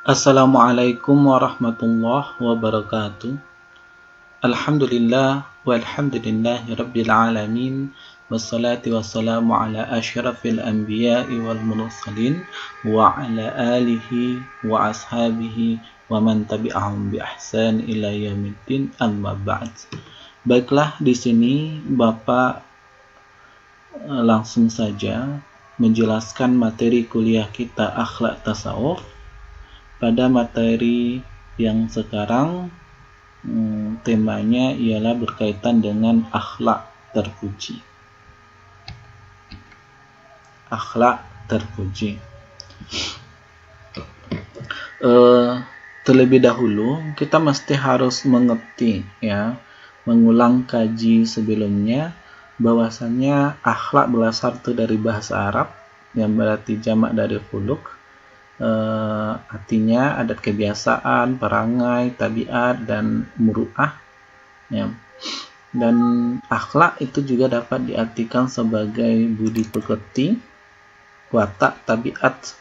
Assalamualaikum warahmatullahi wabarakatuh. Alhamdulillah walhamdulillahi rabbil alamin. Wassalatu wassalamu ala asyrafil anbiya'i wal mursalin wa ala alihi wa ashabihi wa man tabi'ahum bi ihsan ila yaumiddin, amma ba'd. Baiklah, di sini Bapak langsung saja menjelaskan materi kuliah kita akhlak tasawuf. Pada materi yang sekarang temanya ialah berkaitan dengan akhlak terpuji. Akhlak terpuji. Terlebih dahulu kita mesti harus mengerti, mengulang kaji sebelumnya, bahwasanya akhlak berasal dari bahasa Arab yang berarti jamak dari khuluq. Artinya adat kebiasaan, perangai, tabiat, dan muru'ah, Dan akhlak itu juga dapat diartikan sebagai budi pekerti, watak, tabiat.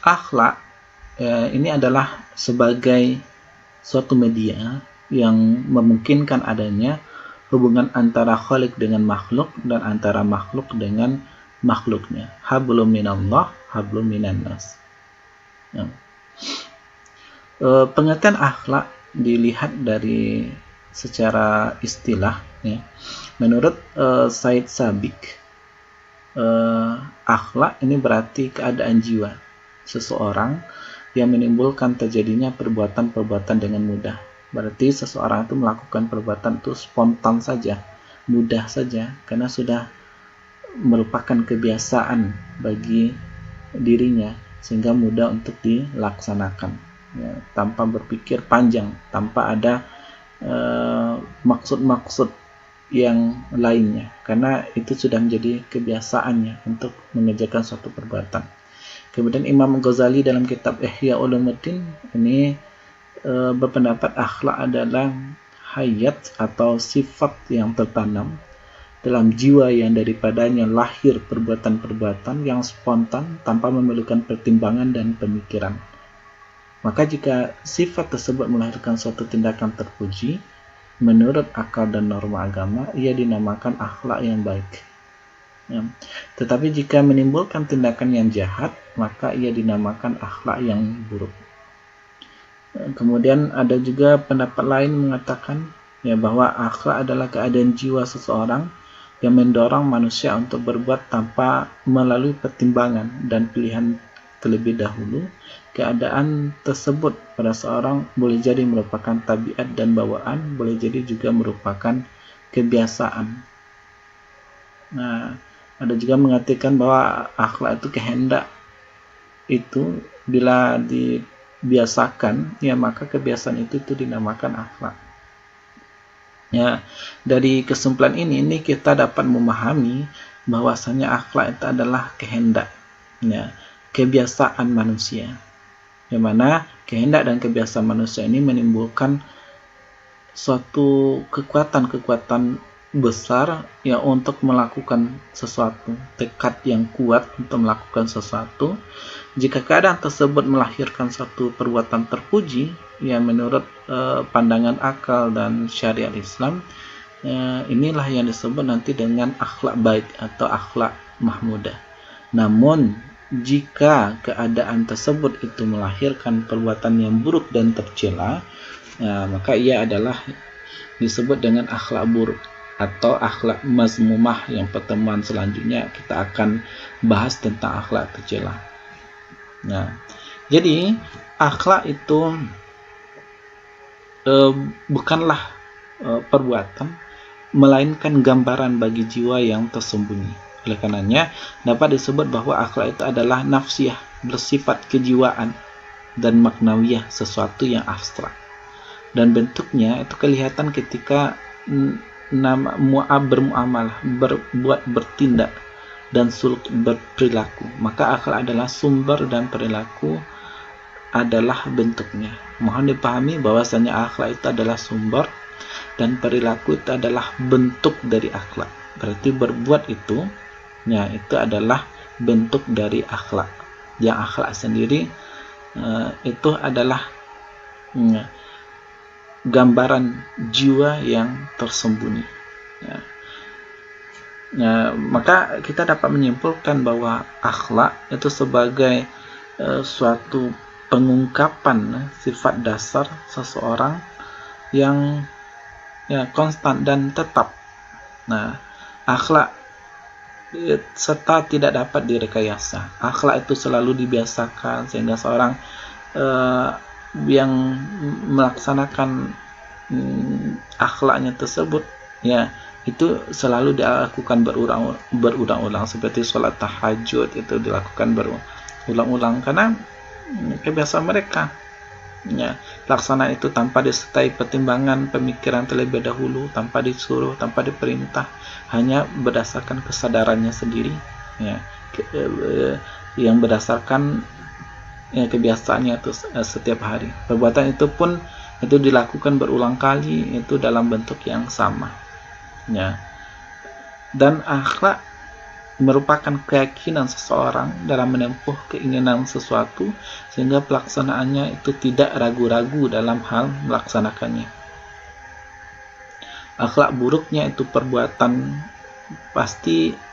Akhlak ini adalah sebagai suatu media yang memungkinkan adanya hubungan antara khaliq dengan makhluk dan antara makhluk dengan makhluknya. Hablum minallah, hablum minannas. Pengertian akhlak dilihat dari secara istilah, menurut Said Sabiq, akhlak ini berarti keadaan jiwa seseorang yang menimbulkan terjadinya perbuatan-perbuatan dengan mudah. Berarti seseorang itu melakukan perbuatan itu spontan saja, mudah saja, karena sudah merupakan kebiasaan bagi dirinya sehingga mudah untuk dilaksanakan, tanpa berpikir panjang, tanpa ada maksud-maksud yang lainnya, karena itu sudah menjadi kebiasaannya untuk mengerjakan suatu perbuatan. Kemudian Imam Ghazali dalam kitab Ihya Ulumuddin ini berpendapat akhlak adalah hayat atau sifat yang tertanam dalam jiwa yang daripadanya lahir perbuatan-perbuatan yang spontan tanpa memerlukan pertimbangan dan pemikiran. Maka jika sifat tersebut melahirkan suatu tindakan terpuji, menurut akal dan norma agama, ia dinamakan akhlak yang baik. Tetapi jika menimbulkan tindakan yang jahat, maka ia dinamakan akhlak yang buruk. Kemudian ada juga pendapat lain mengatakan bahwa akhlak adalah keadaan jiwa seseorang yang mendorong manusia untuk berbuat tanpa melalui pertimbangan dan pilihan terlebih dahulu. Keadaan tersebut pada seorang boleh jadi merupakan tabiat dan bawaan, boleh jadi juga merupakan kebiasaan. Nah, ada juga mengatakan bahwa akhlak itu kehendak. Itu bila dibiasakan, maka kebiasaan itu dinamakan akhlak. Dari kesimpulan ini kita dapat memahami bahwasanya akhlak itu adalah kehendak, kebiasaan manusia, yang mana kehendak dan kebiasaan manusia ini menimbulkan suatu kekuatan besar untuk melakukan sesuatu, tekad yang kuat untuk melakukan sesuatu. Jika keadaan tersebut melahirkan suatu perbuatan terpuji, menurut pandangan akal dan syariat Islam, inilah yang disebut nanti dengan akhlak baik atau akhlak mahmudah. Namun jika keadaan tersebut itu melahirkan perbuatan yang buruk dan tercela, maka ia adalah disebut dengan akhlak buruk atau akhlak mazmumah. Yang pertemuan selanjutnya kita akan bahas tentang akhlak tercela. Jadi akhlak itu bukanlah perbuatan, melainkan gambaran bagi jiwa yang tersembunyi. Oleh karenanya dapat disebut bahwa akhlak itu adalah nafsiyah, bersifat kejiwaan, dan maknawiyah, sesuatu yang abstrak. Dan bentuknya itu kelihatan ketika bermuamalah, berbuat, bertindak, dan suluk, berperilaku. Maka akhlak adalah sumber dan perilaku adalah bentuknya. Mohon dipahami bahwasanya akhlak itu adalah sumber dan perilaku itu adalah bentuk dari akhlak. Berarti berbuat itu, itu adalah bentuk dari akhlak. Yang akhlak sendiri itu adalah gambaran jiwa yang tersembunyi. Maka kita dapat menyimpulkan bahwa akhlak itu sebagai suatu pengungkapan sifat dasar seseorang yang konstan dan tetap. Akhlak serta tidak dapat direkayasa. Akhlak itu selalu dibiasakan sehingga seorang yang melaksanakan akhlaknya tersebut itu selalu dilakukan berulang-ulang, seperti sholat tahajud itu dilakukan berulang-ulang karena kebiasaan mereka. Laksana itu tanpa disertai pertimbangan pemikiran terlebih dahulu, tanpa disuruh, tanpa diperintah, hanya berdasarkan kesadarannya sendiri, yang berdasarkan kebiasaannya itu setiap hari. Perbuatan itu pun itu dilakukan berulang kali, itu dalam bentuk yang sama. Dan akhlak merupakan keyakinan seseorang dalam menempuh keinginan sesuatu sehingga pelaksanaannya itu tidak ragu-ragu dalam hal melaksanakannya. Akhlak buruknya itu perbuatan,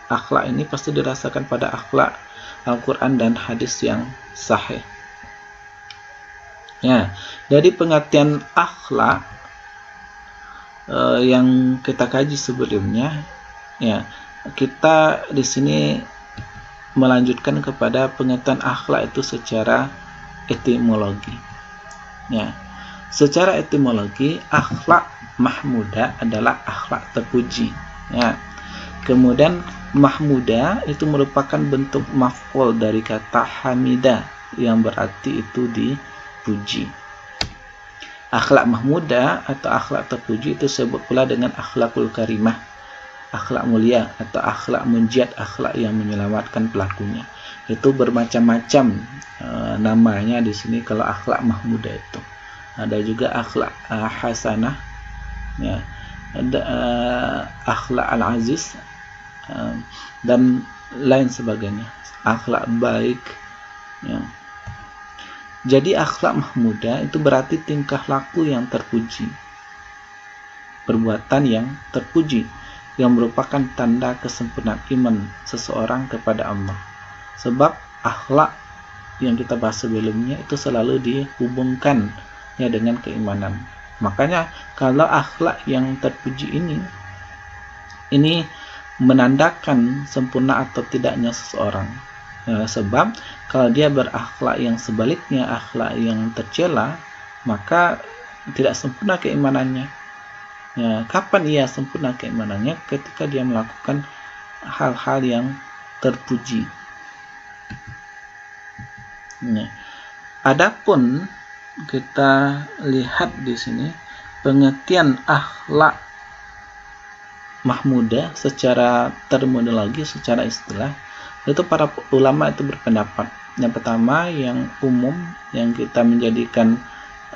akhlak ini pasti dirasakan pada akhlak Al-Quran dan hadis yang sahih. Dari pengertian akhlak yang kita kaji sebelumnya, kita di sini melanjutkan kepada pengertian akhlak itu secara etimologi. Secara etimologi, akhlak mahmudah adalah akhlak terpuji. Kemudian mahmudah itu merupakan bentuk maf'ul dari kata hamida yang berarti itu dipuji. Akhlak mahmudah atau akhlak terpuji itu disebut pula dengan akhlakul karimah, akhlak mulia, atau akhlak munjiat, akhlak yang menyelamatkan pelakunya. Itu bermacam-macam namanya di sini kalau akhlak mahmudah itu. Ada juga akhlak hasanah, ada akhlak al-aziz, dan lain sebagainya, akhlak baik. Jadi akhlak mahmudah itu berarti tingkah laku yang terpuji, perbuatan yang terpuji, yang merupakan tanda kesempurnaan iman seseorang kepada Allah. Sebab akhlak yang kita bahas sebelumnya itu selalu dihubungkan dengan keimanan. Makanya kalau akhlak yang terpuji ini menandakan sempurna atau tidaknya seseorang. Sebab kalau dia berakhlak yang sebaliknya, akhlak yang tercela, maka tidak sempurna keimanannya. Kapan ia sempurna keimanannya? Ketika dia melakukan hal-hal yang terpuji. Adapun kita lihat di sini pengertian akhlak mahmudah secara terminologi, secara istilah, itu para ulama itu berpendapat. Yang pertama, yang umum yang kita menjadikan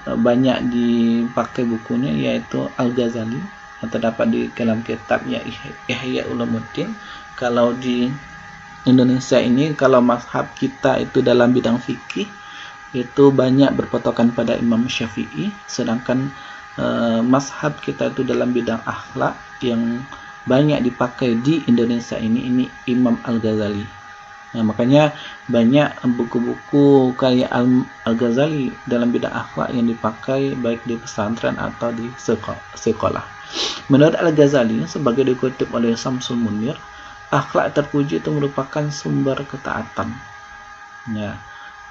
banyak dipakai bukunya yaitu Al-Ghazali, yang terdapat di dalam kitabnya Ihya Ulumuddin. Kalau di Indonesia ini, kalau mazhab kita itu dalam bidang fikih itu banyak berpatokan pada Imam Syafi'i, sedangkan mazhab kita itu dalam bidang akhlak yang banyak dipakai di Indonesia ini Imam Al-Ghazali. Makanya banyak buku-buku karya Al-Ghazali dalam bidang akhlak yang dipakai baik di pesantren atau di sekolah. Menurut Al-Ghazali, sebagai dikutip oleh Syamsul Munir, akhlak terpuji itu merupakan sumber ketaatan.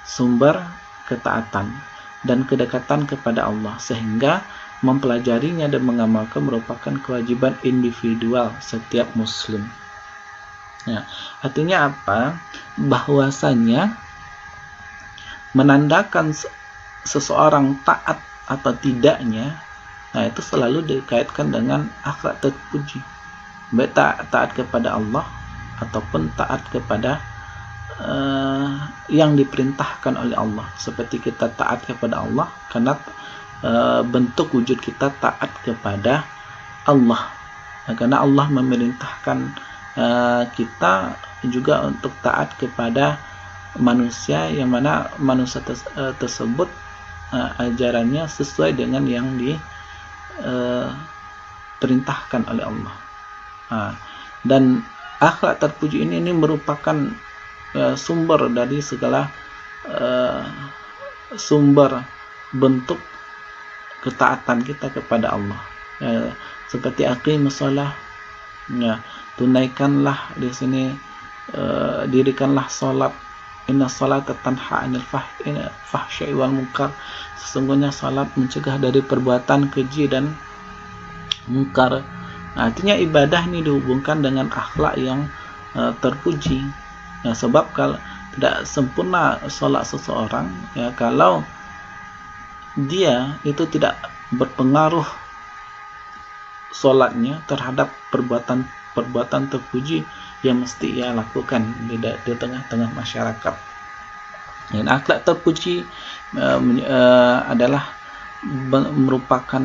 Sumber ketaatan dan kedekatan kepada Allah, sehingga mempelajarinya dan mengamalkan merupakan kewajiban individual setiap muslim. Artinya apa? Bahwasanya menandakan seseorang taat atau tidaknya, itu selalu dikaitkan dengan akhlak terpuji, baik taat kepada Allah ataupun taat kepada yang diperintahkan oleh Allah. Seperti kita taat kepada Allah karena bentuk wujud kita taat kepada Allah, karena Allah memerintahkan kita juga untuk taat kepada manusia, yang mana manusia tersebut ajarannya sesuai dengan yang diperintahkan oleh Allah. Dan akhlak terpuji ini merupakan sumber dari segala sumber bentuk ketaatan kita kepada Allah, seperti aqimus shalah, tunaikanlah di sini, dirikanlah salat, inna salata tanha 'anil fahsya'i wal munkar, sesungguhnya salat mencegah dari perbuatan keji dan munkar. Artinya ibadah ini dihubungkan dengan akhlak yang terpuji. Sebab kalau tidak sempurna salat seseorang, kalau dia itu tidak berpengaruh salatnya terhadap perbuatan terpuji yang mesti ia lakukan di tengah-tengah masyarakat. Dan akhlak terpuji adalah merupakan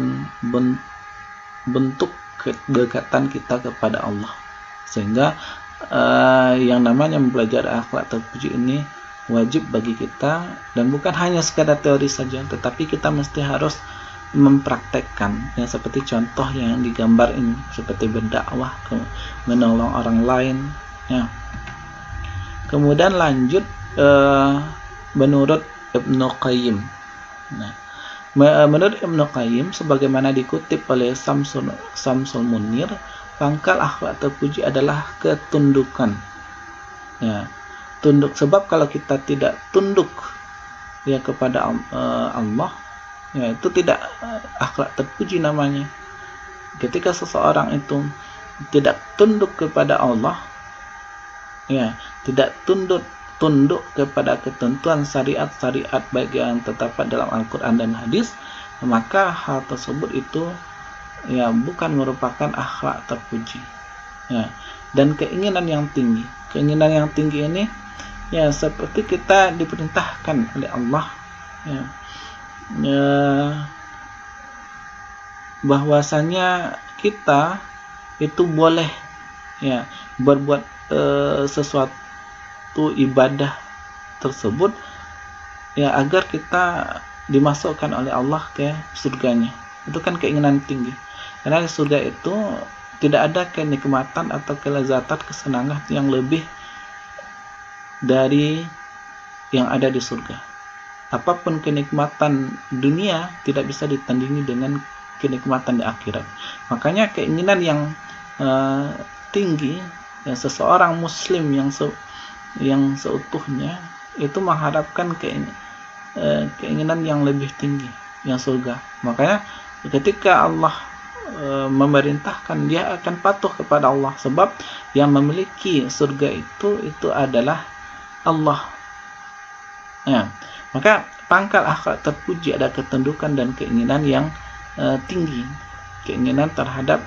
bentuk kedekatan kita kepada Allah, sehingga yang namanya mempelajari akhlak terpuji ini wajib bagi kita, dan bukan hanya sekadar teori saja, tetapi kita mesti harus mempraktekkan, seperti contoh yang digambar ini, seperti berdakwah, menolong orang lain, Kemudian lanjut menurut Ibnu Qayyim. Menurut Ibnu Qayyim, sebagaimana dikutip oleh Samsul Munir, pangkal akhlak terpuji adalah ketundukan. Tunduk, sebab kalau kita tidak tunduk kepada Allah, itu tidak akhlak terpuji namanya. Ketika seseorang itu tidak tunduk kepada Allah, tidak tunduk kepada ketentuan syariat-syariat baik yang terdapat dalam Al-Quran dan hadis, maka hal tersebut itu bukan merupakan akhlak terpuji. Dan keinginan yang tinggi ini seperti kita diperintahkan oleh Allah, bahwasanya kita itu boleh berbuat sesuatu ibadah tersebut agar kita dimasukkan oleh Allah ke surganya. Itu kan keinginan tinggi, karena di surga itu tidak ada kenikmatan atau kelezatan, kesenangan yang lebih dari yang ada di surga. Apapun kenikmatan dunia tidak bisa ditandingi dengan kenikmatan di akhirat. Makanya keinginan yang tinggi, seseorang muslim yang seutuhnya itu mengharapkan keinginan yang lebih tinggi, yang surga. Makanya ketika Allah memerintahkan, dia akan patuh kepada Allah, sebab yang memiliki surga itu adalah Allah. Maka pangkal akhlak terpuji ada ketundukan dan keinginan yang tinggi, keinginan terhadap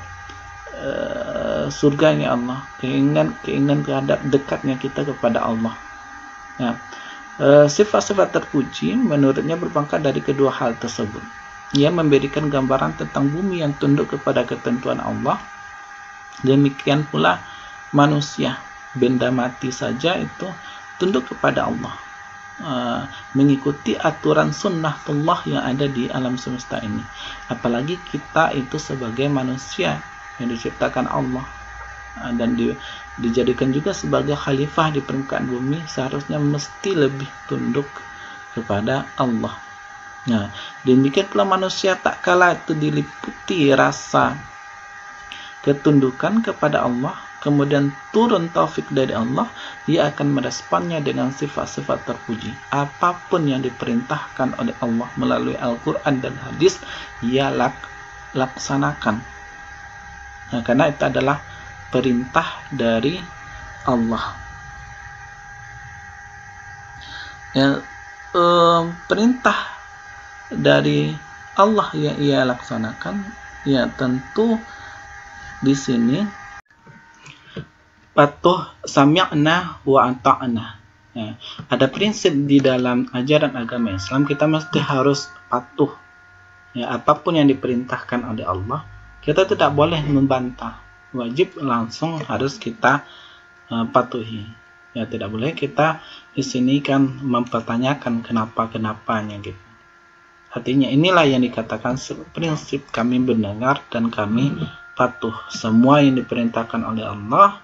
surganya Allah, keinginan terhadap dekatnya kita kepada Allah. Sifat-sifat terpuji menurutnya berpangkat dari kedua hal tersebut. Ia memberikan gambaran tentang bumi yang tunduk kepada ketentuan Allah. Demikian pula manusia, benda mati saja itu tunduk kepada Allah, mengikuti aturan sunnatullah yang ada di alam semesta ini. Apalagi kita itu sebagai manusia yang diciptakan Allah dan dijadikan juga sebagai khalifah di permukaan bumi, seharusnya mesti lebih tunduk kepada Allah. Demikian pula manusia tak kala itu diliputi rasa ketundukan kepada Allah, kemudian turun taufik dari Allah, ia akan meresponnya dengan sifat-sifat terpuji. Apapun yang diperintahkan oleh Allah melalui Al-Quran dan hadis, ia laksanakan. Karena itu adalah perintah dari Allah. Perintah dari Allah yang ia laksanakan, tentu di sini patuh, sami'na wa ata'na. Ada prinsip di dalam ajaran agama Islam, kita mesti harus patuh. Apapun yang diperintahkan oleh Allah, kita tidak boleh membantah. Wajib langsung harus kita patuhi. Ya, tidak boleh kita di sini kan mempertanyakan kenapa-kenapanya gitu. Artinya inilah yang dikatakan prinsip kami mendengar dan kami patuh. Semua yang diperintahkan oleh Allah,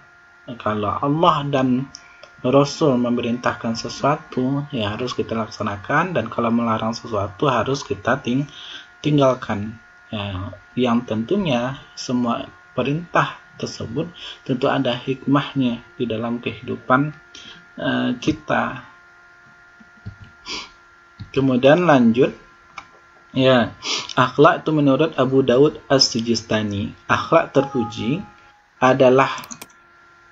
kalau Allah dan Rasul memerintahkan sesuatu, ya harus kita laksanakan, dan kalau melarang sesuatu harus kita tinggalkan. Ya, yang tentunya semua perintah tersebut tentu ada hikmahnya di dalam kehidupan kita. Kemudian lanjut, ya, akhlak itu menurut Abu Daud As-Sijistani, akhlak terpuji adalah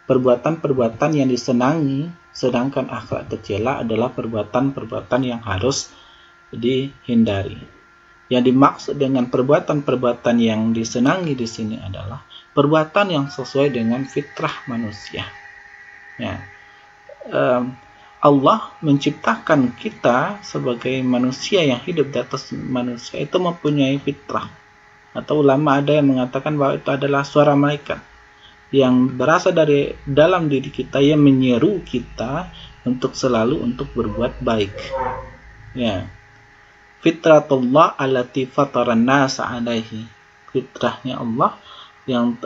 perbuatan-perbuatan yang disenangi, sedangkan akhlak tercela adalah perbuatan-perbuatan yang harus dihindari. Yang dimaksud dengan perbuatan-perbuatan yang disenangi di sini adalah perbuatan yang sesuai dengan fitrah manusia. Ya. Allah menciptakan kita sebagai manusia yang hidup di atas manusia itu mempunyai fitrah. Atau ulama ada yang mengatakan bahwa itu adalah suara malaikat yang berasal dari dalam diri kita, yang menyeru kita untuk selalu untuk berbuat baik. Ya. Fitratullah allati fataran nasa alaihi. Fitrahnya Allah yang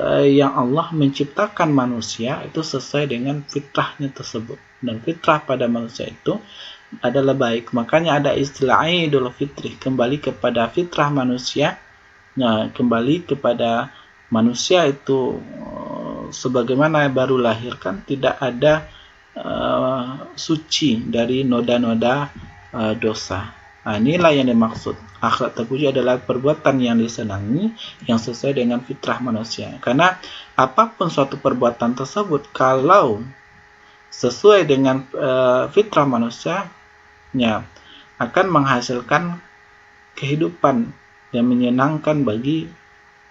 Allah menciptakan manusia itu sesuai dengan fitrahnya tersebut. Dan fitrah pada manusia itu adalah baik. Makanya ada istilah Idul Fitri, kembali kepada fitrah manusia. Nah, kembali kepada manusia itu sebagaimana baru lahir, kan tidak ada suci dari noda-noda dosa. Nah, inilah yang dimaksud. Akhlak terpuji adalah perbuatan yang disenangi, yang sesuai dengan fitrah manusia. Karena apapun suatu perbuatan tersebut, kalau sesuai dengan fitrah manusia, ya, akan menghasilkan kehidupan yang menyenangkan bagi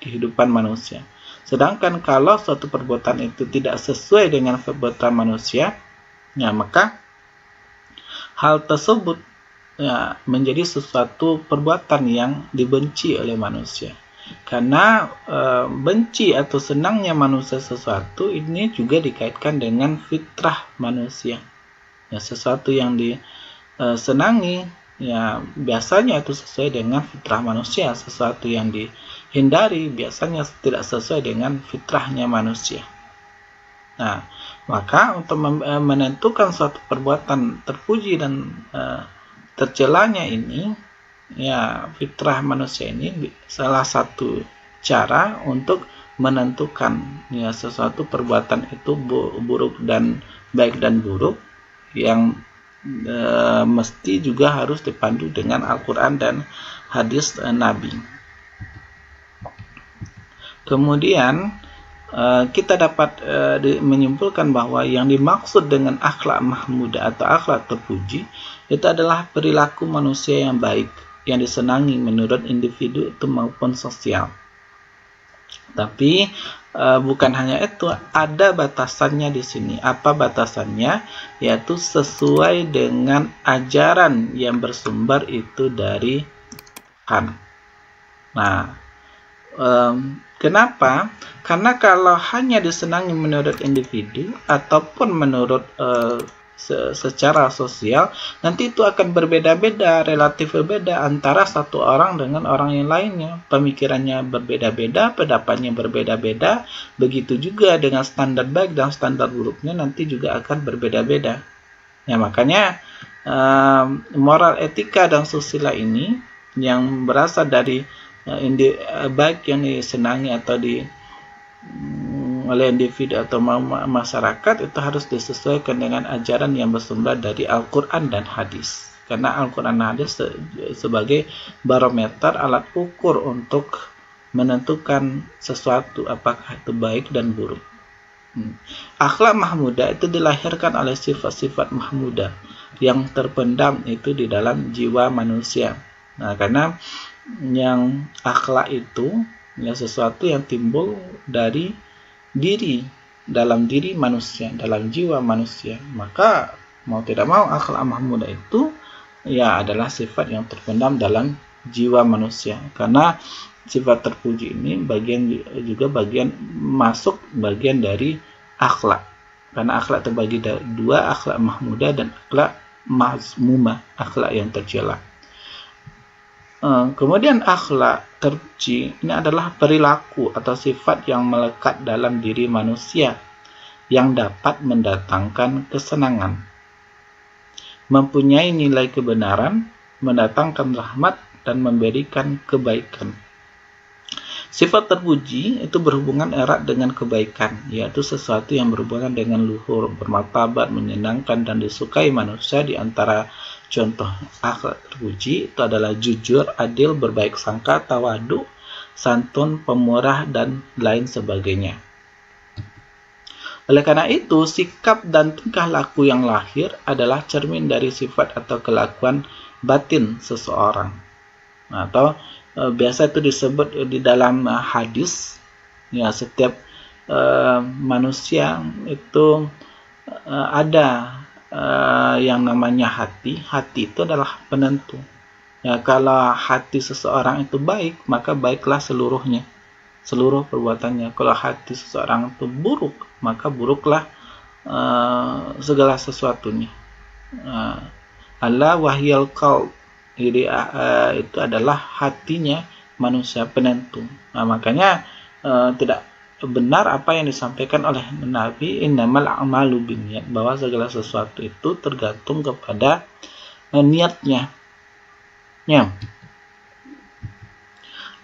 kehidupan manusia. Sedangkan kalau suatu perbuatan itu tidak sesuai dengan perbuatan manusia, ya, maka hal tersebut ya, menjadi sesuatu perbuatan yang dibenci oleh manusia. Karena benci atau senangnya manusia sesuatu ini juga dikaitkan dengan fitrah manusia. Ya, sesuatu yang disenangi, ya, biasanya itu sesuai dengan fitrah manusia. Sesuatu yang dihindari biasanya tidak sesuai dengan fitrahnya manusia. Nah, maka untuk menentukan suatu perbuatan terpuji dan tercelanya ini, ya, fitrah manusia ini salah satu cara untuk menentukan, ya, sesuatu perbuatan itu buruk dan baik dan buruk, yang mesti juga harus dipandu dengan Al-Quran dan hadis Nabi. Kemudian kita dapat menyimpulkan bahwa yang dimaksud dengan akhlak mahmudah atau akhlak terpuji itu adalah perilaku manusia yang baik, yang disenangi menurut individu itu maupun sosial. Tapi bukan hanya itu, ada batasannya di sini. Apa batasannya? Yaitu sesuai dengan ajaran yang bersumber itu dari Quran. Nah, kenapa? Karena kalau hanya disenangi menurut individu ataupun menurut secara sosial, nanti itu akan berbeda-beda, relatif berbeda antara satu orang dengan orang yang lainnya. Pemikirannya berbeda-beda, pendapatnya berbeda-beda, begitu juga dengan standar baik dan standar buruknya nanti juga akan berbeda-beda. Ya, makanya moral, etika, dan susila ini yang berasal dari baik yang disenangi atau oleh individu atau masyarakat itu harus disesuaikan dengan ajaran yang bersumber dari Al-Quran dan hadis. Karena Al-Quran dan hadis sebagai barometer, alat ukur untuk menentukan sesuatu apakah itu baik dan buruk. Akhlak mahmudah itu dilahirkan oleh sifat-sifat mahmudah yang terpendam itu di dalam jiwa manusia. Nah, karena yang akhlak itu ya sesuatu yang timbul dari dalam diri manusia, dalam jiwa manusia. Maka mau tidak mau akhlak mahmudah itu ya adalah sifat yang terpendam dalam jiwa manusia. Karena sifat terpuji ini bagian dari akhlak. Karena akhlak terbagi dua, akhlak mahmudah dan akhlak mazmumah, akhlak yang tercela. Kemudian akhlak terpuji ini adalah perilaku atau sifat yang melekat dalam diri manusia yang dapat mendatangkan kesenangan, mempunyai nilai kebenaran, mendatangkan rahmat, dan memberikan kebaikan. Sifat terpuji itu berhubungan erat dengan kebaikan, yaitu sesuatu yang berhubungan dengan luhur, bermartabat, menyenangkan, dan disukai manusia. Di antara contoh akhlak terpuji itu adalah jujur, adil, berbaik sangka, tawadu, santun, pemurah, dan lain sebagainya. Oleh karena itu, sikap dan tingkah laku yang lahir adalah cermin dari sifat atau kelakuan batin seseorang. Atau biasa itu disebut di dalam hadis, ya, setiap manusia itu ada yang namanya hati. Hati itu adalah penentu. Ya, kalau hati seseorang itu baik, maka baiklah seluruhnya, seluruh perbuatannya. Kalau hati seseorang itu buruk, maka buruklah segala sesuatunya. Allah wahyal qalb. Jadi itu adalah hatinya manusia, penentu. Nah, makanya tidak benar apa yang disampaikan oleh Nabi, innamal a'malu binniyat, bahwa segala sesuatu itu tergantung kepada niatnya. Ya.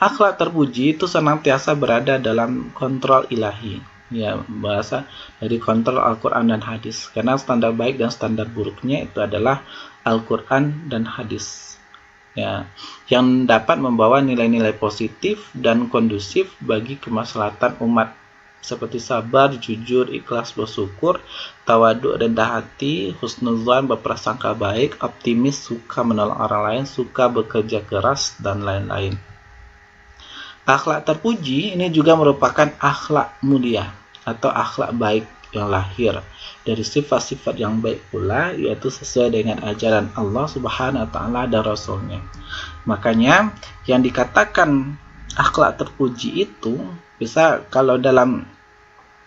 Akhlak terpuji itu senantiasa berada dalam kontrol ilahi. Ya, bahasa dari kontrol Al-Quran dan hadis. Karena standar baik dan standar buruknya itu adalah Al-Quran dan hadis. Ya, yang dapat membawa nilai-nilai positif dan kondusif bagi kemaslahatan umat, seperti sabar, jujur, ikhlas, bersyukur, tawaduk, rendah hati, husnuzan, berprasangka baik, optimis, suka menolong orang lain, suka bekerja keras, dan lain-lain. Akhlak terpuji ini juga merupakan akhlak mulia atau akhlak baik yang lahir dari sifat-sifat yang baik pula, yaitu sesuai dengan ajaran Allah Subhanahu wa Ta'ala dan Rasulnya. Makanya yang dikatakan akhlak terpuji itu bisa, kalau dalam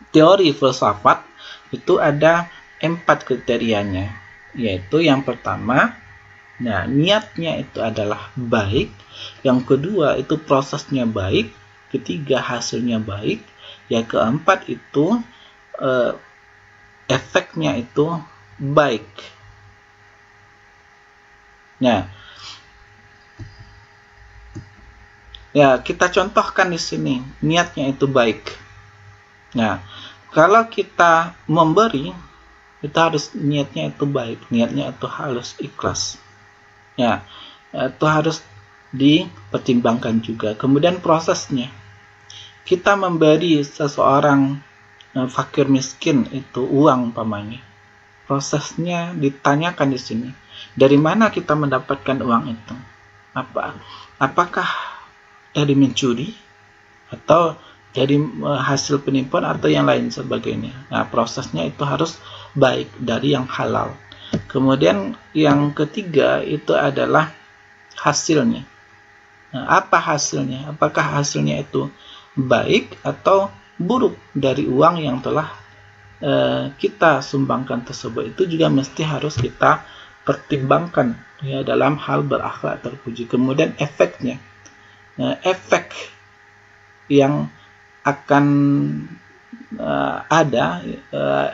teori filsafat itu ada 4 kriterianya, yaitu yang pertama, nah, niatnya itu adalah baik, yang kedua itu prosesnya baik, ketiga hasilnya baik, yang keempat itu efeknya itu baik. Nah, ya, kita contohkan di sini, niatnya itu baik. Nah, kalau kita memberi, kita harus niatnya itu baik, niatnya itu harus ikhlas. Ya, itu harus dipertimbangkan juga. Kemudian prosesnya, kita memberi seseorang fakir miskin itu uang umpamanya, prosesnya ditanyakan di sini, dari mana kita mendapatkan uang itu? Apakah dari mencuri atau dari hasil penipuan atau yang lain sebagainya? Nah, prosesnya itu harus baik, dari yang halal. Kemudian yang ketiga itu adalah hasilnya. Nah, apa hasilnya? Apakah hasilnya itu baik atau buruk dari uang yang telah kita sumbangkan tersebut? Itu juga mesti harus kita pertimbangkan, ya, dalam hal berakhlak terpuji. Kemudian efeknya, efek yang akan ada,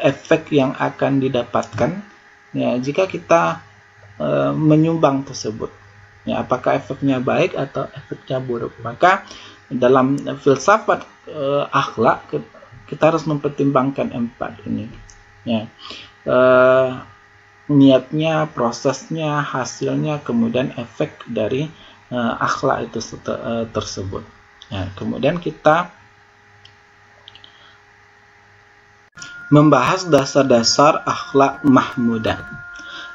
efek yang akan didapatkan, ya, jika kita menyumbang tersebut, ya, apakah efeknya baik atau efeknya buruk. Maka dalam filsafat akhlak kita harus mempertimbangkan 4 ini, ya, niatnya, prosesnya, hasilnya, kemudian efek dari akhlak itu tersebut. Ya, kemudian kita membahas dasar-dasar akhlak mahmudah.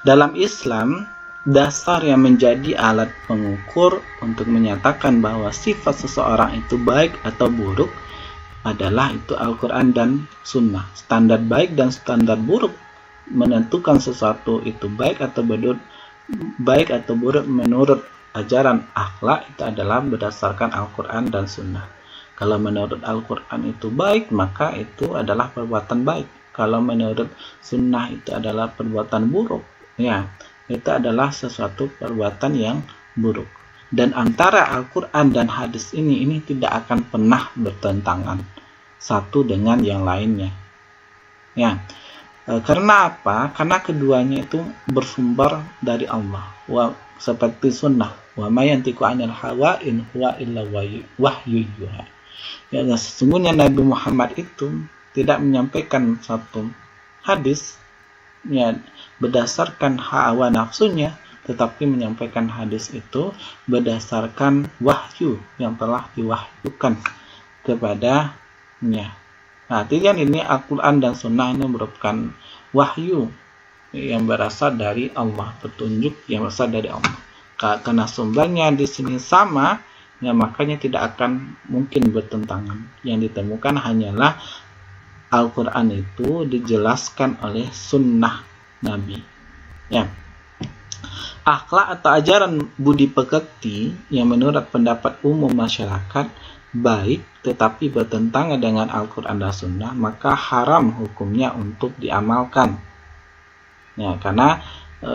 Dalam Islam, dasar yang menjadi alat pengukur untuk menyatakan bahwa sifat seseorang itu baik atau buruk adalah itu Al-Quran dan Sunnah. Standar baik dan standar buruk menentukan sesuatu itu baik atau buruk menurut ajaran akhlak itu adalah berdasarkan Al-Quran dan Sunnah. Kalau menurut Al-Quran itu baik, maka itu adalah perbuatan baik. Kalau menurut sunnah itu adalah perbuatan buruk, ya, itu adalah sesuatu perbuatan yang buruk. Dan antara Al-Quran dan hadis ini tidak akan pernah bertentangan satu dengan yang lainnya. Ya, karena apa? Karena keduanya itu bersumber dari Allah. Seperti sunnah, wa ma yantiqu 'anil hawa in huwa illa wahyu yuha. Ya, sesungguhnya Nabi Muhammad itu tidak menyampaikan satu hadis ya berdasarkan hawa nafsunya, tetapi menyampaikan hadis itu berdasarkan wahyu yang telah diwahyukan kepadanya. Nah, artinya ini Al-Quran dan Sunnah ini merupakan wahyu yang berasal dari Allah, petunjuk yang berasal dari Allah. Karena sumbernya di sini sama, ya makanya tidak akan mungkin bertentangan. Yang ditemukan hanyalah Al-Quran itu dijelaskan oleh Sunnah Nabi. Ya. Akhlak atau ajaran budi pekerti yang menurut pendapat umum masyarakat baik tetapi bertentangan dengan Al-Quran dan Sunnah, maka haram hukumnya untuk diamalkan. Ya, karena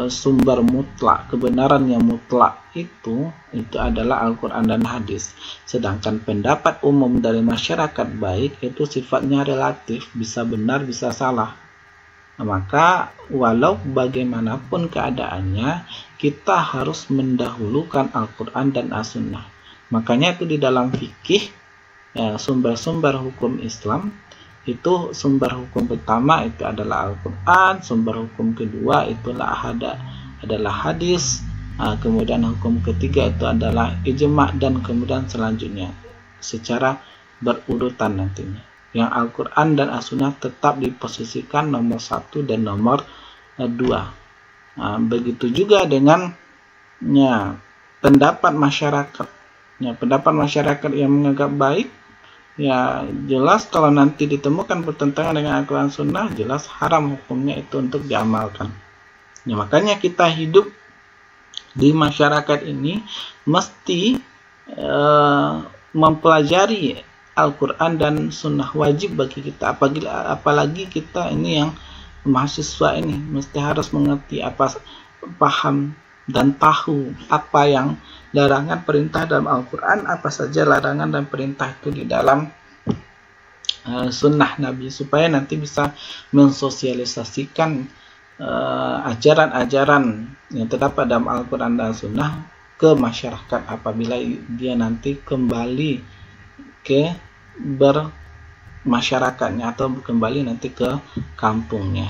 sumber mutlak, kebenaran yang mutlak itu adalah Al-Quran dan hadis. Sedangkan pendapat umum dari masyarakat baik itu sifatnya relatif, bisa benar, bisa salah. Maka walau bagaimanapun keadaannya, kita harus mendahulukan Al-Quran dan As-Sunnah. Makanya itu di dalam fikih, ya, sumber-sumber hukum Islam itu sumber hukum pertama itu adalah Al-Quran, sumber hukum kedua itulah adalah hadis, kemudian hukum ketiga itu adalah ijma', dan kemudian selanjutnya secara berurutan nantinya. Yang Al-Quran dan As-Sunnah tetap diposisikan nomor 1 dan nomor 2. Begitu juga dengan ya, pendapat masyarakat. Ya, pendapat masyarakat yang menganggap baik, ya jelas kalau nanti ditemukan bertentangan dengan Al-Quran Sunnah, jelas haram hukumnya itu untuk diamalkan. Ya, makanya kita hidup di masyarakat ini mesti mempelajari Al-Quran dan Sunnah, wajib bagi kita. Apalagi kita ini yang mahasiswa ini mesti harus mengerti paham dan tahu apa yang larangan perintah dalam Al-Quran, apa saja larangan dan perintah itu di dalam Sunnah Nabi, supaya nanti bisa mensosialisasikan ajaran-ajaran yang terdapat dalam Al-Quran dan Sunnah ke masyarakat apabila dia nanti kembali ke bermasyarakatnya atau kembali nanti ke kampungnya.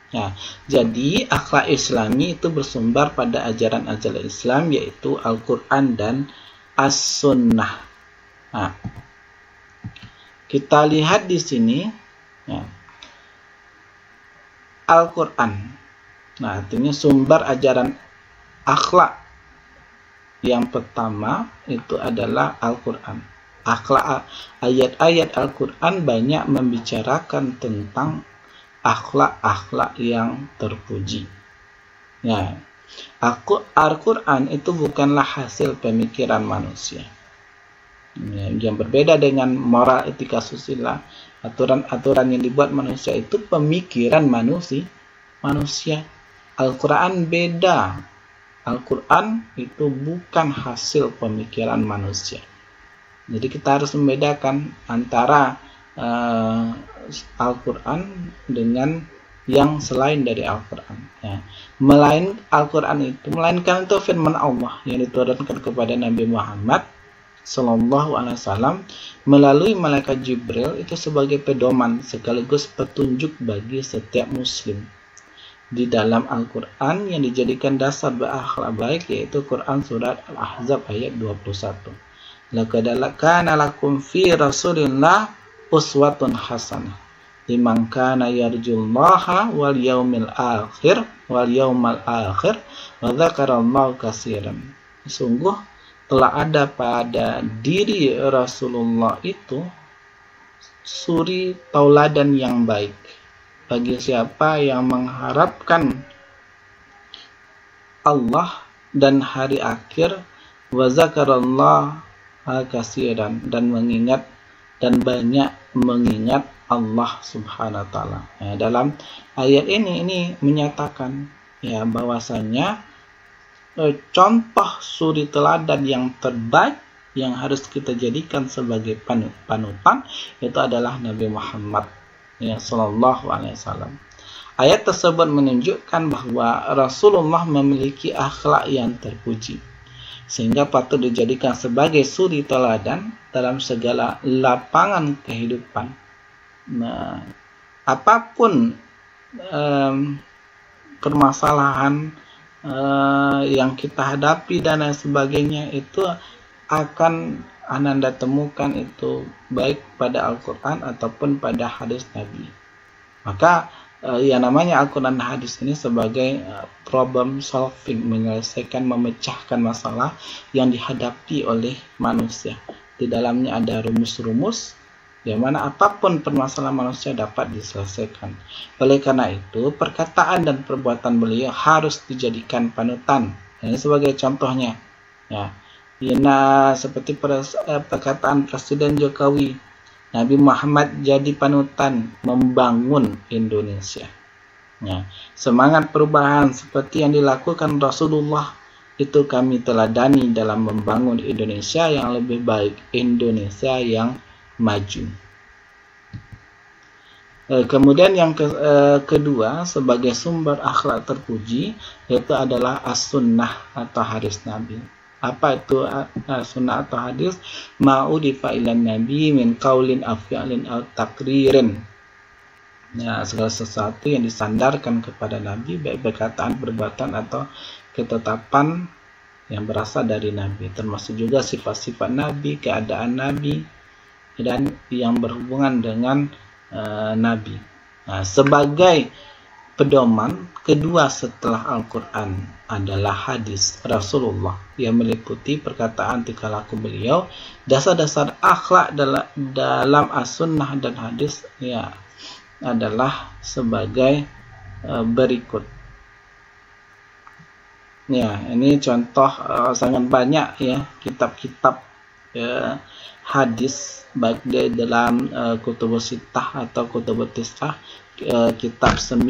Ya, jadi akhlak Islami itu bersumber pada ajaran-ajaran Islam, yaitu Al-Quran dan As-Sunnah. Nah, kita lihat di sini ya, Al-Quran. Nah, artinya sumber ajaran akhlak yang pertama itu adalah Al-Quran. Ayat-ayat Al-Quran banyak membicarakan tentang akhlak-akhlak yang terpuji. Ya, Al-Quran itu bukanlah hasil pemikiran manusia. Ya, yang berbeda dengan moral, etika, susila, aturan-aturan yang dibuat manusia itu pemikiran manusia. Al-Quran beda. Al-Quran itu bukan hasil pemikiran manusia. Jadi kita harus membedakan antara Al-Quran dengan yang selain dari Al-Quran. Ya. Melainkan itu firman Allah yang diturunkan kepada Nabi Muhammad SAW melalui malaikat Jibril itu sebagai pedoman sekaligus petunjuk bagi setiap muslim. Di dalam Al-Quran yang dijadikan dasar berakhlak baik, yaitu Quran surat Al-Ahzab ayat 21. Laqad kana lakum fi Rasulillah uswatun hasanah liman kana yarjullaha wal yawmal akhir wa dzakarallaha katsiran. Sungguh telah ada pada diri Rasulullah itu suri tauladan yang baik bagi siapa yang mengharapkan Allah dan hari akhir, wa dzakarallaha katsiran, dan mengingat dan banyak mengingat Allah Subhanahu wa taala. Ya, dalam ayat ini menyatakan ya bahwasanya contoh suri teladan yang terbaik yang harus kita jadikan sebagai panutan itu adalah Nabi Muhammad ya sallallahu alaihi wasallam. Ayat tersebut menunjukkan bahwa Rasulullah memiliki akhlak yang terpuji, sehingga patut dijadikan sebagai suri teladan dalam segala lapangan kehidupan. Nah, apapun permasalahan yang kita hadapi dan lain sebagainya, itu akan Ananda temukan itu baik pada Al-Quran ataupun pada hadis Nabi. Maka yang namanya Al-Quran dan hadis ini sebagai problem solving, menyelesaikan, memecahkan masalah yang dihadapi oleh manusia. Di dalamnya ada rumus-rumus yang mana apapun permasalahan manusia dapat diselesaikan. Oleh karena itu, perkataan dan perbuatan beliau harus dijadikan panutan. Ini sebagai contohnya. Ya, seperti perkataan Presiden Jokowi, Nabi Muhammad jadi panutan membangun Indonesia. Ya, semangat perubahan seperti yang dilakukan Rasulullah itu kami teladani dalam membangun Indonesia yang lebih baik, Indonesia yang maju. Kemudian yang kedua sebagai sumber akhlak terpuji yaitu adalah as-sunnah atau hadis Nabi. Apa itu sunnah atau hadis? Ma'udifa ilan nabi min qaulin aw fi'lin aw takririn. Ya, segala sesuatu yang disandarkan kepada Nabi, baik perkataan, perbuatan atau ketetapan yang berasal dari Nabi, termasuk juga sifat-sifat Nabi, keadaan Nabi, dan yang berhubungan dengan Nabi. Nah, sebagai pedoman kedua setelah Al-Quran adalah hadis Rasulullah yang meliputi perkataan tingkah laku beliau, dasar-dasar akhlak dalam as-sunnah dan hadis ya adalah sebagai berikut. Ya, ini contoh sangat banyak ya kitab-kitab hadis baik di dalam kutubus sittah atau kutubus tis'ah, kitab 6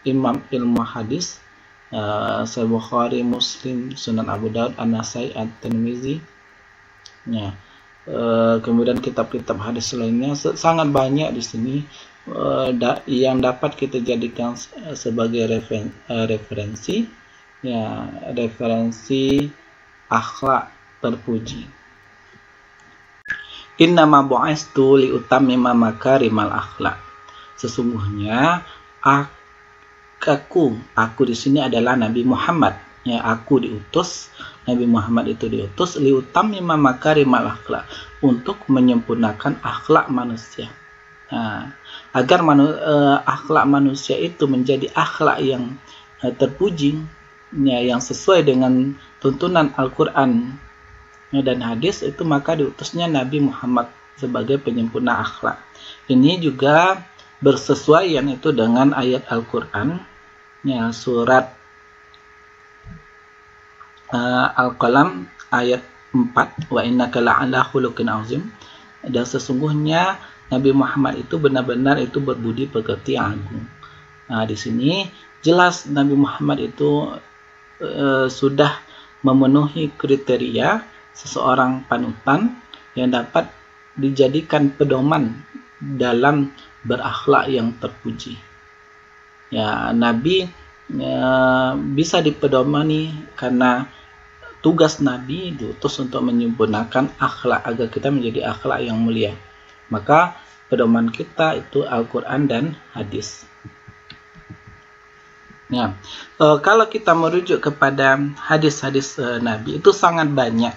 imam ilmu hadis, Sahih Bukhari, Muslim, Sunan Abu Daud, An-Nasai, At-Tirmizi. Ya, kemudian kitab-kitab hadis lainnya sangat banyak di sini yang dapat kita jadikan sebagai referensi, ya, referensi akhlak terpuji. Innama bu'istu liutammima makarimal akhlak. Sesungguhnya aku di sini adalah Nabi Muhammad. Ya, aku diutus, Nabi Muhammad itu diutus liutammima makarimal akhlak, untuk menyempurnakan akhlak manusia. Nah, agar akhlak manusia itu menjadi akhlak yang terpuji, ya, yang sesuai dengan tuntunan Al-Quran dan hadis, itu maka diutusnya Nabi Muhammad sebagai penyempurna akhlak. Ini juga bersesuaian itu dengan ayat Al-Quran, ya, surat Al-Qalam ayat 4, wa innaka la'ala khuluqin azim. Dan sesungguhnya Nabi Muhammad itu benar-benar itu berbudi pekerti yang agung. Nah, di sini jelas Nabi Muhammad itu sudah memenuhi kriteria seseorang panutan yang dapat dijadikan pedoman dalam berakhlak yang terpuji. Ya, Nabi bisa dipedomani karena tugas Nabi diutus untuk menyempurnakan akhlak agar kita menjadi akhlak yang mulia. Maka pedoman kita itu Al-Quran dan hadis. Ya, kalau kita merujuk kepada hadis-hadis Nabi itu sangat banyak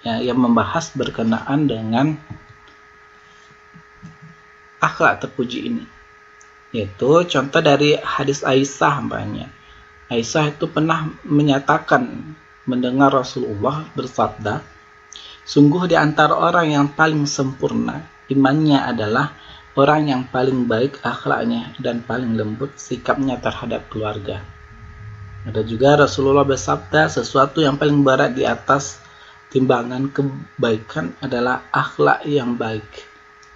ya, yang membahas berkenaan dengan akhlak terpuji ini. Yaitu contoh dari hadis Aisyah banyak. Aisyah itu pernah menyatakan mendengar Rasulullah bersabda, sungguh di antara orang yang paling sempurna imannya adalah orang yang paling baik akhlaknya dan paling lembut sikapnya terhadap keluarga. Ada juga Rasulullah bersabda, sesuatu yang paling berat di atas timbangan kebaikan adalah akhlak yang baik.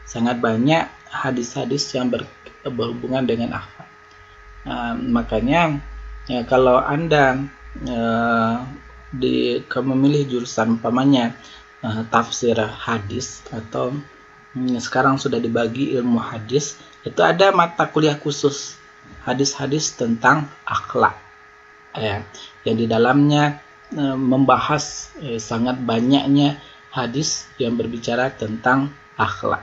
Sangat banyak hadis-hadis yang berhubungan dengan akhlak. Makanya ya, kalau Anda memilih jurusan umpamanya tafsir hadis, atau sekarang sudah dibagi ilmu hadis, itu ada mata kuliah khusus hadis-hadis tentang akhlak, ya, yang di dalamnya membahas sangat banyaknya hadis yang berbicara tentang akhlak.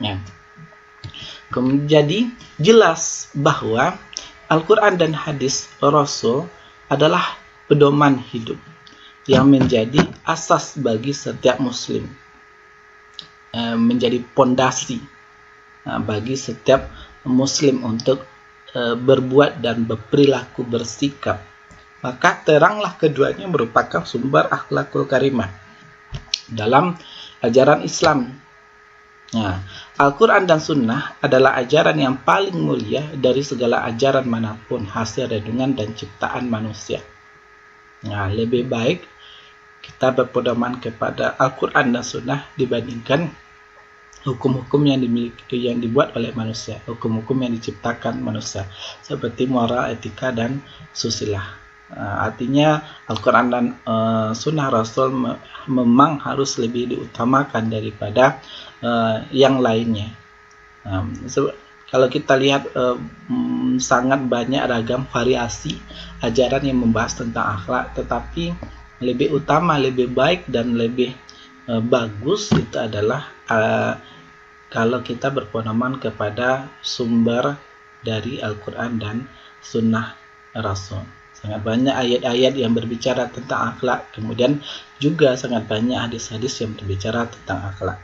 Ya. Jadi jelas bahwa Al-Quran dan hadis Rasul adalah pedoman hidup yang menjadi asas bagi setiap muslim, menjadi pondasi bagi setiap muslim untuk berbuat dan berperilaku bersikap. Maka teranglah keduanya merupakan sumber akhlakul karimah dalam ajaran Islam. Nah, Al-Quran dan Sunnah adalah ajaran yang paling mulia dari segala ajaran manapun, hasil renungan dan ciptaan manusia. Nah, lebih baik kita berpedoman kepada Al-Quran dan Sunnah dibandingkan hukum-hukum yang dibuat oleh manusia, hukum-hukum yang diciptakan manusia, seperti moral, etika, dan susila. Artinya Al-Quran dan Sunnah Rasul memang harus lebih diutamakan daripada yang lainnya. Kalau kita lihat sangat banyak ragam variasi ajaran yang membahas tentang akhlak, tetapi lebih utama, lebih baik dan lebih bagus itu adalah kalau kita berpedoman kepada sumber dari Al-Quran dan Sunnah Rasul. Sangat banyak ayat-ayat yang berbicara tentang akhlak, kemudian juga sangat banyak hadis-hadis yang berbicara tentang akhlak.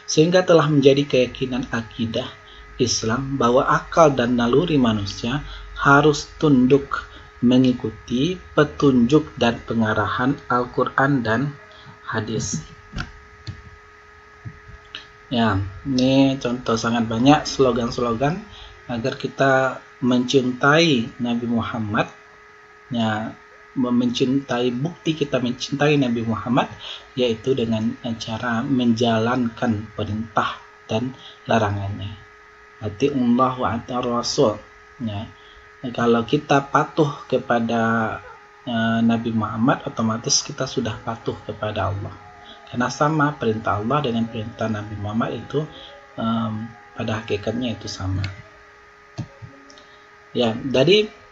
Sehingga telah menjadi keyakinan akidah Islam bahwa akal dan naluri manusia harus tunduk mengikuti petunjuk dan pengarahan Al-Quran dan hadis. Ya, ini contoh sangat banyak slogan-slogan agar kita mencintai Nabi Muhammad. Ya, mencintai, bukti kita mencintai Nabi Muhammad yaitu dengan cara menjalankan perintah dan larangannya. Ati'ullah wa ati'ur Rasul. Ya, kalau kita patuh kepada Nabi Muhammad, otomatis kita sudah patuh kepada Allah. Karena sama perintah Allah dengan perintah Nabi Muhammad itu pada hakikatnya itu sama. Ya, dari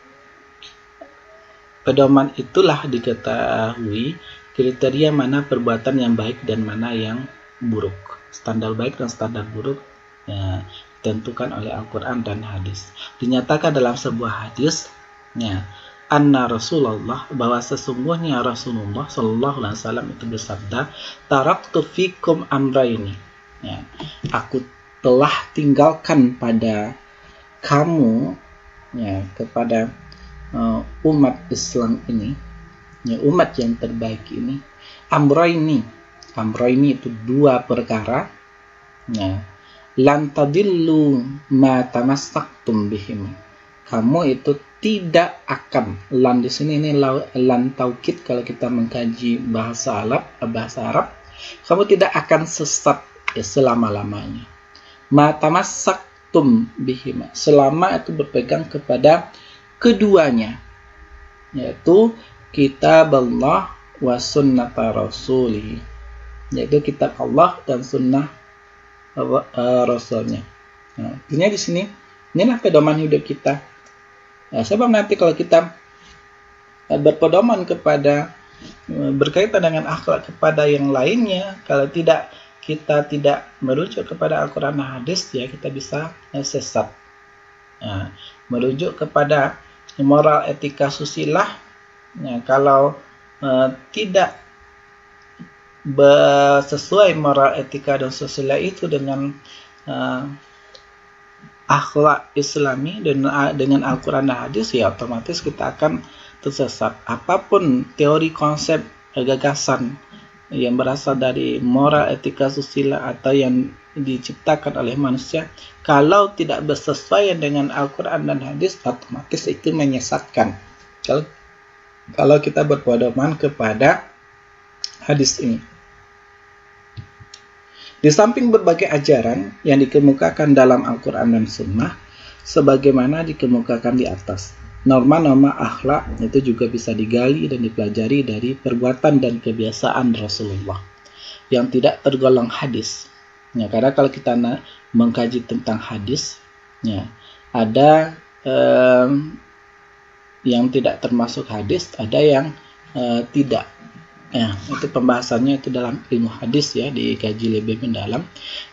pedoman itulah diketahui kriteria mana perbuatan yang baik dan mana yang buruk. Standar baik dan standar buruk ya, ditentukan oleh Al-Quran dan hadis. Dinyatakan dalam sebuah hadis, ya, anna Rasulullah, bahwa sesungguhnya Rasulullah Sallallahu Alaihi Wasallam itu bersabda, taraktu fikum amraini. Ya, aku telah tinggalkan pada kamu, ya, kepada umat Islam ini, ya, umat yang terbaik ini, amraini itu dua perkara, ya, lan tadillu ma tamassaktum bihim. Kamu itu tidak akan, lan di sini ini lan taukid kalau kita mengkaji bahasa Arab, kamu tidak akan sesat ya, selama-lamanya. Ma tamassaktum bihim, selama itu berpegang kepada keduanya, yaitu kitab Allah wa sunnata rasulih, yaitu kitab Allah dan sunnah Rasulnya. Nah, artinya di sini inilah pedoman hidup kita. Nah, sebab nanti kalau kita berpedoman kepada berkaitan dengan akhlak kepada yang lainnya, kalau kita tidak merujuk kepada Al-Quran dan hadis, ya kita bisa sesat. Nah, merujuk kepada moral, etika, susila, ya, kalau tidak sesuai moral, etika, dan susila itu dengan akhlak Islami dan dengan Al-Quran dan hadis, ya otomatis kita akan tersesat. Apapun teori, konsep, gagasan yang berasal dari moral, etika, susila atau yang diciptakan oleh manusia, kalau tidak bersesuaian dengan Al-Quran dan hadis, otomatis itu menyesatkan. Kalau kita berpedoman kepada hadis ini. Di samping berbagai ajaran yang dikemukakan dalam Al-Quran dan Sunnah, sebagaimana dikemukakan di atas, norma-norma akhlak itu juga bisa digali dan dipelajari dari perbuatan dan kebiasaan Rasulullah yang tidak tergolong hadis. Ya, karena kalau kita mengkaji tentang hadis, ya, ada yang tidak termasuk hadis, ada yang tidak. Ya, itu pembahasannya itu dalam ilmu hadis ya, dikaji lebih mendalam,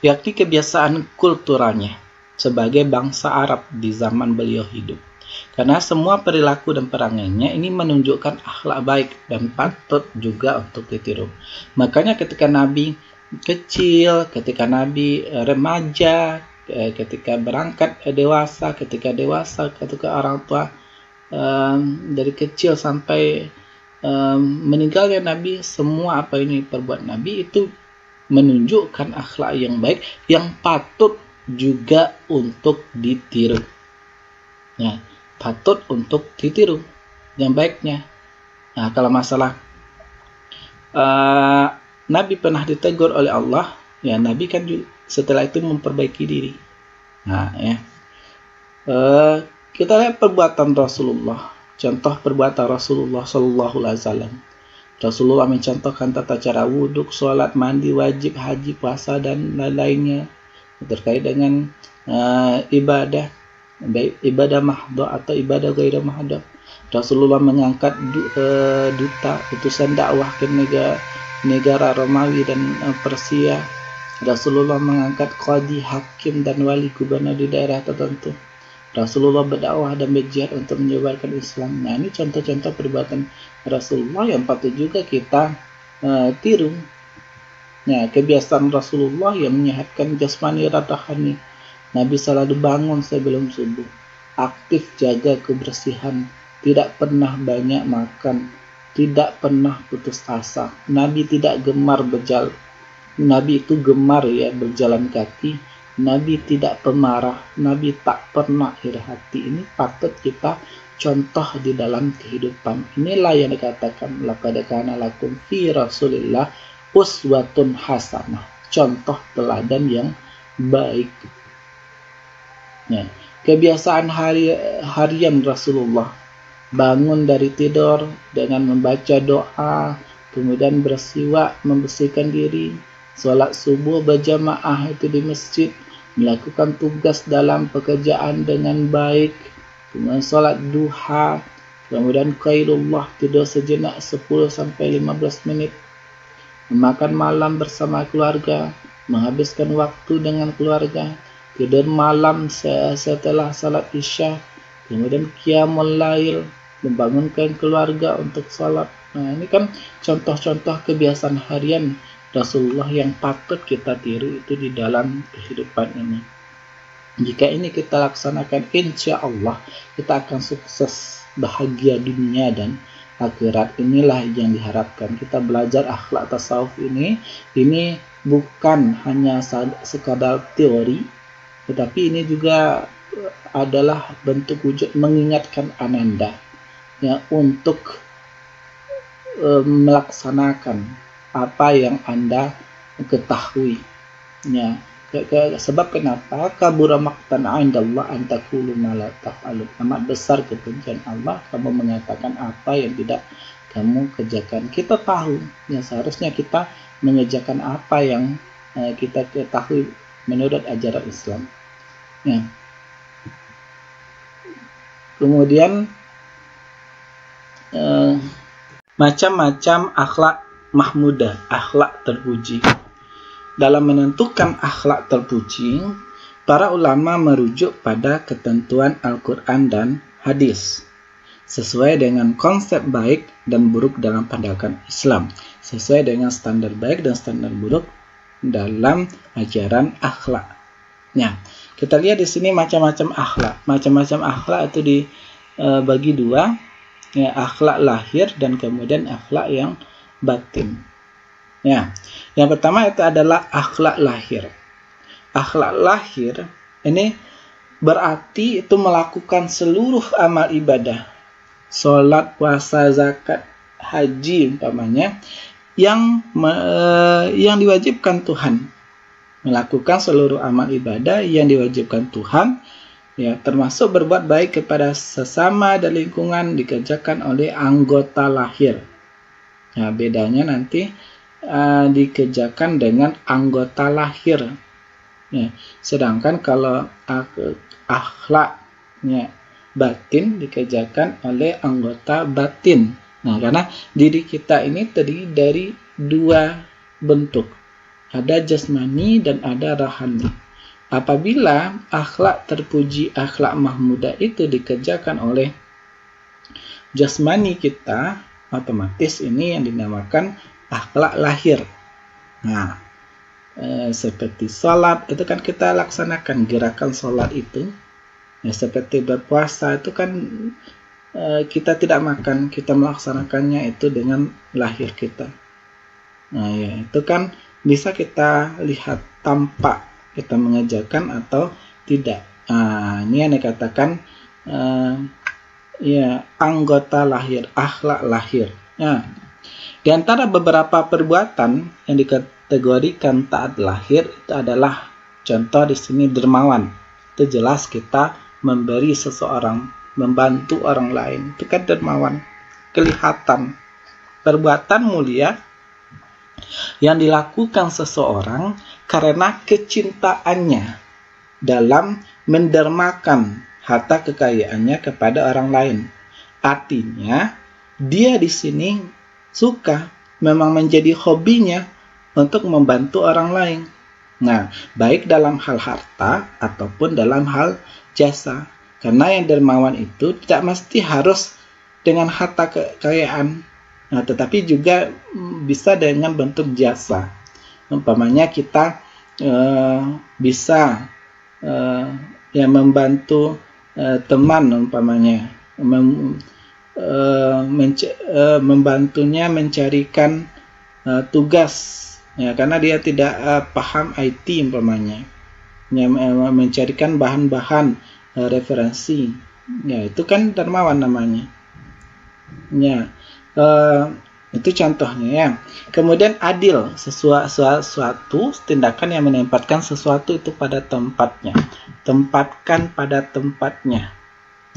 yakni kebiasaan kulturalnya sebagai bangsa Arab di zaman beliau hidup. Karena semua perilaku dan perangainya ini menunjukkan akhlak baik dan patut juga untuk ditiru. Makanya ketika Nabi kecil, ketika Nabi remaja, ketika berangkat dewasa, ketika orang tua, dari kecil sampai meninggalnya Nabi, semua apa ini perbuat Nabi itu menunjukkan akhlak yang baik yang patut juga untuk ditiru. Ya, patut untuk ditiru yang baiknya. Nah, kalau masalah Nabi pernah ditegur oleh Allah, ya Nabi kan juga setelah itu memperbaiki diri. Nah, ya. Kita lihat perbuatan Rasulullah. Contoh perbuatan Rasulullah Sallallahu Alaihi Wasallam. Rasulullah mencontohkan tata cara wudhu, sholat, mandi wajib, haji, puasa dan lain-lainnya terkait dengan ibadah, baik ibadah mahdhah atau ibadah ghairu mahdhah. Rasulullah mengangkat duta, utusan dakwah ke negara Romawi dan Persia. Rasulullah mengangkat qadi, hakim dan wali gubernur di daerah tertentu. Rasulullah berdakwah dan berjihad untuk menyebarkan Islam. Nah, ini contoh-contoh perbuatan Rasulullah yang patut juga kita tiru. Nah, kebiasaan Rasulullah yang menyehatkan jasmani dan rohani. Nabi selalu bangun sebelum subuh, aktif jaga kebersihan, tidak pernah banyak makan, tidak pernah putus asa. Nabi tidak gemar berjalan. Nabi itu gemar ya berjalan kaki. Nabi tidak pemarah, Nabi tak pernah iri hati. Ini patut kita contoh di dalam kehidupan. Inilah yang dikatakan laqad kana lakum fi Rasulillah uswatun hasanah, contoh teladan yang baik. Ya, kebiasaan harian Rasulullah, bangun dari tidur dengan membaca doa, kemudian bersiwak, membersihkan diri, sholat subuh berjamaah itu di masjid, melakukan tugas dalam pekerjaan dengan baik, kemudian sholat duha, kemudian qailullah, tidur sejenak 10-15 menit, makan malam bersama keluarga, menghabiskan waktu dengan keluarga, tidur malam setelah salat isya, kemudian qiyamul lail, membangunkan keluarga untuk salat. Nah, ini kan contoh-contoh kebiasaan harian Rasulullah yang patut kita tiru itu di dalam kehidupan ini. Jika ini kita laksanakan, insya Allah kita akan sukses, bahagia dunia dan akhirat. Inilah yang diharapkan. Kita belajar akhlak tasawuf ini bukan hanya sekadar teori, tetapi ini juga adalah bentuk wujud mengingatkan Ananda ya, untuk melaksanakan apa yang Anda ketahui. Ya, sebab kenapa? Kabura maqtan 'indallah an taqulu ma la taf'alun. Amat besar kebencian Allah kamu mengatakan apa yang tidak kamu kerjakan. Kita tahu, ya seharusnya kita mengerjakan apa yang kita ketahui menurut ajaran Islam. Ya. Kemudian macam-macam akhlak mahmudah, akhlak terpuji. Dalam menentukan akhlak terpuji, para ulama merujuk pada ketentuan Al-Quran dan hadis sesuai dengan konsep baik dan buruk dalam pandangan Islam, sesuai dengan standar baik dan standar buruk dalam ajaran akhlak. Nah, kita lihat di sini macam-macam akhlak. Macam-macam akhlak itu dibagi dua, ya, akhlak lahir dan kemudian akhlak yang batin. Ya, yang pertama itu adalah akhlak lahir. Akhlak lahir ini berarti itu melakukan seluruh amal ibadah, sholat, puasa, zakat, haji umpamanya, yang diwajibkan Tuhan, melakukan seluruh amal ibadah yang diwajibkan Tuhan, ya, termasuk berbuat baik kepada sesama dan lingkungan dikerjakan oleh anggota lahir. Nah, bedanya nanti dikerjakan dengan anggota lahir. Ya, sedangkan kalau akhlaknya batin dikerjakan oleh anggota batin. Nah, karena diri kita ini terdiri dari dua bentuk. Ada jasmani dan ada rohani. Apabila akhlak terpuji, akhlak mahmudah itu dikerjakan oleh jasmani kita, otomatis ini yang dinamakan akhlak lahir. Nah, seperti sholat itu kan kita laksanakan gerakan sholat itu, ya, seperti berpuasa itu kan kita tidak makan, kita melaksanakannya itu dengan lahir kita. Nah, ya, itu kan bisa kita lihat tampak kita mengerjakan atau tidak. Nah, ini yang dikatakan ya, anggota lahir, akhlak lahir. Nah, di antara beberapa perbuatan yang dikategorikan taat lahir itu adalah, contoh di sini dermawan. Itu jelas kita memberi seseorang, membantu orang lain. Itu kan dermawan, kelihatan. Perbuatan mulia yang dilakukan seseorang karena kecintaannya dalam mendermakan harta kekayaannya kepada orang lain. Artinya, dia di sini suka, memang menjadi hobinya untuk membantu orang lain. Nah, baik dalam hal harta ataupun dalam hal jasa. Karena yang dermawan itu tidak mesti harus dengan harta kekayaan. Nah, tetapi juga bisa dengan bentuk jasa. Umpamanya kita bisa membantu teman, umpamanya membantunya mencarikan tugas, ya, karena dia tidak paham IT, umpamanya, ya, mencarikan bahan-bahan referensi, ya, itu kan dermawan namanya, ya. Itu contohnya, ya. Kemudian adil, sesuatu tindakan yang menempatkan sesuatu itu pada tempatnya, tempatkan pada tempatnya.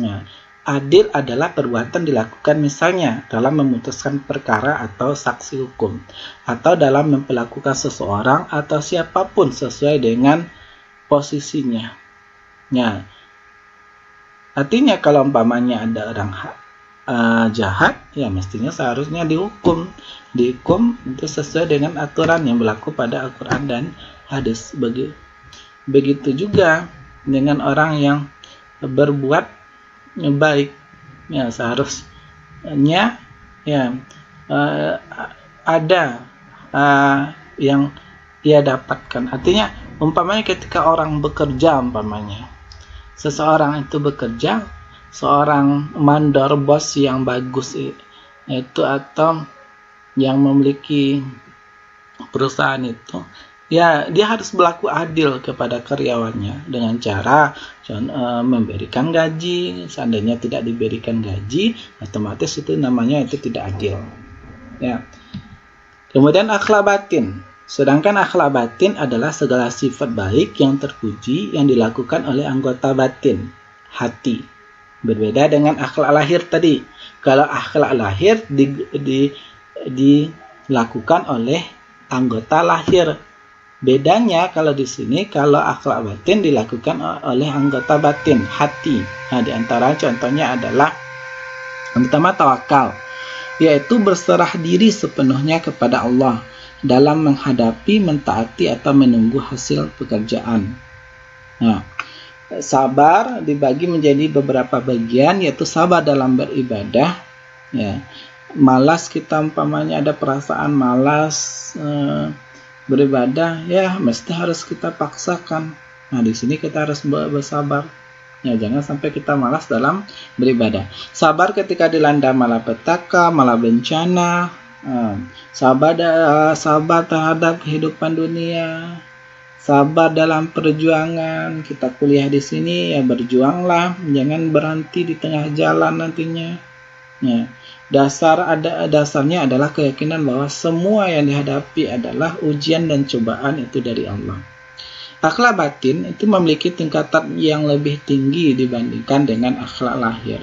Nah, adil adalah perbuatan dilakukan misalnya dalam memutuskan perkara atau saksi hukum, atau dalam memperlakukan seseorang atau siapapun sesuai dengan posisinya. Ya, artinya kalau umpamanya ada orang jahat, ya mestinya seharusnya dihukum itu sesuai dengan aturan yang berlaku pada Al-Quran dan hadis. Begitu juga dengan orang yang berbuat baik, ya, seharusnya, ya, ada yang ia dapatkan. Artinya umpamanya ketika orang bekerja, umpamanya seseorang itu bekerja, seorang mandor, bos yang bagus itu atau yang memiliki perusahaan itu, ya, dia harus berlaku adil kepada karyawannya dengan cara memberikan gaji. Seandainya tidak diberikan gaji, otomatis itu namanya itu tidak adil, ya. Kemudian akhlak batin. Sedangkan akhlak batin adalah segala sifat baik yang terpuji yang dilakukan oleh anggota batin, hati. Berbeda dengan akhlak lahir tadi. Kalau akhlak lahir dilakukan oleh anggota lahir. Bedanya kalau di sini, kalau akhlak batin dilakukan oleh anggota batin, hati. Nah, di antara contohnya adalah yang pertama tawakal, yaitu berserah diri sepenuhnya kepada Allah dalam menghadapi, mentaati atau menunggu hasil pekerjaan. Nah, sabar dibagi menjadi beberapa bagian, yaitu sabar dalam beribadah, ya. Malas kita, umpamanya ada perasaan malas beribadah, ya mesti harus kita paksakan. Nah, di sini kita harus bersabar, ya, jangan sampai kita malas dalam beribadah. Sabar ketika dilanda malapetaka, malabencana, sabar terhadap kehidupan dunia, sabar dalam perjuangan. Kita kuliah di sini, ya berjuanglah, jangan berhenti di tengah jalan nantinya. Ya, Dasarnya adalah keyakinan bahwa semua yang dihadapi adalah ujian dan cobaan itu dari Allah. Akhlak batin itu memiliki tingkatan yang lebih tinggi dibandingkan dengan akhlak lahir.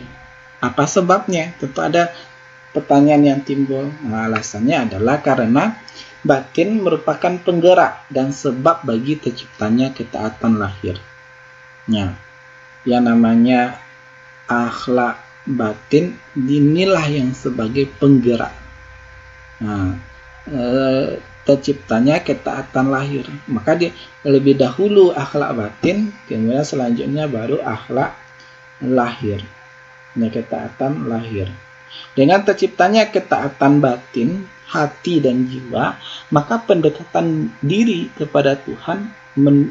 Apa sebabnya? Tentu ada pertanyaan yang timbul. Nah, alasannya adalah karena batin merupakan penggerak dan sebab bagi terciptanya ketaatan lahir. Nah, yang namanya akhlak batin inilah yang sebagai penggerak. Nah, terciptanya ketaatan lahir. Maka dia lebih dahulu akhlak batin, kemudian selanjutnya baru akhlak lahir. Nah, ketaatan lahir. Dengan terciptanya ketaatan batin, hati dan jiwa, maka pendekatan diri kepada Tuhan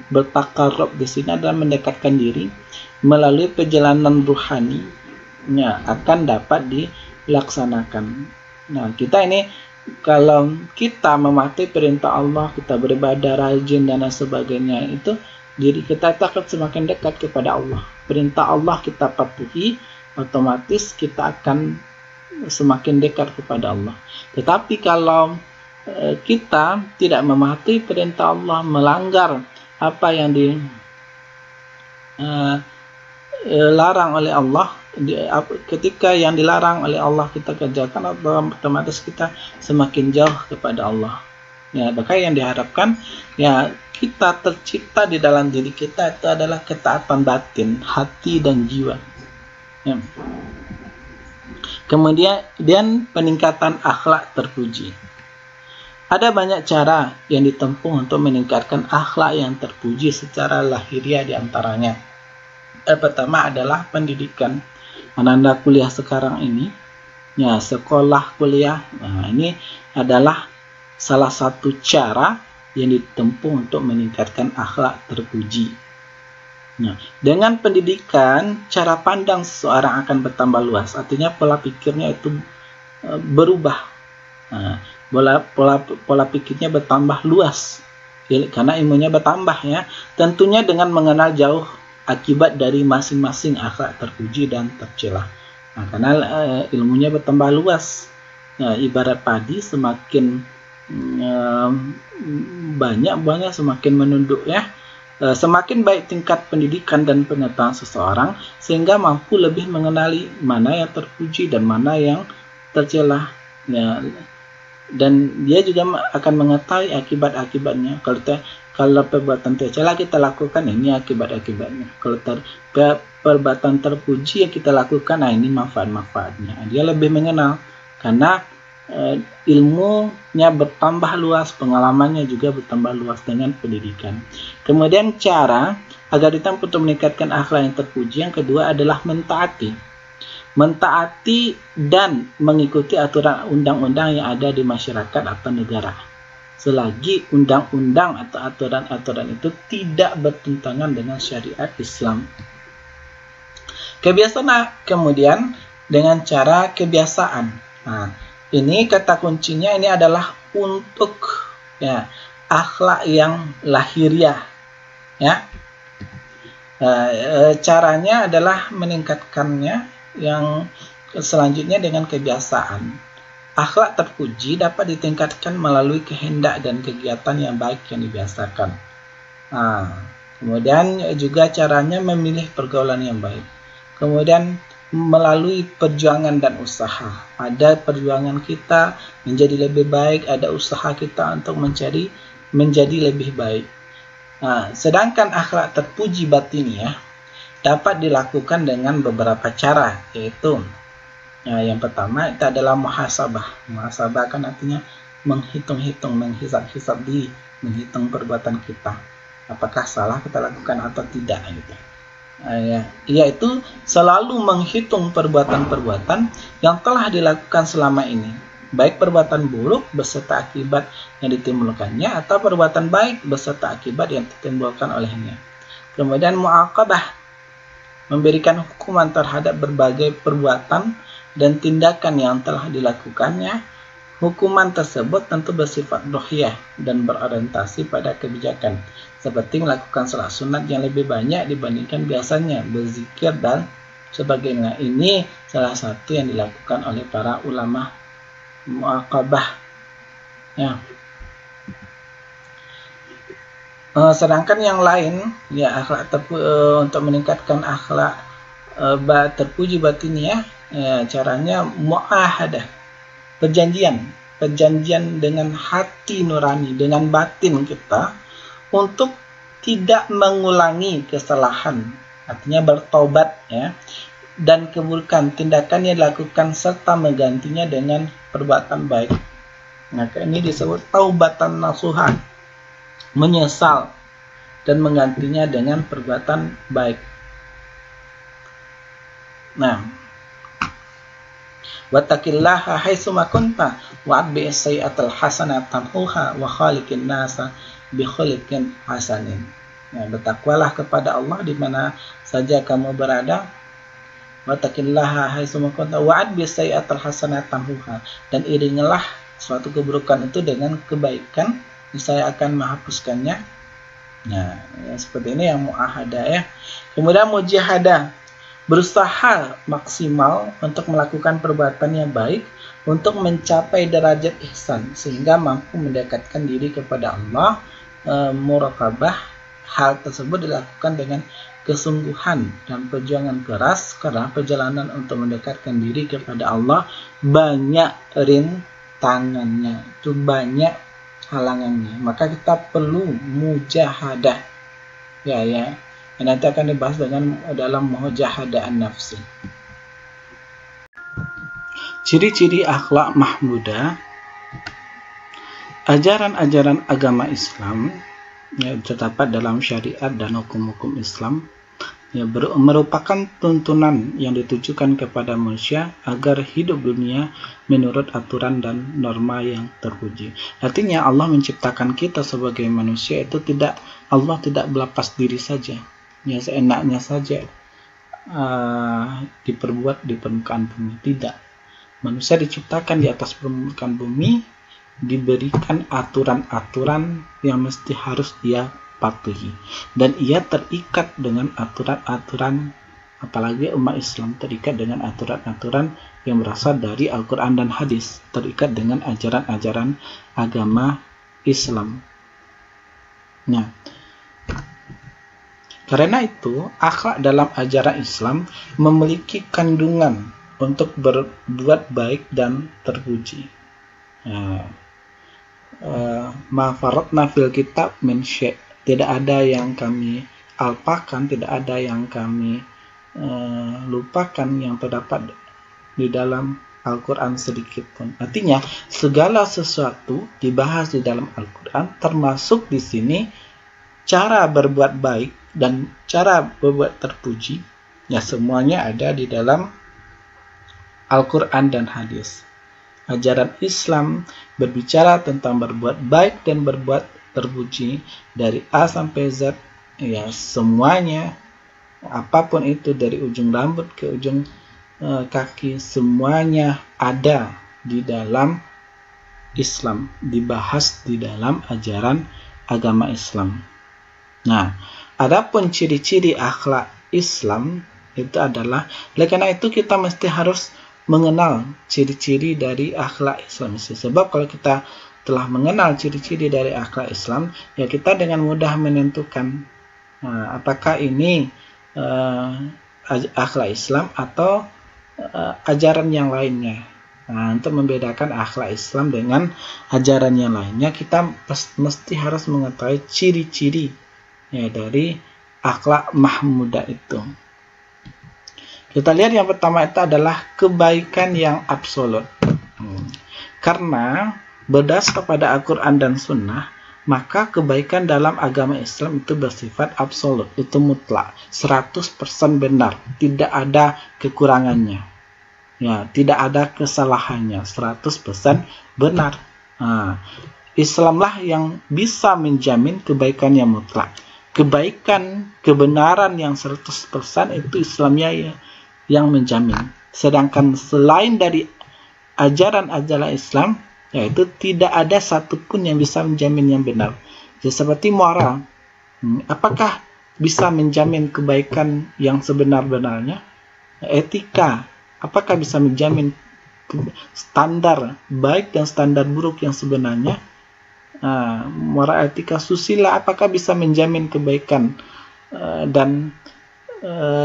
bertakarub di sini adalah mendekatkan diri melalui perjalanan ruhani akan dapat dilaksanakan. Nah, kita ini kalau kita mematuhi perintah Allah, kita beribadah rajin dan sebagainya, itu diri kita akan semakin dekat kepada Allah. Perintah Allah kita patuhi, otomatis kita akan semakin dekat kepada Allah. Tetapi kalau kita tidak mematuhi perintah Allah, melanggar apa yang dilarang oleh Allah, ketika yang dilarang oleh Allah kita kerjakan, otomatis kita semakin jauh kepada Allah. Ya, maka yang diharapkan ya kita tercipta di dalam diri kita itu adalah ketaatan batin, hati dan jiwa. Ya. Kemudian peningkatan akhlak terpuji. Ada banyak cara yang ditempuh untuk meningkatkan akhlak yang terpuji secara lahiriah diantaranya. Pertama adalah pendidikan. Anda kuliah sekarang ini, ya sekolah kuliah, nah ini adalah salah satu cara yang ditempuh untuk meningkatkan akhlak terpuji. Nah, dengan pendidikan, cara pandang seseorang akan bertambah luas. Artinya pola pikirnya itu berubah. Nah, pola pikirnya bertambah luas karena ilmunya bertambah ya. Tentunya dengan mengenal jauh akibat dari masing-masing akhlak terpuji dan tercela. Nah, karena ilmunya bertambah luas. Nah, ibarat padi semakin banyak buahnya semakin menunduk ya. Semakin baik tingkat pendidikan dan pengetahuan seseorang sehingga mampu lebih mengenali mana yang terpuji dan mana yang tercela. Ya, dan dia juga akan mengetahui akibat-akibatnya. Kalau perbuatan tercela kita lakukan, ini akibat-akibatnya. Kalau perbuatan terpuji yang kita lakukan, nah ini manfaat-manfaatnya. Dia lebih mengenal karena ilmunya bertambah luas, pengalamannya juga bertambah luas dengan pendidikan. Kemudian cara agar ditempuh untuk meningkatkan akhlak yang terpuji, yang kedua adalah mentaati dan mengikuti aturan undang-undang yang ada di masyarakat atau negara. Selagi undang-undang atau aturan-aturan itu tidak bertentangan dengan syariat Islam. Kebiasaan kemudian dengan cara kebiasaan. Nah, ini kata kuncinya ini adalah untuk ya akhlak yang lahiriah. Ya, caranya adalah meningkatkannya yang selanjutnya dengan kebiasaan. Akhlak terpuji dapat ditingkatkan melalui kehendak dan kegiatan yang baik yang dibiasakan. Nah, kemudian juga caranya memilih pergaulan yang baik. Kemudian melalui perjuangan dan usaha. Ada perjuangan kita menjadi lebih baik, ada usaha kita untuk menjadi lebih baik. Nah, sedangkan akhlak terpuji batiniah dapat dilakukan dengan beberapa cara, yaitu yang pertama itu adalah muhasabah. Muhasabah kan artinya menghitung-hitung, menghisap-hisap diri, menghitung perbuatan kita. Apakah salah kita lakukan atau tidak gitu. Yaitu selalu menghitung perbuatan-perbuatan yang telah dilakukan selama ini. Baik perbuatan buruk beserta akibat yang ditimbulkannya atau perbuatan baik beserta akibat yang ditimbulkan olehnya. Kemudian mu'aqabah, memberikan hukuman terhadap berbagai perbuatan dan tindakan yang telah dilakukannya. Hukuman tersebut tentu bersifat ruhiyah dan berorientasi pada kebijakan, seperti melakukan salat sunat yang lebih banyak dibandingkan biasanya, berzikir dan sebagainya. Ini salah satu yang dilakukan oleh para ulama muaqabah. Ya. Sedangkan yang lain, ya akhlak untuk meningkatkan akhlak terpuji batiniah, ya, caranya muahadah, perjanjian dengan hati nurani, dengan batin kita untuk tidak mengulangi kesalahan, artinya bertobat, ya, dan keburukan tindakan yang dilakukan serta menggantinya dengan perbuatan baik. Maka ini disebut taubatan nasuha, menyesal dan menggantinya dengan perbuatan baik. Nah, wattaqillaha haitsuma kunta wa'atbi as-sayyi'atal hasanata tamhuha wa khaliqin nasa bi khuliqin hasanin. Nah, bertakwalah kepada Allah di mana saja kamu berada. Wattaqillaha haitsuma kunta wa'atbi as-sayyi'atal hasanata tamhuha, dan iringilah suatu keburukan itu dengan kebaikan, saya akan menghapuskannya. Nah, ya, seperti ini yang muahadah, ya. Kemudian mujahadah, berusaha maksimal untuk melakukan perbuatan yang baik untuk mencapai derajat ihsan sehingga mampu mendekatkan diri kepada Allah. Muraqabah, hal tersebut dilakukan dengan kesungguhan dan perjuangan keras karena perjalanan untuk mendekatkan diri kepada Allah banyak rintangannya, itu banyak halangannya. Maka kita perlu mujahadah, ya. Nanti akan dibahas dalam mujahadah an-nafsi. Ciri-ciri akhlak mahmudah. Ajaran-ajaran agama Islam, ya, terdapat dalam syariat dan hukum-hukum Islam, ya, merupakan tuntunan yang ditujukan kepada manusia agar hidup dunia menurut aturan dan norma yang terpuji. Artinya Allah menciptakan kita sebagai manusia itu Allah tidak melepas diri saja, ya, seenaknya saja diperbuat di permukaan bumi. Tidak. Manusia diciptakan di atas permukaan bumi, diberikan aturan-aturan yang mesti harus dia patuhi, dan ia terikat dengan aturan-aturan, apalagi umat Islam terikat dengan aturan-aturan yang berasal dari Al-Quran dan hadis, terikat dengan ajaran-ajaran agama Islam. Nah, karena itu akhlak dalam ajaran Islam memiliki kandungan untuk berbuat baik dan terpuji. Ma faratna fil kitab min syai', tidak ada yang kami alpakan, tidak ada yang kami lupakan yang terdapat di dalam Al-Quran sedikit pun. Artinya segala sesuatu dibahas di dalam Al-Quran, termasuk di sini cara berbuat baik dan cara berbuat terpuji, ya, semuanya ada di dalam Al-Quran dan hadis. Ajaran Islam berbicara tentang berbuat baik dan berbuat terpuji dari A sampai Z, ya, semuanya, apapun itu, dari ujung rambut ke ujung kaki, semuanya ada di dalam Islam, dibahas di dalam ajaran agama Islam. Nah, adapun ciri-ciri akhlak Islam itu adalah, oleh karena itu kita mesti harus mengenal ciri-ciri dari akhlak Islam. Sebab kalau kita telah mengenal ciri-ciri dari akhlak Islam, ya kita dengan mudah menentukan apakah ini akhlak Islam atau ajaran yang lainnya. Nah, untuk membedakan akhlak Islam dengan ajaran yang lainnya, kita mesti harus mengetahui ciri-ciri, ya, dari akhlak mahmudah itu. Kita lihat yang pertama itu adalah kebaikan yang absolut. Karena berdasar pada Al-Quran dan Sunnah, maka kebaikan dalam agama Islam itu bersifat absolut, itu mutlak, 100% benar, tidak ada kekurangannya, ya, tidak ada kesalahannya, 100% benar. Islamlah yang bisa menjamin kebaikan yang mutlak. Kebaikan, kebenaran yang 100% itu Islamnya, ya, yang menjamin. Sedangkan selain dari ajaran-ajaran Islam, yaitu tidak ada satupun yang bisa menjamin yang benar. Jadi, seperti moral, apakah bisa menjamin kebaikan yang sebenar-benarnya? etika, apakah bisa menjamin standar baik dan standar buruk yang sebenarnya? Moral etika susila, apakah bisa menjamin kebaikan dan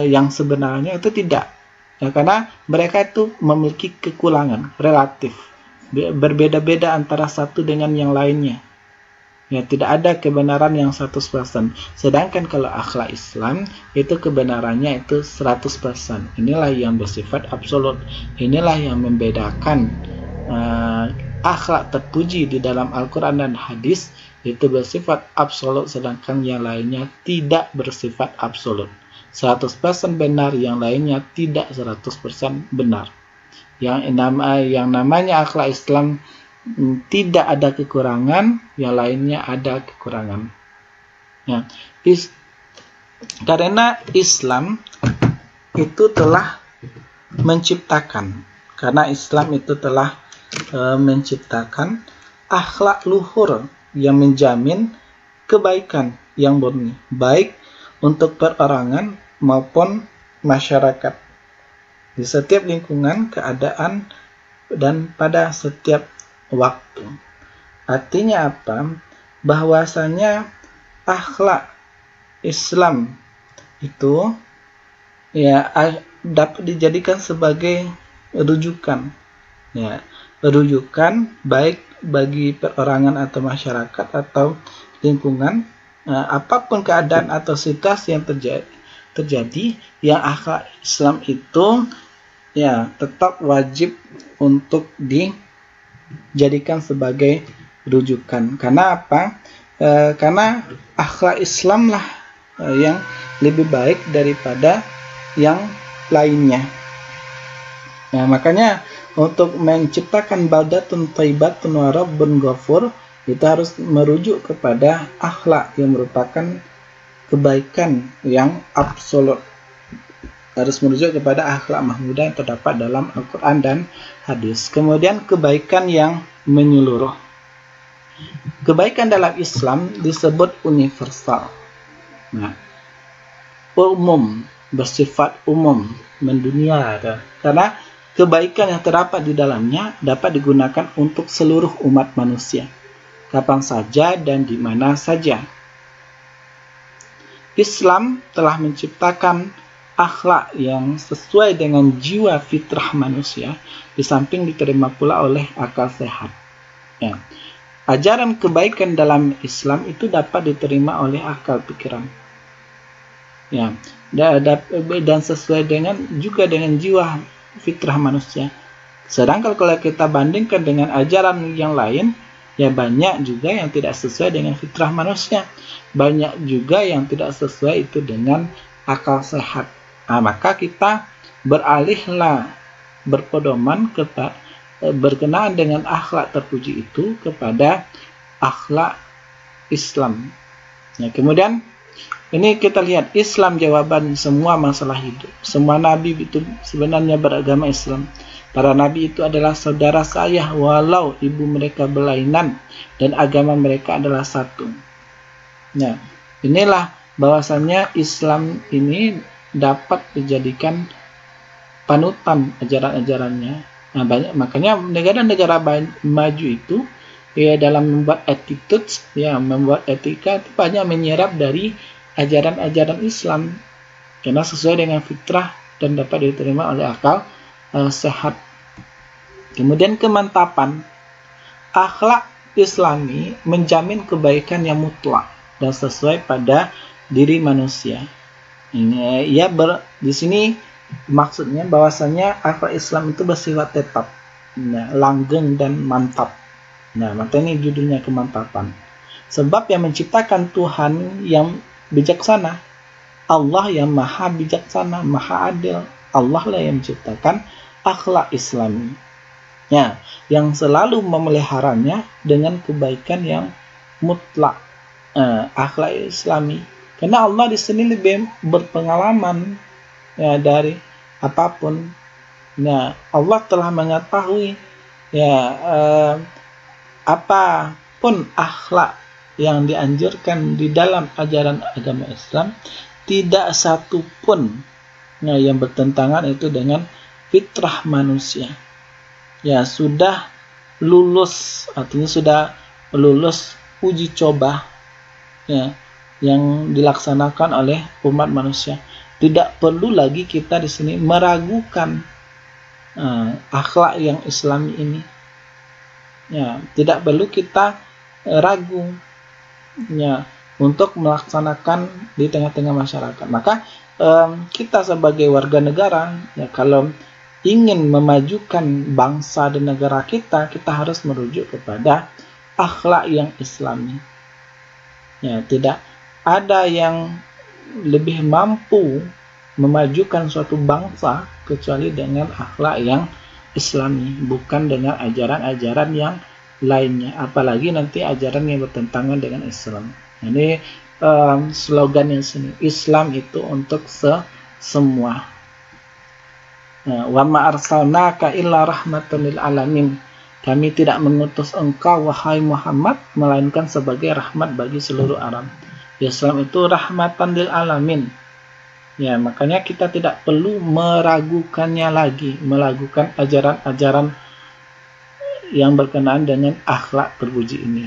yang sebenarnya? Itu tidak, ya, karena mereka itu memiliki kekurangan relatif, berbeda-beda antara satu dengan yang lainnya. Ya, tidak ada kebenaran yang 100%. Sedangkan kalau akhlak Islam itu kebenarannya itu 100%. Inilah yang bersifat absolut. Inilah yang membedakan akhlak terpuji di dalam Al-Quran dan hadis itu bersifat absolut, sedangkan yang lainnya tidak bersifat absolut. 100% benar, yang lainnya tidak 100% benar. Yang namanya akhlak Islam tidak ada kekurangan, yang lainnya ada kekurangan. Ya. Karena Islam itu telah menciptakan, menciptakan akhlak luhur yang menjamin kebaikan yang murni, baik untuk perorangan maupun masyarakat, di setiap lingkungan, keadaan, dan pada setiap waktu. Artinya apa? Bahwasanya akhlak Islam itu ya dapat dijadikan sebagai rujukan, ya, rujukan baik bagi perorangan atau masyarakat atau lingkungan, apapun keadaan atau situasi yang terjadi, yang akhlak Islam itu ya tetap wajib untuk dijadikan sebagai rujukan. Karena apa? Karena akhlak Islam lah yang lebih baik daripada yang lainnya. Nah, makanya untuk menciptakan baldatun thayyibatun wa rabbun ghafur, kita harus merujuk kepada akhlak yang merupakan kebaikan yang absolut. Harus merujuk kepada akhlak mahmudah yang terdapat dalam Al-Quran dan hadis. Kemudian kebaikan yang menyeluruh. Kebaikan dalam Islam disebut universal. Nah, umum, bersifat umum, mendunia. Karena kebaikan yang terdapat di dalamnya dapat digunakan untuk seluruh umat manusia, kapan saja dan di mana saja. Islam telah menciptakan akhlak yang sesuai dengan jiwa fitrah manusia, di samping diterima pula oleh akal sehat. Ya. Ajaran kebaikan dalam Islam itu dapat diterima oleh akal pikiran. Ya. Dan sesuai juga dengan jiwa fitrah manusia. Sedangkan kalau kita bandingkan dengan ajaran yang lain, ya banyak juga yang tidak sesuai dengan fitrah manusia. Banyak juga yang tidak sesuai itu dengan akal sehat. Nah, maka kita beralihlah berpedoman berkenaan dengan akhlak terpuji itu kepada akhlak Islam. Nah, kemudian ini kita lihat Islam jawaban semua masalah hidup. Semua nabi itu sebenarnya beragama Islam. Para nabi itu adalah saudara saya walau ibu mereka berlainan dan agama mereka adalah satu. Nah, inilah bahwasannya Islam ini dapat dijadikan panutan ajaran-ajarannya. Nah, makanya negara-negara maju itu ya dalam membuat attitudes, ya membuat etika itu banyak menyerap dari ajaran-ajaran Islam karena sesuai dengan fitrah dan dapat diterima oleh akal sehat. Kemudian kemantapan akhlak Islami menjamin kebaikan yang mutlak dan sesuai pada diri manusia. Ini di sini maksudnya bahwasanya akhlak Islam itu bersifat tetap, langgeng dan mantap. Nah, maka ini judulnya kemantapan. Sebab yang menciptakan Tuhan yang bijaksana, Allah yang maha bijaksana, maha adil. Allah lah yang menciptakan akhlak Islami, ya, yang selalu memeliharanya dengan kebaikan yang mutlak, akhlak Islami. Karena Allah di sini lebih berpengalaman ya dari apapun. Nah, Allah telah mengetahui ya apapun akhlak yang dianjurkan di dalam ajaran agama Islam, tidak satu pun yang bertentangan itu dengan fitrah manusia. Ya, sudah lulus, artinya sudah lulus uji coba ya, yang dilaksanakan oleh umat manusia. Tidak perlu lagi kita di sini meragukan akhlak yang Islami ini. Ya, tidak perlu kita ragu ya untuk melaksanakan di tengah-tengah masyarakat. Maka kita sebagai warga negara ya, kalau ingin memajukan bangsa dan negara kita harus merujuk kepada akhlak yang Islami. Ya, tidak ada yang lebih mampu memajukan suatu bangsa kecuali dengan akhlak yang Islami, bukan dengan ajaran-ajaran yang lainnya, apalagi nanti ajaran yang bertentangan dengan Islam. Ini slogan yang sini, Islam itu untuk semua. Wa ma arsalnaka illa rahmatan lil alamin. Kami tidak mengutus engkau wahai Muhammad melainkan sebagai rahmat bagi seluruh alam. Islam itu rahmatan lil alamin. Ya, makanya kita tidak perlu meragukannya lagi, melakukan ajaran-ajaran yang berkenaan dengan akhlak terpuji ini.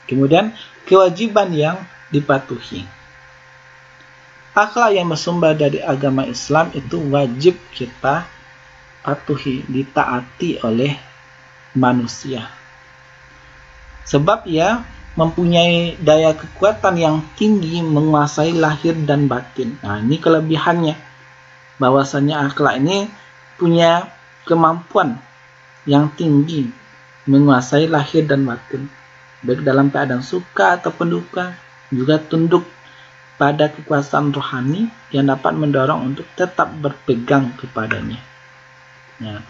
Kemudian kewajiban yang dipatuhi. Akhlak yang bersumber dari agama Islam itu wajib kita patuhi, ditaati oleh manusia. Sebab ia mempunyai daya kekuatan yang tinggi menguasai lahir dan batin. Nah, ini kelebihannya. Bahwasanya akhlak ini punya kemampuan yang tinggi menguasai lahir dan batin. Baik dalam keadaan suka ataupun duka, juga tunduk pada kekuasaan rohani yang dapat mendorong untuk tetap berpegang kepadanya. Nah,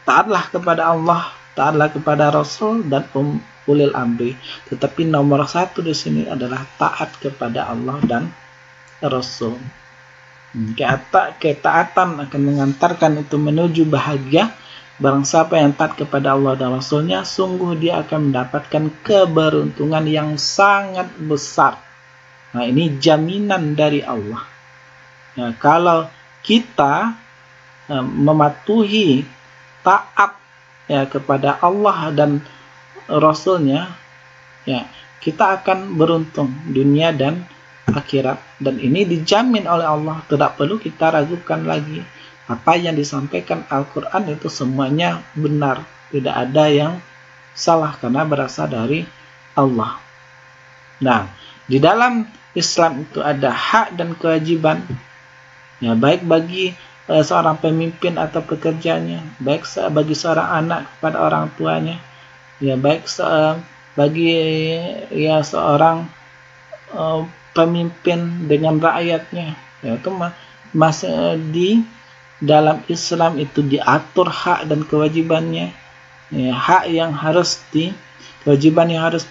taatlah kepada Allah, taatlah kepada Rasul dan ulil amri. Tetapi nomor satu di sini adalah taat kepada Allah dan Rasul. Ketaatan akan mengantarkan itu menuju bahagia. Barang siapa yang taat kepada Allah dan Rasulnya, sungguh dia akan mendapatkan keberuntungan yang sangat besar. Nah, ini jaminan dari Allah. Ya, kalau kita mematuhi taat ya kepada Allah dan Rasulnya, ya kita akan beruntung dunia dan akhirat. Dan ini dijamin oleh Allah, tidak perlu kita ragukan lagi. Apa yang disampaikan Al-Quran itu semuanya benar, tidak ada yang salah karena berasal dari Allah. Nah, di dalam Islam itu ada hak dan kewajiban, ya baik bagi seorang pemimpin atau pekerjanya, baik bagi seorang anak kepada orang tuanya, ya baik bagi ya seorang pemimpin dengan rakyatnya. Ya, itu masih di dalam Islam itu diatur hak dan kewajibannya. Ya, hak yang harus kewajiban yang harus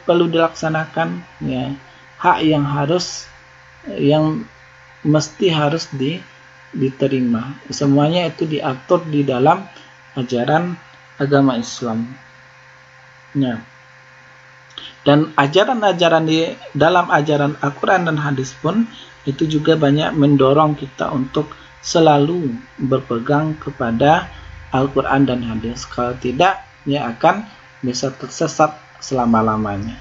perlu dilaksanakan, ya hak yang mesti harus diterima. Semuanya itu diatur di dalam ajaran agama Islam. Ya. Dan ajaran-ajaran di dalam ajaran Al-Quran dan hadis pun itu juga banyak mendorong kita untuk selalu berpegang kepada Al-Quran dan hadis. Kalau tidak, dia akan bisa tersesat selama-lamanya.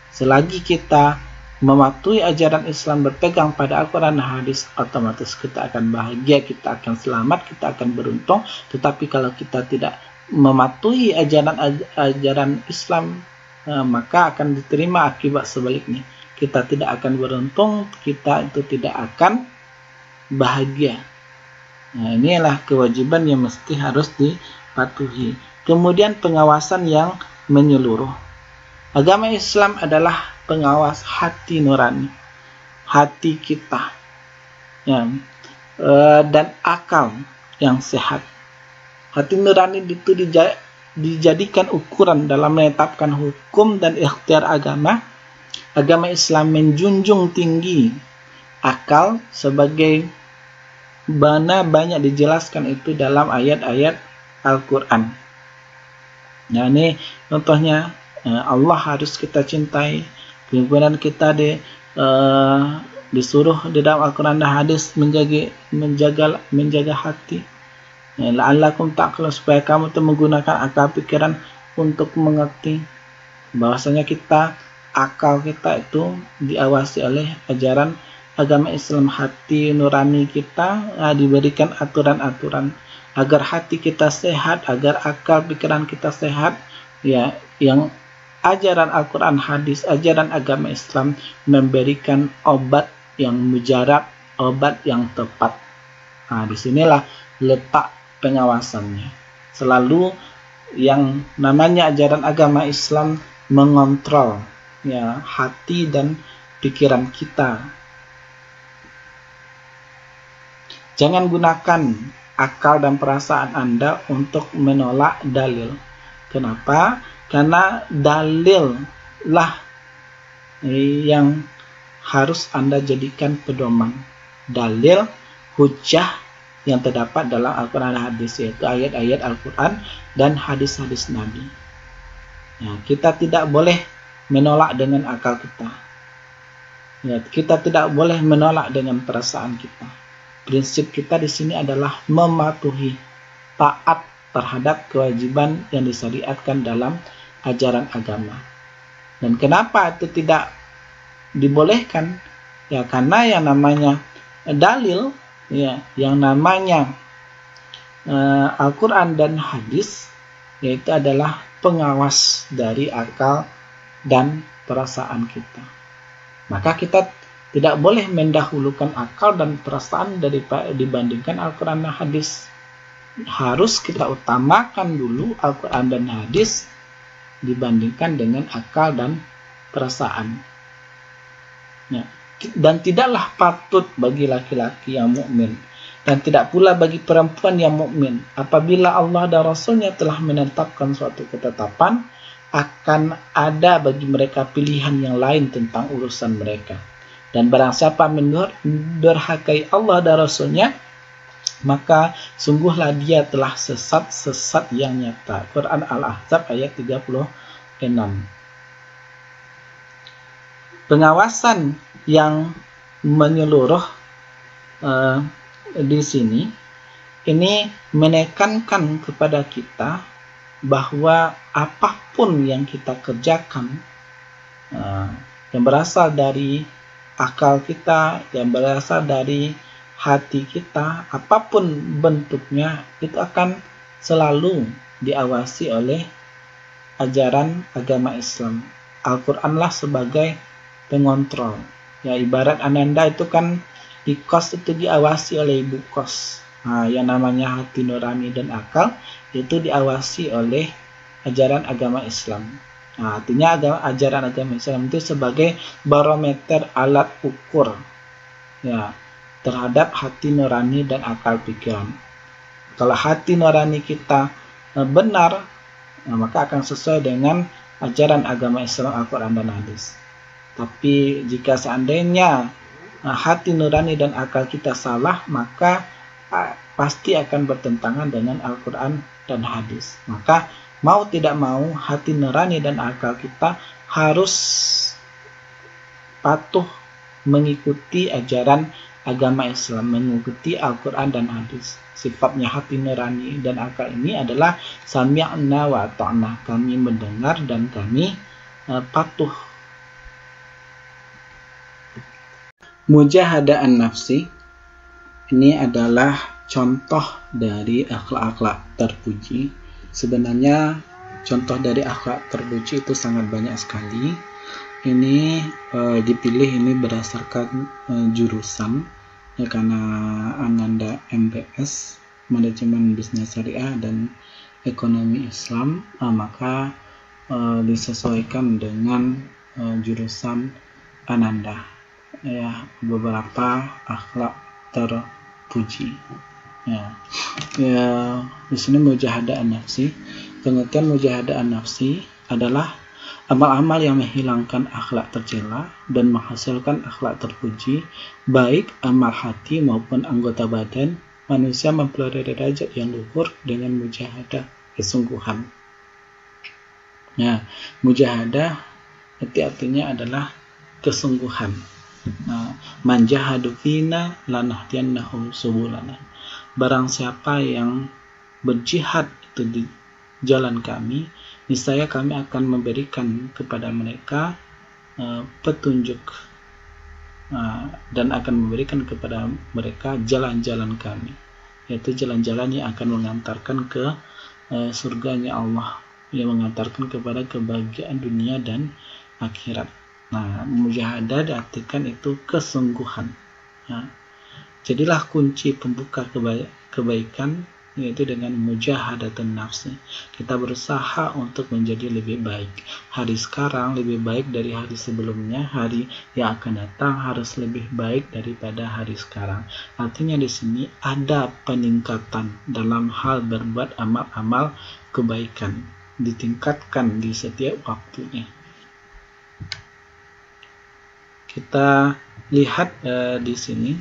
Selagi kita mematuhi ajaran Islam, berpegang pada Al-Quran dan hadis, otomatis kita akan bahagia, kita akan selamat, kita akan beruntung. Tetapi kalau kita tidak mematuhi ajaran Islam, maka akan diterima akibat sebaliknya. Kita tidak akan beruntung, kita itu tidak akan bahagia. Nah, inilah kewajiban yang mesti harus dipatuhi. Kemudian pengawasan yang menyeluruh. Agama Islam adalah pengawas hati nurani, hati kita, ya, dan akal yang sehat. Hati nurani itu dijadikan ukuran dalam menetapkan hukum dan ikhtiar agama. Agama Islam menjunjung tinggi akal sebagai mana banyak dijelaskan itu dalam ayat-ayat Al-Quran. Nah, ini contohnya Allah harus kita cintai, kemudian kita disuruh di dalam Al-Quran dan hadis menjaga hati. La'allakum ta'qilun, supaya kamu tuh menggunakan akal pikiran untuk mengerti bahwasanya akal kita itu diawasi oleh ajaran agama Islam. Hati nurani kita diberikan aturan-aturan agar hati kita sehat, agar akal pikiran kita sehat, ya, yang ajaran Al-Quran, hadis, ajaran agama Islam memberikan obat yang mujarab, obat yang tepat. Disinilah letak pengawasannya. Selalu yang namanya ajaran agama Islam mengontrol, ya, hati dan pikiran kita. Jangan gunakan akal dan perasaan Anda untuk menolak dalil. Kenapa? Karena dalil lah yang harus Anda jadikan pedoman. Dalil, hujjah yang terdapat dalam Al-Quran dan hadis, yaitu ayat-ayat Al-Quran dan hadis-hadis Nabi. Ya, kita tidak boleh menolak dengan akal kita. Ya, kita tidak boleh menolak dengan perasaan kita. Prinsip kita di sini adalah mematuhi, taat terhadap kewajiban yang disyariatkan dalam ajaran agama. Dan kenapa itu tidak dibolehkan? Ya, karena yang namanya dalil, ya, yang namanya Al-Quran dan hadis, yaitu adalah pengawas dari akal dan perasaan kita. Maka kita tidak boleh mendahulukan akal dan perasaan dibandingkan Al-Quran dan hadis. Harus kita utamakan dulu Al-Quran dan hadis dibandingkan dengan akal dan perasaan. Ya. Dan tidaklah patut bagi laki-laki yang mukmin, dan tidak pula bagi perempuan yang mukmin, apabila Allah dan Rasulnya telah menetapkan suatu ketetapan, akan ada bagi mereka pilihan yang lain tentang urusan mereka. Dan barang siapa mendurhakai Allah dan Rasulnya, maka sungguhlah dia telah sesat yang nyata. Quran Al-Ahzab ayat 36. Pengawasan yang menyeluruh di sini ini menekankan kepada kita bahwa apapun yang kita kerjakan yang berasal dari akal kita, yang berasal dari hati kita, apapun bentuknya, itu akan selalu diawasi oleh ajaran agama Islam. Al-Quranlah sebagai pengontrol. Ya, ibarat Ananda itu kan di kos itu diawasi oleh ibu kos. Yang namanya hati nurani dan akal itu diawasi oleh ajaran agama Islam. Artinya ajaran agama Islam itu sebagai barometer, alat ukur, ya, terhadap hati nurani dan akal pikiran. Kalau hati nurani kita benar, maka akan sesuai dengan ajaran agama Islam, Al-Quran dan hadis. Tapi jika seandainya hati nurani dan akal kita salah, maka pasti akan bertentangan dengan Al-Quran dan hadis. Maka mau tidak mau, hati nurani dan akal kita harus patuh mengikuti ajaran agama Islam, mengikuti Al-Quran dan hadis. Sifatnya hati nurani dan akal ini adalah sami'na wa ta'na, kami mendengar dan kami patuh. Mujahadaan nafsi ini adalah contoh dari akhlak-akhlak terpuji. Sebenarnya contoh dari akhlak terpuji itu sangat banyak sekali. Ini dipilih ini berdasarkan jurusan, ya, karena Ananda MBS, Manajemen Bisnis Syariah dan Ekonomi Islam, maka disesuaikan dengan jurusan Ananda. Ya, beberapa akhlak terpuji. Ya, di sini mujahadaan nafsi. Pengertian mujahadaan nafsi adalah amal-amal yang menghilangkan akhlak tercela dan menghasilkan akhlak terpuji, baik amal hati maupun anggota badan. Manusia mempelajari derajat yang luhur dengan mujahadah, kesungguhan. Ya, mujahadah artinya adalah kesungguhan. Man jahadu fina lanahdiyannahum subulana. Barang siapa yang berjihad itu di jalan kami, niscaya kami akan memberikan kepada mereka petunjuk dan akan memberikan kepada mereka jalan-jalan kami, yaitu jalan-jalan yang akan mengantarkan ke surganya Allah, yang mengantarkan kepada kebahagiaan dunia dan akhirat. Mujahadah diartikan itu kesungguhan. Jadilah kunci pembuka kebaikan, yaitu dengan mujahadatun nafsi. Kita berusaha untuk menjadi lebih baik. Hari sekarang lebih baik dari hari sebelumnya, hari yang akan datang harus lebih baik daripada hari sekarang. Artinya di sini ada peningkatan dalam hal berbuat amal-amal kebaikan, ditingkatkan di setiap waktunya. Kita lihat di sini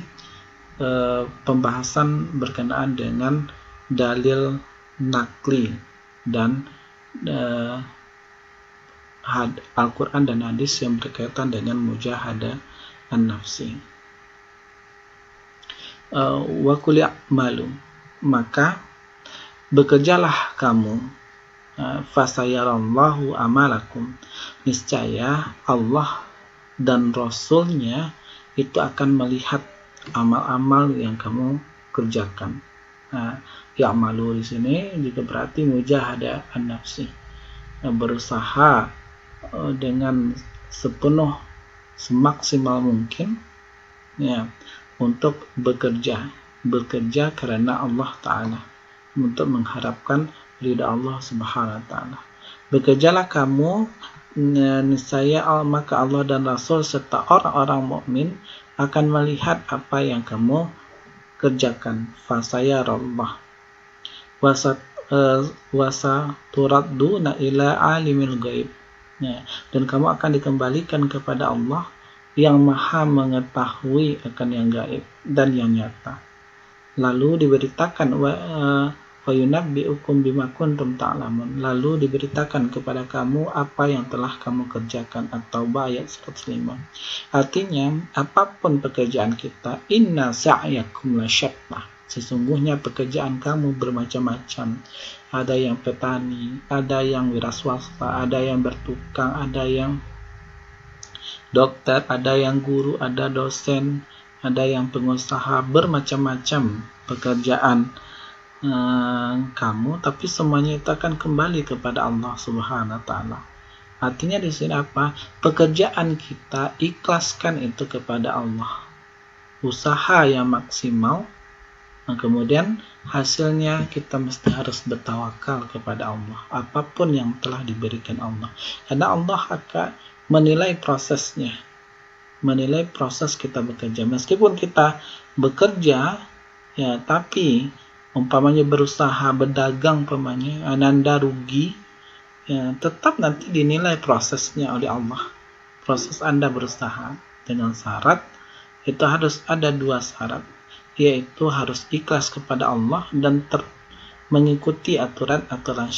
pembahasan berkenaan dengan dalil nakli dan Al-Quran dan hadis yang berkaitan dengan mujahadah an-nafsi. Wa qul i'malu, maka bekerjalah kamu, fasayarallahu amalakum, niscaya Allah dan Rasulnya itu akan melihat amal-amal yang kamu kerjakan. Ya'malu di sini juga berarti mujahadah an-nafsi, berusaha dengan semaksimal mungkin untuk bekerja karena Allah Ta'ala, untuk mengharapkan ridha Allah Subhanahu wa Ta'ala. Bekerjalah kamu, niscaya maka Allah dan Rasul serta orang-orang mukmin akan melihat apa yang kamu kerjakan. Fasayarallah wasaturadduna ila alimil ghaib, dan kamu akan dikembalikan kepada Allah yang maha mengetahui akan yang gaib dan yang nyata. Lalu diberitakan fayunabbi'ukum bima kuntum ta'lamun, lalu diberitakan kepada kamu apa yang telah kamu kerjakan. At-Taubah ayat 105. Artinya apapun pekerjaan kita, inna sa'yakum lasyatta, sesungguhnya pekerjaan kamu bermacam-macam. Ada yang petani, ada yang wira swasta, ada yang bertukang, ada yang dokter, ada yang guru, ada dosen, ada yang pengusaha, bermacam-macam pekerjaan kamu, tapi semuanya itu akan kembali kepada Allah Subhanahu wa Ta'ala. Artinya di sini apa? Pekerjaan kita ikhlaskan itu kepada Allah, usaha yang maksimal, kemudian hasilnya kita mesti harus bertawakal kepada Allah, apapun yang telah diberikan Allah, karena Allah akan menilai prosesnya, menilai proses kita bekerja. Meskipun kita bekerja tapi umpamanya berusaha berdagang, umpamanya Anda rugi, tetap nanti dinilai prosesnya oleh Allah. Proses Anda berusaha dengan syarat itu harus ada 2 syarat, yaitu harus ikhlas kepada Allah dan mengikuti aturan-aturan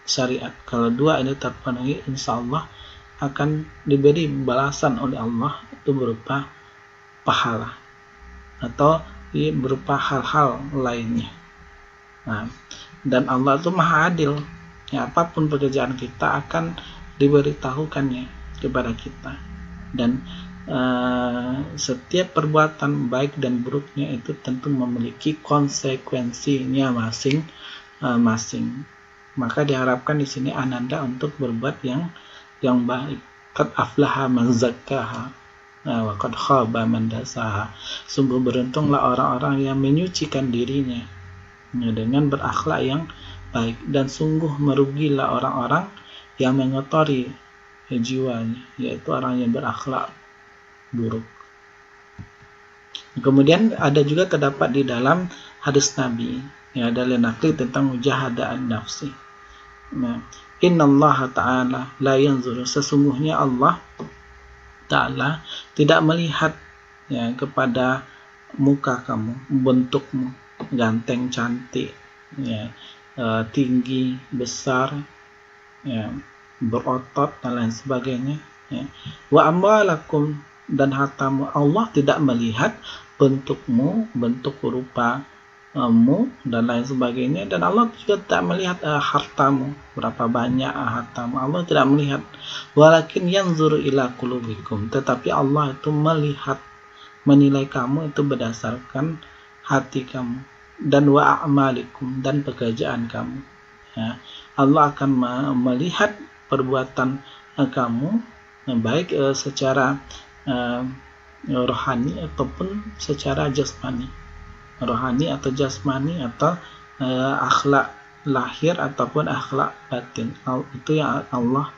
syariat. Kalau 2 ini terpenuhi, insya Allah akan diberi balasan oleh Allah, itu berupa pahala atau berupa hal-hal lainnya. Dan Allah itu maha adil, apapun pekerjaan kita akan diberitahukannya kepada kita, dan setiap perbuatan baik dan buruknya itu tentu memiliki konsekuensinya masing-masing. Maka diharapkan di sini Ananda untuk berbuat yang baik. Qad aflaha man zakkaha wa qad khaba man dasaha. Sungguh beruntunglah orang-orang yang menyucikan dirinya dengan berakhlak yang baik, dan sungguh merugilah orang-orang yang mengotori jiwanya, yaitu orang yang berakhlak buruk. Kemudian ada juga terdapat di dalam hadis Nabi, dalil nakli tentang mujahadah an-nafsi. Innallaha ta'ala la yanzuru, sesungguhnya Allah Ta'ala tidak melihat kepada muka kamu, bentukmu, ganteng, cantik, tinggi, besar, berotot dan lain sebagainya. Wa amwalakum, dan hartamu. Allah tidak melihat bentukmu, bentuk rupamu dan lain sebagainya, dan Allah juga tidak melihat hartamu, berapa banyak hartamu. Allah tidak melihat. Walakin yanzuru ila qulubikum, tetapi Allah itu melihat, menilai kamu itu berdasarkan hati kamu, dan wa a'malikum, dan pekerjaan kamu. Ya, Allah akan melihat perbuatan kamu, baik secara rohani ataupun secara jasmani, rohani atau jasmani, atau akhlak lahir ataupun akhlak batin. Itu yang Allah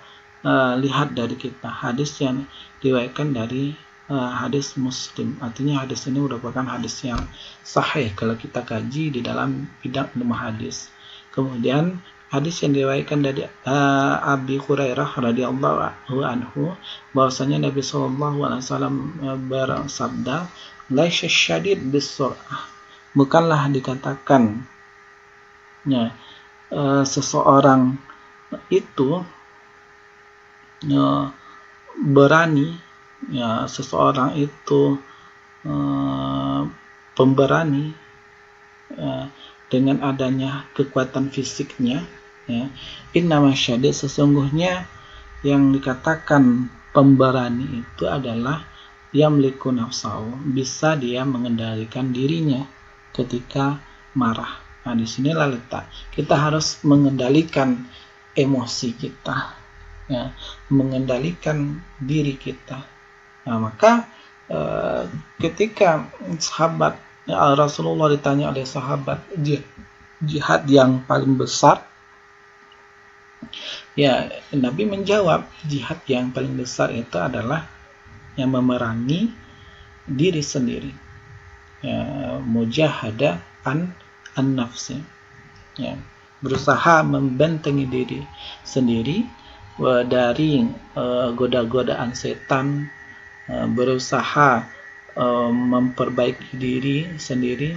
lihat dari kita. Hadis yang diriwayatkan dari hadis Muslim, artinya hadis ini merupakan hadis yang sahih kalau kita kaji di dalam bidang ilmu hadis. Kemudian hadis yang diriwayatkan dari Abi Hurairah radhiyallahu anhu, bahwasanya Nabi SAW bersabda, "Laisya syadid bis-sur'ah." Bukanlah dikatakan seseorang itu berani, seseorang itu pemberani dengan adanya kekuatan fisiknya. Innama syadid, sesungguhnya yang dikatakan pemberani itu adalah yamliku nafsahu, bisa dia mengendalikan dirinya ketika marah. Nah, di sinilah letak kita harus mengendalikan emosi kita, mengendalikan diri kita. Nah, maka ketika sahabat Rasulullah ditanya oleh sahabat jihad yang paling besar, Nabi menjawab, jihad yang paling besar itu adalah yang memerangi diri sendiri, mujahadah an-nafsi, berusaha membentengi diri sendiri dari goda-godaan setan, berusaha memperbaiki diri sendiri,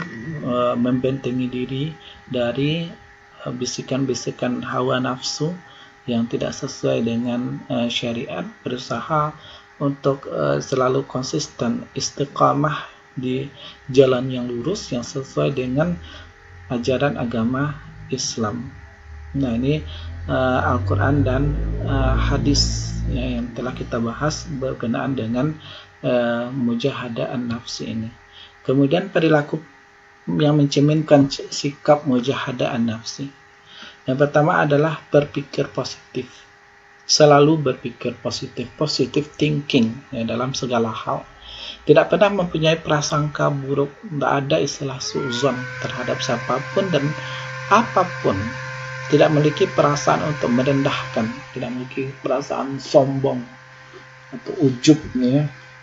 membentengi diri dari bisikan-bisikan hawa nafsu yang tidak sesuai dengan syariat, berusaha untuk selalu konsisten istiqamah di jalan yang lurus yang sesuai dengan ajaran agama Islam. Nah, ini Al-Quran dan hadis yang telah kita bahas berkenaan dengan mujahadah an-nafsi ini. Kemudian perilaku yang mencerminkan sikap mujahadah an-nafsi. Yang pertama adalah berpikir positif. Selalu berpikir positif, positive thinking dalam segala hal. Tidak pernah mempunyai prasangka buruk, tidak ada istilah suuzon terhadap siapapun dan apapun. Tidak memiliki perasaan untuk merendahkan, tidak memiliki perasaan sombong atau ujub,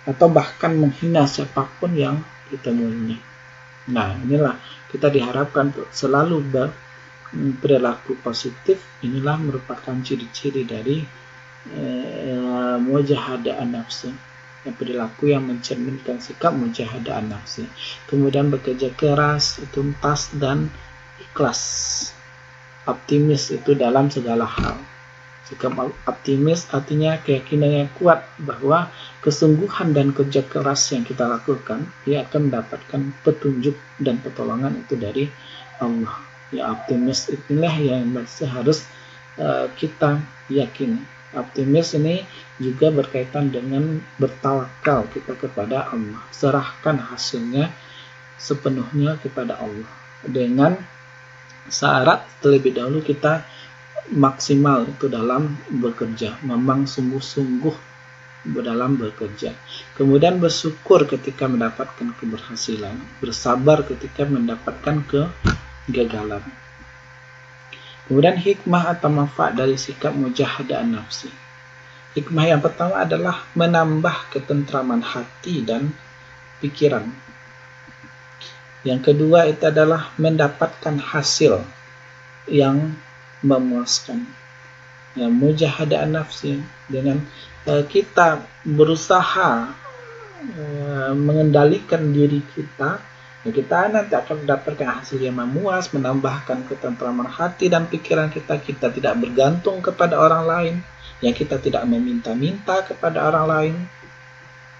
atau bahkan menghina siapapun yang ditemuinya. Nah, inilah kita diharapkan untuk selalu berperilaku positif. Inilah merupakan ciri-ciri dari mujahadah an-nafsi, perilaku yang mencerminkan sikap mujahadah an-nafsi. Kemudian bekerja keras, tuntas dan ikhlas, optimis itu dalam segala hal. Sikap optimis artinya keyakinan yang kuat bahwa kesungguhan dan kerja keras yang kita lakukan, ia akan mendapatkan petunjuk dan pertolongan itu dari Allah. Optimis inilah yang masih harus kita yakini. Optimis ini juga berkaitan dengan bertawakal kita kepada Allah, serahkan hasilnya sepenuhnya kepada Allah, dengan syarat terlebih dahulu kita maksimal itu dalam bekerja, memang sungguh-sungguh dalam bekerja. Kemudian bersyukur ketika mendapatkan keberhasilan, bersabar ketika mendapatkan kegagalan. Kemudian hikmah atau manfaat dari sikap mujahadah an-nafsi. Hikmah yang pertama adalah menambah ketentraman hati dan pikiran. Yang kedua itu adalah mendapatkan hasil yang memuaskan. Mujahadah an-nafsi, dengan kita berusaha mengendalikan diri kita, kita nanti akan mendapatkan hasil yang memuas, menambahkan ketentraman hati dan pikiran kita. Kita tidak bergantung kepada orang lain, kita tidak meminta-minta kepada orang lain,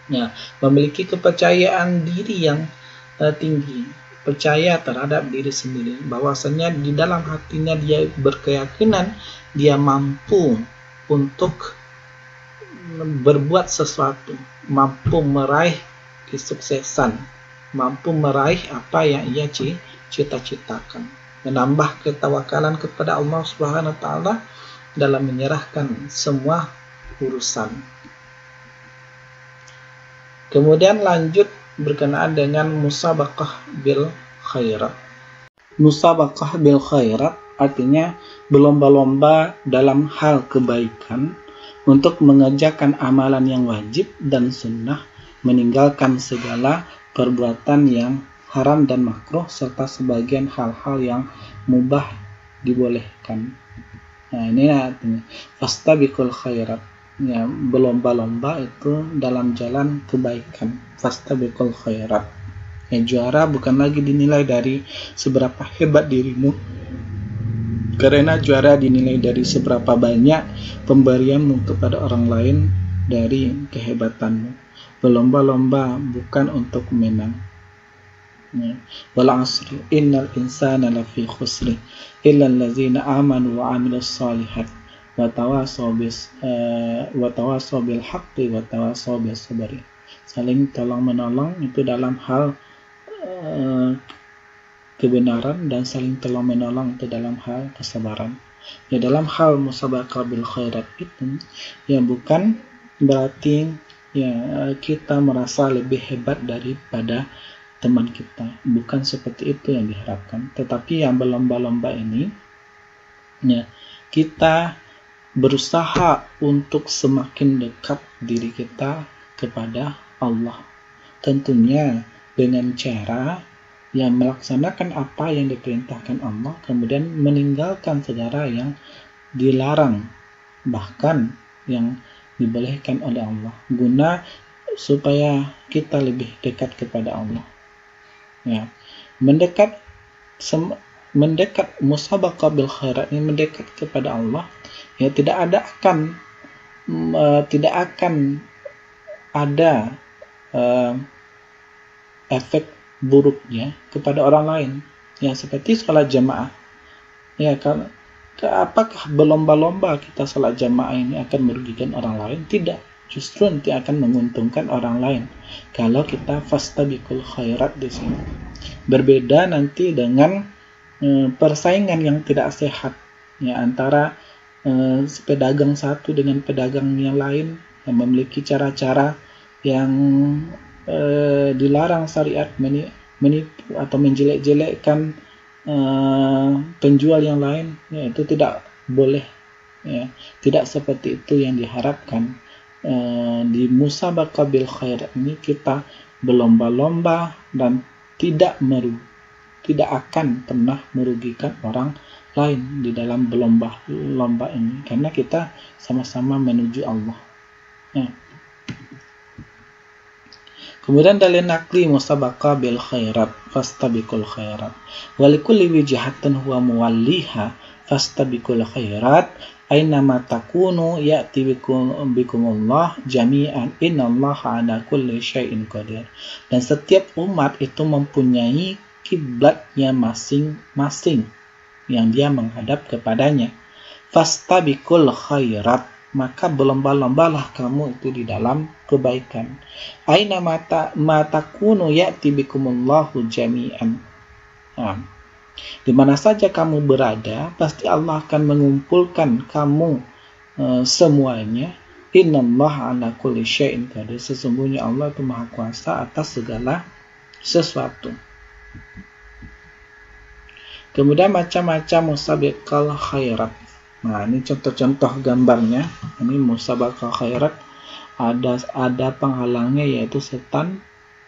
Ya, memiliki kepercayaan diri yang tinggi, percaya terhadap diri sendiri, bahwasanya di dalam hatinya dia berkeyakinan dia mampu untuk berbuat sesuatu, mampu meraih kesuksesan, mampu meraih apa yang ia cita-citakan, menambah ketawakalan kepada Allah Subhanahu wa taala dalam menyerahkan semua urusan. Kemudian lanjut berkenaan dengan musabaqah bil khairat. Musabaqah bil khairat artinya berlomba-lomba dalam hal kebaikan untuk mengerjakan amalan yang wajib dan sunnah, meninggalkan segala perbuatan yang haram dan makruh, serta sebagian hal-hal yang mubah dibolehkan. Nah, ini artinya fastabiqul khairat. Ya, berlomba-lomba itu dalam jalan kebaikan. Fastabiqul khairat. Ya, juara bukan lagi dinilai dari seberapa hebat dirimu, karena juara dinilai dari seberapa banyak pemberianmu kepada orang lain dari kehebatanmu. Berlomba-lomba bukan untuk menang. Ya. Wal 'asri innal insana lafi khusri illa allazina amanu wa 'amilus shalihat wa tawasaw bil haqqi wa tawasaw bis sabri. Saling tolong-menolong itu dalam hal kebenaran dan saling tolong-menolong itu dalam hal kesabaran. Ya, dalam hal musabaqah bil khairat itu ya bukan berarti ya kita merasa lebih hebat daripada teman kita, bukan seperti itu yang diharapkan. Tetapi yang berlomba-lomba ini ya kita berusaha untuk semakin dekat diri kita kepada Allah, tentunya dengan cara yang melaksanakan apa yang diperintahkan Allah, kemudian meninggalkan segala yang dilarang, bahkan yang dibolehkan oleh Allah, guna supaya kita lebih dekat kepada Allah. Ya, mendekat musabaqah bil khairat ini, mendekat kepada Allah, ya tidak akan ada efek buruknya kepada orang lain. Ya, seperti sholat jamaah. Ya, apakah berlomba-lomba kita sholat jamaah ini akan merugikan orang lain? Tidak, justru nanti akan menguntungkan orang lain. Kalau kita fastabiqul khairat di sini. Berbeda nanti dengan persaingan yang tidak sehat ya antara pedagang satu dengan pedagang yang lain yang memiliki cara-cara yang dilarang syariat, menipu atau menjelek-jelekkan penjual yang lain, ya, itu tidak boleh, ya. Tidak seperti itu yang diharapkan. Di musabaqah bil khair ini kita berlomba-lomba dan tidak akan pernah merugikan orang lain di dalam berlomba-lomba ini, karena kita sama-sama menuju Allah. Ya. Kemudian dalil nakli musabaqah bil khairat fastabiqul khairat wa likulli wijhatin huwa muwalliha fastabiqul khairat aynama takunu ya'ti bikumullah jami'an innallaha ala kulli syai'in qadir. Dan setiap umat itu mempunyai kiblatnya masing-masing yang dia menghadap kepadanya. Fastabiqul khairat, maka berlomba-lombalah kamu itu di dalam kebaikan. Aina matakunu ya'ti bikumullahu jami'an. Di mana saja kamu berada, pasti Allah akan mengumpulkan kamu semuanya. Innallaha ala kulli syai'in qadir. Sesungguhnya Allah itu Maha Kuasa atas segala sesuatu. Kemudian macam-macam musabaqal khairat. Nah, ini contoh-contoh gambarnya. Ini musabaqal khairat. Ada penghalangnya yaitu setan.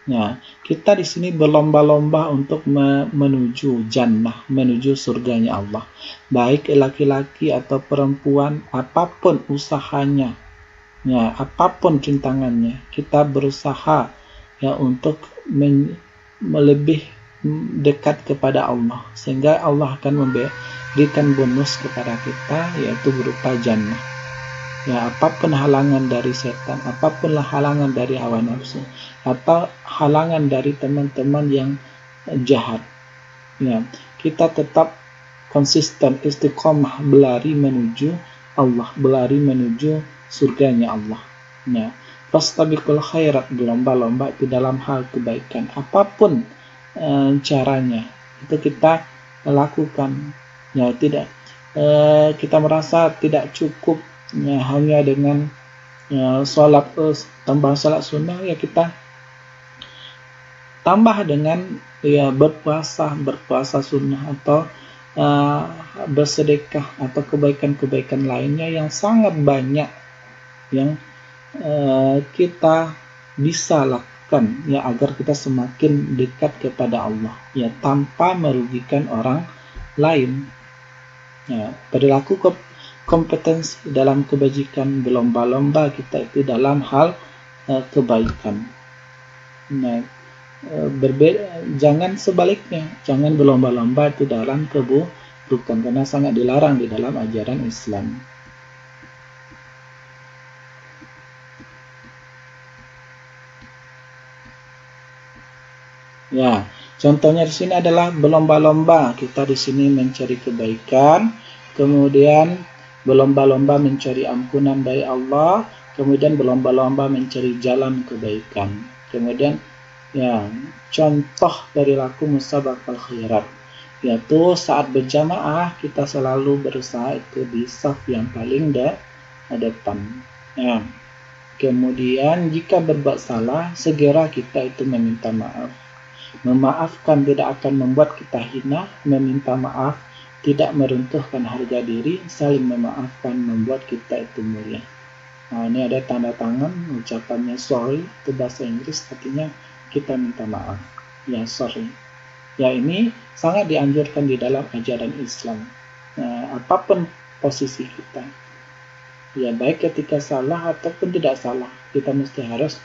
Nah, kita di sini berlomba-lomba untuk menuju jannah, menuju surganya Allah. Baik laki-laki atau perempuan, apapun usahanya, ya, apapun rintangannya, kita berusaha ya untuk lebih dekat kepada Allah, sehingga Allah akan memberikan bonus kepada kita, yaitu berupa jannah. Ya, apapun halangan dari setan, apapun halangan dari hawa nafsu, atau halangan dari teman-teman yang jahat, ya, kita tetap konsisten istiqomah berlari menuju Allah, berlari menuju surganya Allah. Ya, fastabiqul khairat, berlomba-lomba itu dalam hal kebaikan, apapun caranya itu kita lakukan. Ya, tidak kita merasa tidak cukup ya, hanya dengan sholat tambah sholat sunnah, ya kita tambah dengan ya berpuasa sunnah, atau bersedekah, atau kebaikan-kebaikan lainnya yang sangat banyak yang kita bisa lakukan ya, agar kita semakin dekat kepada Allah ya, tanpa merugikan orang lain. Ya, perilaku kompetensi dalam kebajikan, berlomba-lomba kita itu dalam hal kebaikan. Nah, berbeda, jangan sebaliknya, jangan berlomba-lomba itu dalam keburukan, karena sangat dilarang di dalam ajaran Islam. Ya, contohnya di sini adalah berlomba-lomba kita di sini mencari kebaikan, kemudian berlomba-lomba mencari ampunan dari Allah, kemudian berlomba-lomba mencari jalan kebaikan. Kemudian ya, contoh dari laku musabaqal khairat, yaitu saat berjamaah kita selalu berusaha itu di saf yang paling depan. Ya. Kemudian jika berbuat salah, segera kita itu meminta maaf. Memaafkan tidak akan membuat kita hina, meminta maaf tidak meruntuhkan harga diri, saling memaafkan membuat kita itu mulia. Nah, ini ada tanda tangan ucapannya sorry, itu bahasa Inggris, artinya kita minta maaf. Ya, sorry. Ya, ini sangat dianjurkan di dalam ajaran Islam. Nah, apapun posisi kita, ya baik ketika salah ataupun tidak salah, kita mesti harus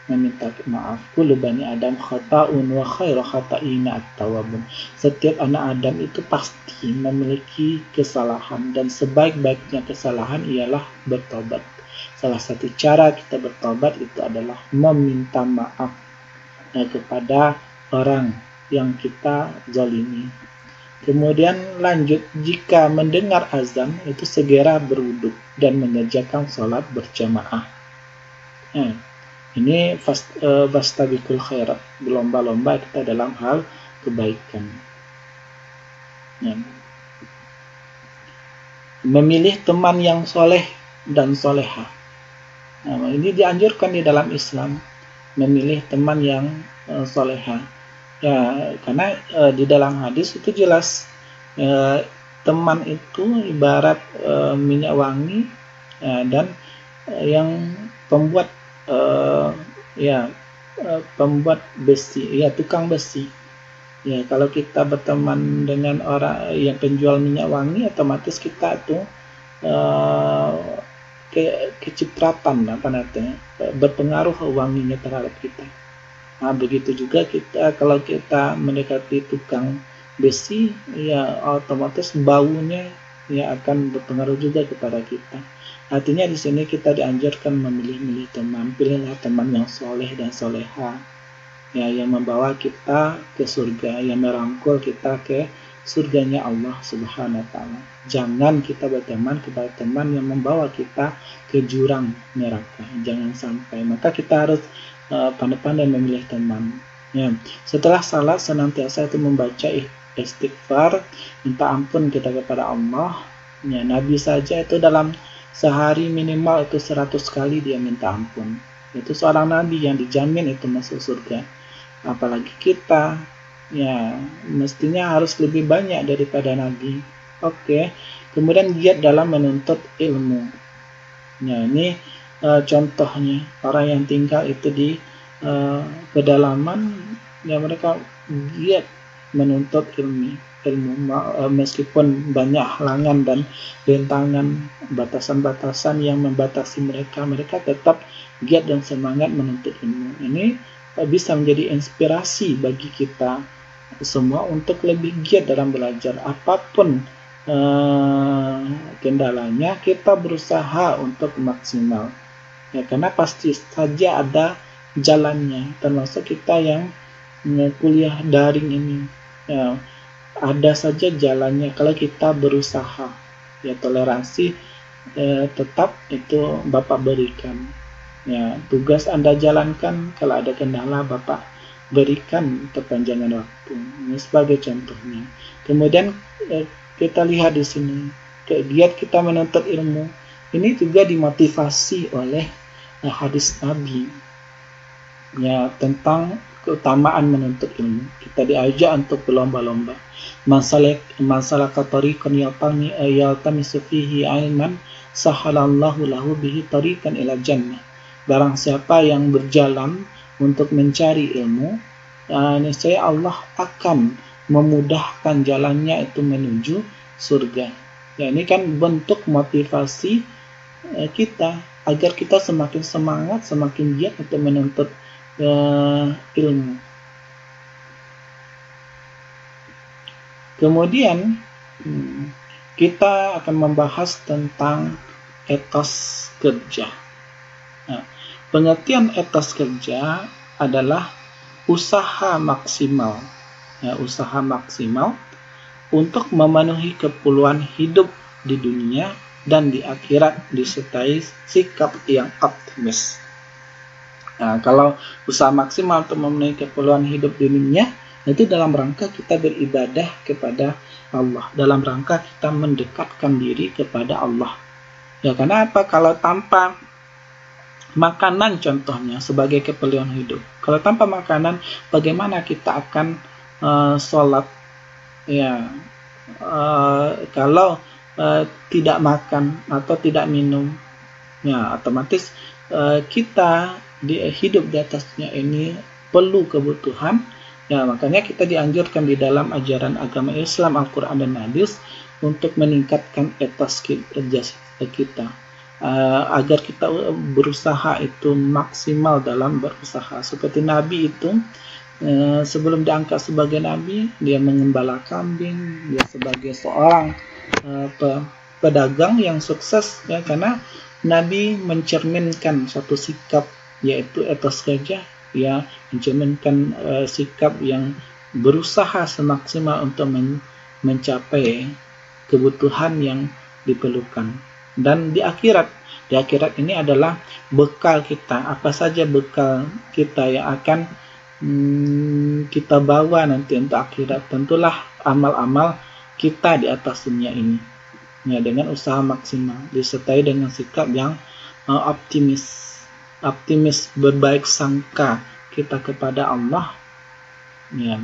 meminta maaf. Kullu bani Adam khata'un wa khairu khata'ina at-tawwabun. Setiap anak Adam itu pasti memiliki kesalahan, dan sebaik-baiknya kesalahan ialah bertobat. Salah satu cara kita bertobat itu adalah meminta maaf kepada orang yang kita zalimi. Kemudian lanjut, jika mendengar azan itu segera berwudu dan mengerjakan sholat berjamaah. Ini fastabiqul khairat, berlomba-lomba kita dalam hal kebaikan. Ya. Memilih teman yang soleh dan soleha. Nah, ini dianjurkan di dalam Islam, memilih teman yang soleha. Ya, karena di dalam hadis itu jelas teman itu ibarat minyak wangi dan yang pembuat pembuat besi, ya tukang besi. Ya, kalau kita berteman dengan orang yang penjual minyak wangi, otomatis kita tuh kecipratan berpengaruh wanginya terhadap kita. Nah, begitu juga kita kalau kita mendekati tukang besi, ya otomatis baunya ya akan berpengaruh juga kepada kita. Artinya di sini kita dianjurkan memilih-milih teman. Pilihlah teman yang soleh dan soleha, ya, yang membawa kita ke surga, yang merangkul kita ke surganya Allah Subhanahu wa Ta'ala. Jangan kita berteman kepada teman yang membawa kita ke jurang neraka. Jangan sampai. Maka kita harus pandai-pandai memilih teman. Ya. Setelah salat senantiasa itu membaca istighfar, minta ampun kita kepada Allah. Ya, Nabi saja itu dalam sehari minimal itu 100 kali dia minta ampun. Itu seorang nabi yang dijamin itu masuk surga. Apalagi kita, ya mestinya harus lebih banyak daripada nabi. Oke. Kemudian giat dalam menuntut ilmu. Ya, ini contohnya orang yang tinggal itu di pedalaman, ya mereka giat menuntut ilmu, meskipun banyak halangan dan rintangan, batasan-batasan yang membatasi mereka, mereka tetap giat dan semangat menuntut ilmu. Ini bisa menjadi inspirasi bagi kita semua untuk lebih giat dalam belajar apapun kendalanya, kita berusaha untuk maksimal. Ya, karena pasti saja ada jalannya, termasuk kita yang kuliah daring ini. Ya, ada saja jalannya kalau kita berusaha. Ya, toleransi tetap itu Bapak berikan. Ya, tugas Anda jalankan, kalau ada kendala Bapak berikan perpanjangan waktu. Ini sebagai contohnya. Kemudian kita lihat di sini, giat kita menuntut ilmu ini juga dimotivasi oleh hadis Nabi, ya, tentang keutamaan menuntut ilmu. Kita diajak untuk berlomba-lomba. Masalah tariqan yaltamisu fihi ilman sahalallahu lahu bihi tariqan ila jannah. Barang siapa yang berjalan untuk mencari ilmu, niscaya Allah akan memudahkan jalannya itu menuju surga. Ya, ini kan bentuk motivasi kita agar kita semakin semangat, semakin giat untuk menuntut ilmu. Kemudian kita akan membahas tentang etos kerja. Nah, pengertian etos kerja adalah usaha maksimal. Ya, usaha maksimal untuk memenuhi keperluan hidup di dunia dan di akhirat disertai sikap yang optimis. Nah, kalau usaha maksimal untuk memenuhi keperluan hidup di dunia, itu dalam rangka kita beribadah kepada Allah, dalam rangka kita mendekatkan diri kepada Allah. Ya, karena apa? Kalau tanpa makanan contohnya sebagai keperluan hidup, kalau tanpa makanan, bagaimana kita akan sholat? Ya, kalau tidak makan atau tidak minum, ya otomatis kita hidup di atasnya ini perlu kebutuhan. Ya, makanya kita dianjurkan di dalam ajaran agama Islam, Al-Quran dan Hadis untuk meningkatkan etos kerja kita, agar kita berusaha itu maksimal dalam berusaha. Seperti Nabi itu, sebelum diangkat sebagai Nabi, dia mengembala kambing, dia sebagai seorang pedagang yang sukses, ya, karena Nabi mencerminkan satu sikap, yaitu etos kerja, ya, mencerminkan sikap yang berusaha semaksimal untuk mencapai kebutuhan yang diperlukan. Dan di akhirat ini adalah bekal kita, apa saja bekal kita yang akan kita bawa nanti untuk akhirat. Tentulah amal-amal kita di atas dunia ini, ya, dengan usaha maksimal disertai dengan sikap yang optimis, berbaik sangka kita kepada Allah, ya,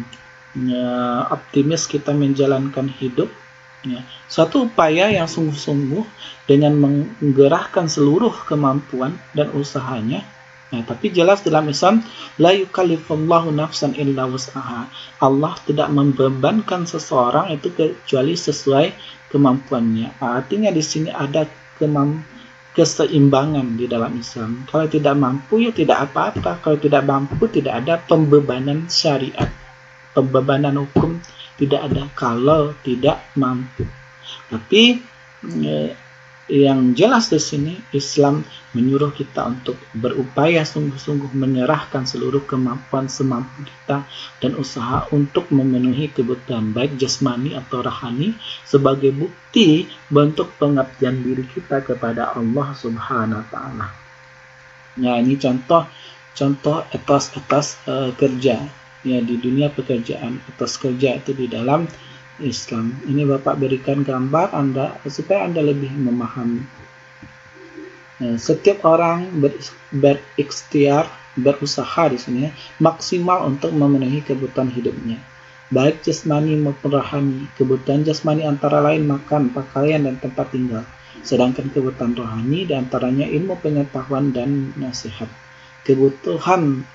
optimis kita menjalankan hidup, ya, suatu upaya yang sungguh-sungguh dengan menggerahkan seluruh kemampuan dan usahanya. Nah, tapi jelas dalam Islam, la yukallifullahu nafsan illa wus'aha. Allah tidak membebankan seseorang itu kecuali sesuai kemampuannya. Artinya di sini ada keseimbangan di dalam Islam. Kalau tidak mampu, ya tidak apa-apa. Kalau tidak mampu, tidak ada pembebanan syariat, pembebanan hukum tidak ada kalau tidak mampu. Tapi yang jelas di sini Islam menyuruh kita untuk berupaya sungguh-sungguh menyerahkan seluruh kemampuan semampu kita dan usaha untuk memenuhi kebutuhan baik jasmani atau rohani sebagai bukti bentuk pengabdian diri kita kepada Allah Subhanahu wa taala. Ya, ini contoh etos kerja, ya, di dunia pekerjaan. Etos kerja itu di dalam Islam. Ini Bapak berikan gambar Anda supaya Anda lebih memahami. Setiap orang berikhtiar, berusaha di sini maksimal untuk memenuhi kebutuhan hidupnya, baik jasmani maupun rohani. Kebutuhan jasmani antara lain makan, pakaian, dan tempat tinggal. Sedangkan kebutuhan rohani diantaranya ilmu, pengetahuan, dan nasihat. Kebutuhan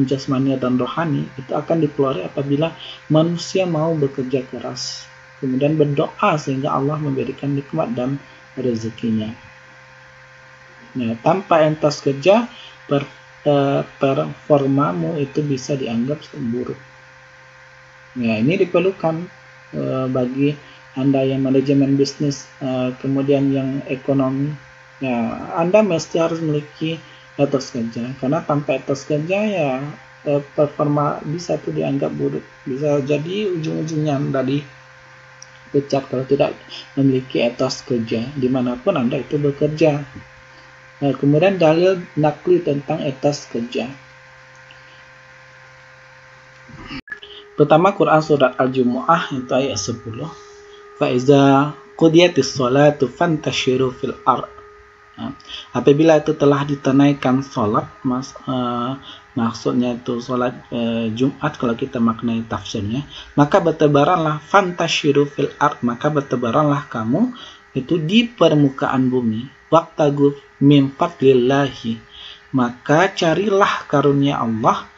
jasmani dan rohani itu akan diperoleh apabila manusia mau bekerja keras, kemudian berdoa sehingga Allah memberikan nikmat dan rezekinya. Nah, tanpa etos kerja, performamu itu bisa dianggap buruk. Nah, ini diperlukan bagi Anda yang manajemen bisnis, kemudian yang ekonomi, ya Anda mesti harus memiliki etos kerja, karena tanpa etos kerja ya performa bisa tuh dianggap buruk, bisa jadi ujung-ujungnya Anda dipecat kalau tidak memiliki etos kerja dimanapun Anda itu bekerja. Kemudian dalil nakli tentang etos kerja. Pertama, Quran surat Al-Jumu'ah itu ayat 10. Faiza qudiyatis sholatu fantashiru fil ard. Apabila itu telah ditunaikan sholat, maksudnya itu sholat Jumat kalau kita maknai tafsirnya, maka bertebaranlah fantashiru fil ard, maka bertebaranlah kamu itu di permukaan bumi. Waqtagu min fadlillahi, maka carilah karunia Allah.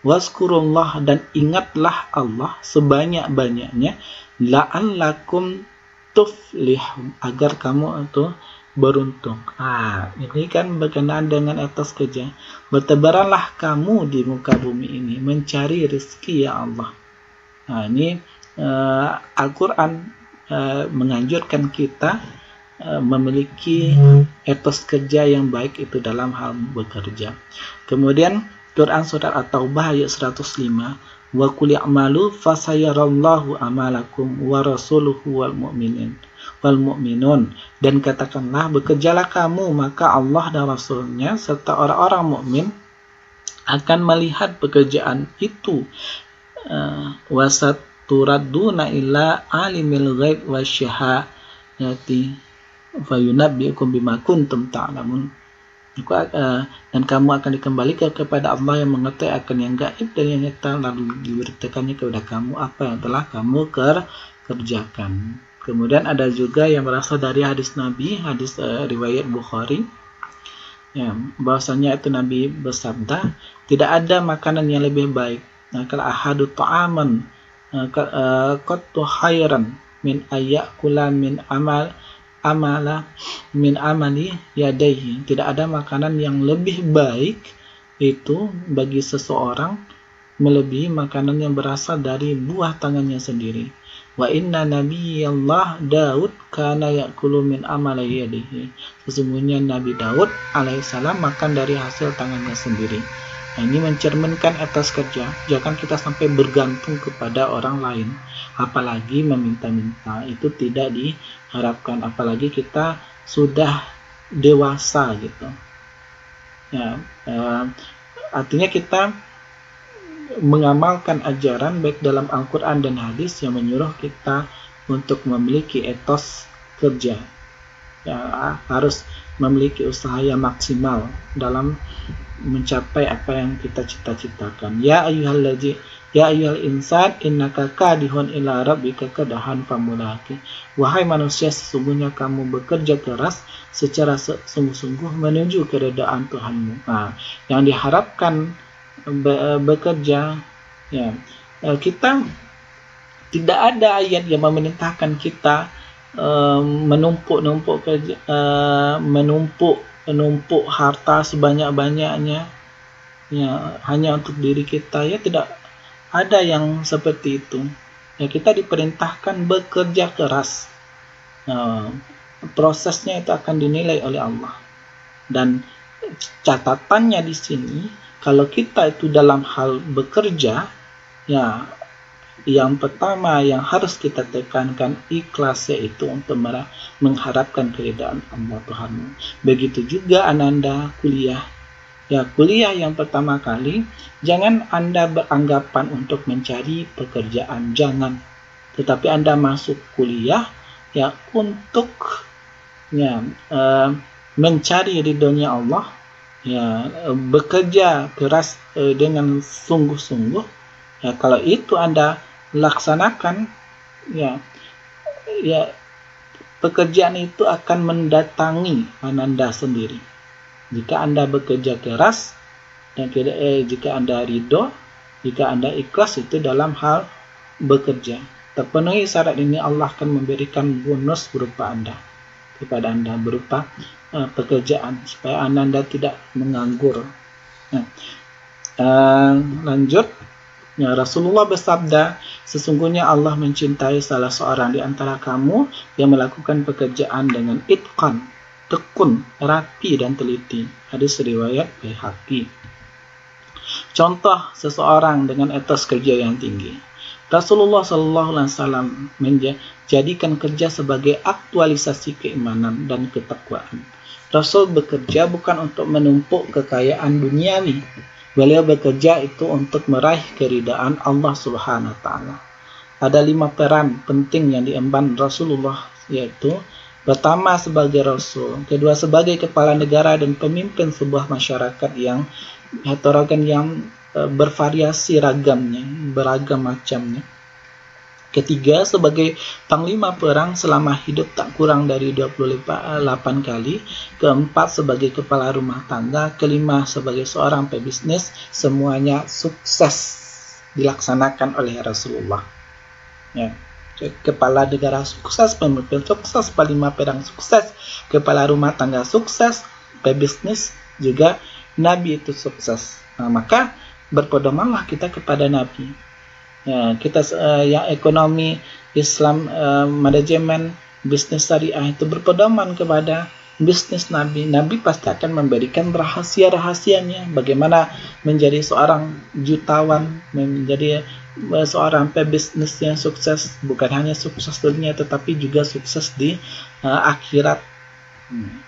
Wazkurullah, dan ingatlah Allah sebanyak-banyaknya, la'allakum tuflihun, agar kamu itu beruntung. Ini kan berkenaan dengan etos kerja. Bertebaranlah kamu di muka bumi ini mencari rezeki ya Allah. Ini Al-Quran menganjurkan kita memiliki etos kerja yang baik itu dalam hal bekerja. Kemudian Quran surat At-Taubah ayat 105, wa qul i'malu fasayarallahu amalakum wa rasuluhu wal mu'minun, dan katakanlah bekerjalah kamu, maka Allah dan Rasulnya serta orang-orang mukmin akan melihat pekerjaan itu. Wasaturaduna ila alimil ghaib wasyahadati fayunabbiukum bima kuntum ta'lamun. Dan kamu akan dikembalikan kepada Allah yang mengetahui akan yang gaib dan yang nyata, lalu diberitakannya kepada kamu apa yang telah kamu kerjakan. Kemudian ada juga yang berasal dari hadis Nabi, hadis riwayat Bukhari, ya, bahwasanya itu Nabi bersabda, tidak ada makanan yang lebih baik. Kalau ahadu ta'aman qattu khairan min ayyakula min amali yadaihi, tidak ada makanan yang lebih baik itu bagi seseorang melebihi makanan yang berasal dari buah tangannya sendiri. Wa inna nabiyallah Daud kana ya'kulu min amali yadihi, sesungguhnya Nabi Daud alaihissalam makan dari hasil tangannya sendiri. Ini mencerminkan etos kerja. Jangan kita sampai bergantung kepada orang lain, apalagi meminta-minta, itu tidak diharapkan, apalagi kita sudah dewasa gitu. Ya, artinya kita mengamalkan ajaran baik dalam Al-Quran dan hadis yang menyuruh kita untuk memiliki etos kerja. Ya, harus memiliki usaha yang maksimal dalam mencapai apa yang kita cita-citakan. Ya ayyuhal insan innaka kadihun ila rabbika kadahan famulaqi. Wahai manusia, sesungguhnya kamu bekerja keras secara sungguh-sungguh menuju keredaan Tuhanmu. Yang diharapkan bekerja, ya, kita tidak ada ayat yang memerintahkan kita menumpuk harta sebanyak-banyaknya, ya, hanya untuk diri kita. Ya, tidak ada yang seperti itu. Ya, kita diperintahkan bekerja keras. Prosesnya itu akan dinilai oleh Allah. Dan catatannya di sini, kalau kita itu dalam hal bekerja, ya, yang pertama yang harus kita tekankan ikhlas, yaitu untuk mengharapkan keridhaan Allah Tuhanmu. Begitu juga Ananda kuliah. Ya, kuliah yang pertama kali, jangan Anda beranggapan untuk mencari pekerjaan, jangan. Tetapi Anda masuk kuliah ya untuk mencari ridhonya Allah, ya, bekerja keras dengan sungguh-sungguh. Ya, kalau itu Anda laksanakan, ya pekerjaan itu akan mendatangi Anda sendiri. Jika Anda bekerja keras dan jika Anda ridho, jika Anda ikhlas itu dalam hal bekerja, terpenuhi syarat ini, Allah akan memberikan bonus berupa kepada Anda berupa pekerjaan, supaya Anda tidak menganggur. Lanjut. Ya, Rasulullah bersabda, sesungguhnya Allah mencintai salah seorang di antara kamu yang melakukan pekerjaan dengan itqan, tekun, rapi dan teliti. Hadis riwayat Baihaqi. Contoh seseorang dengan etos kerja yang tinggi. Rasulullah SAW menjadikan kerja sebagai aktualisasi keimanan dan ketakwaan. Rasul bekerja bukan untuk menumpuk kekayaan duniawi. Beliau bekerja itu untuk meraih keridaan Allah Subhanahu wa taala. Ada 5 peran penting yang diemban Rasulullah, yaitu pertama sebagai rasul, kedua sebagai kepala negara dan pemimpin sebuah masyarakat yang heterogen, yang bervariasi ragamnya, beragam macamnya. Ketiga, sebagai panglima perang selama hidup tak kurang dari 28 kali. Keempat, sebagai kepala rumah tangga. Kelima, sebagai seorang pebisnis. Semuanya sukses dilaksanakan oleh Rasulullah. Ya. Kepala negara sukses, pemimpin sukses, panglima perang sukses, kepala rumah tangga sukses, pebisnis juga, Nabi itu sukses. Nah, maka berpedomanlah kita kepada Nabi. Ya, kita yang ekonomi Islam, manajemen bisnis syariah itu berpedoman kepada bisnis Nabi. Nabi pasti akan memberikan rahasia-rahasianya, bagaimana menjadi seorang jutawan, menjadi seorang pebisnis yang sukses, bukan hanya sukses dunia tetapi juga sukses di akhirat.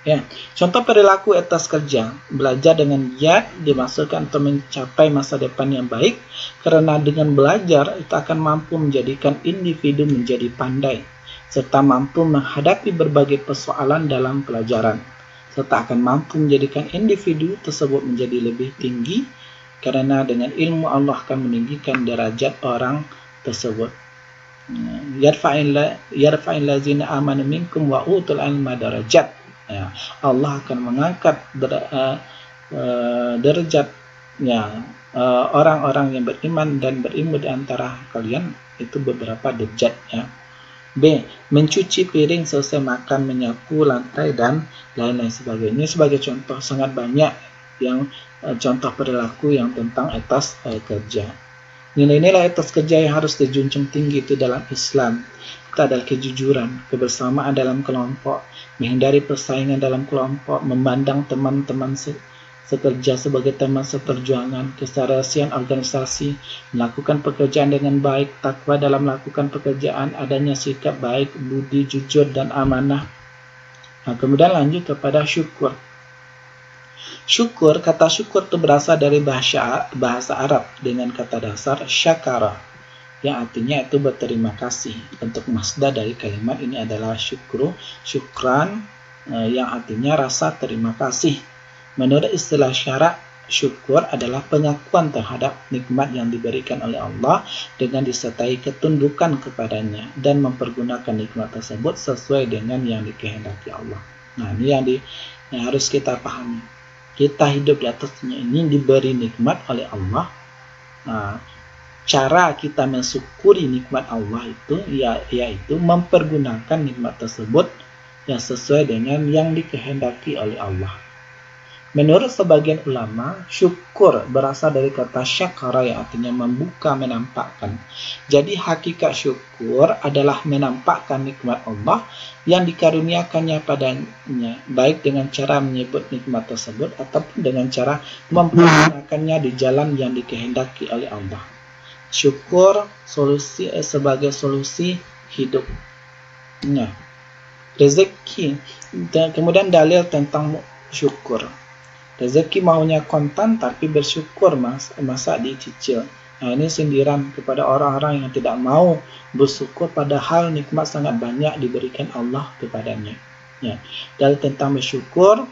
Ya, contoh perilaku etos kerja. Belajar dengan giat dimaksudkan untuk mencapai masa depan yang baik, karena dengan belajar itu akan mampu menjadikan individu menjadi pandai, serta mampu menghadapi berbagai persoalan dalam pelajaran, serta akan mampu menjadikan individu tersebut menjadi lebih tinggi, karena dengan ilmu Allah akan meninggikan derajat orang tersebut. Yarfa'il ladzina amanu minkum wa utul ilma darajat. Ya, Allah akan mengangkat derajatnya orang-orang yang beriman dan berilmu di antara kalian itu beberapa derajat. Ya. B. Mencuci piring selesai makan, menyapu lantai dan lain-lain sebagainya. Sebagai contoh, sangat banyak yang contoh perilaku yang tentang etos kerja. Nilai-nilai etos kerja yang harus dijunjung tinggi itu dalam Islam itu adalah kejujuran, kebersamaan dalam kelompok, menghindari persaingan dalam kelompok, memandang teman-teman sekerja sebagai teman seperjuangan, keserasian organisasi, melakukan pekerjaan dengan baik, takwa dalam melakukan pekerjaan, adanya sikap baik, budi, jujur, dan amanah. Nah, kemudian lanjut kepada syukur. Syukur, kata syukur itu berasal dari bahasa Arab dengan kata dasar syakara, yang artinya itu berterima kasih. Bentuk masdar dari kalimat ini adalah syukran, yang artinya rasa terima kasih. Menurut istilah syarak, syukur adalah pengakuan terhadap nikmat yang diberikan oleh Allah dengan disertai ketundukan kepadanya dan mempergunakan nikmat tersebut sesuai dengan yang dikehendaki Allah. Nah, ini yang harus kita pahami. Kita hidup di atasnya ini diberi nikmat oleh Allah. Nah, cara kita mensyukuri nikmat Allah itu yaitu mempergunakan nikmat tersebut yang sesuai dengan yang dikehendaki oleh Allah. Menurut sebagian ulama, syukur berasal dari kata syakara yang artinya membuka, menampakkan. Jadi hakikat syukur adalah menampakkan nikmat Allah yang dikaruniakannya padanya, baik dengan cara menyebut nikmat tersebut ataupun dengan cara mempergunakannya di jalan yang dikehendaki oleh Allah. Syukur sebagai solusi hidup. Nah, rezeki. Dan kemudian dalil tentang syukur. Rezeki maunya kontan tapi bersyukur masa dicicil. Nah, ini sindiran kepada orang-orang yang tidak mau bersyukur padahal nikmat sangat banyak diberikan Allah kepadanya. Ya, dalil tentang bersyukur.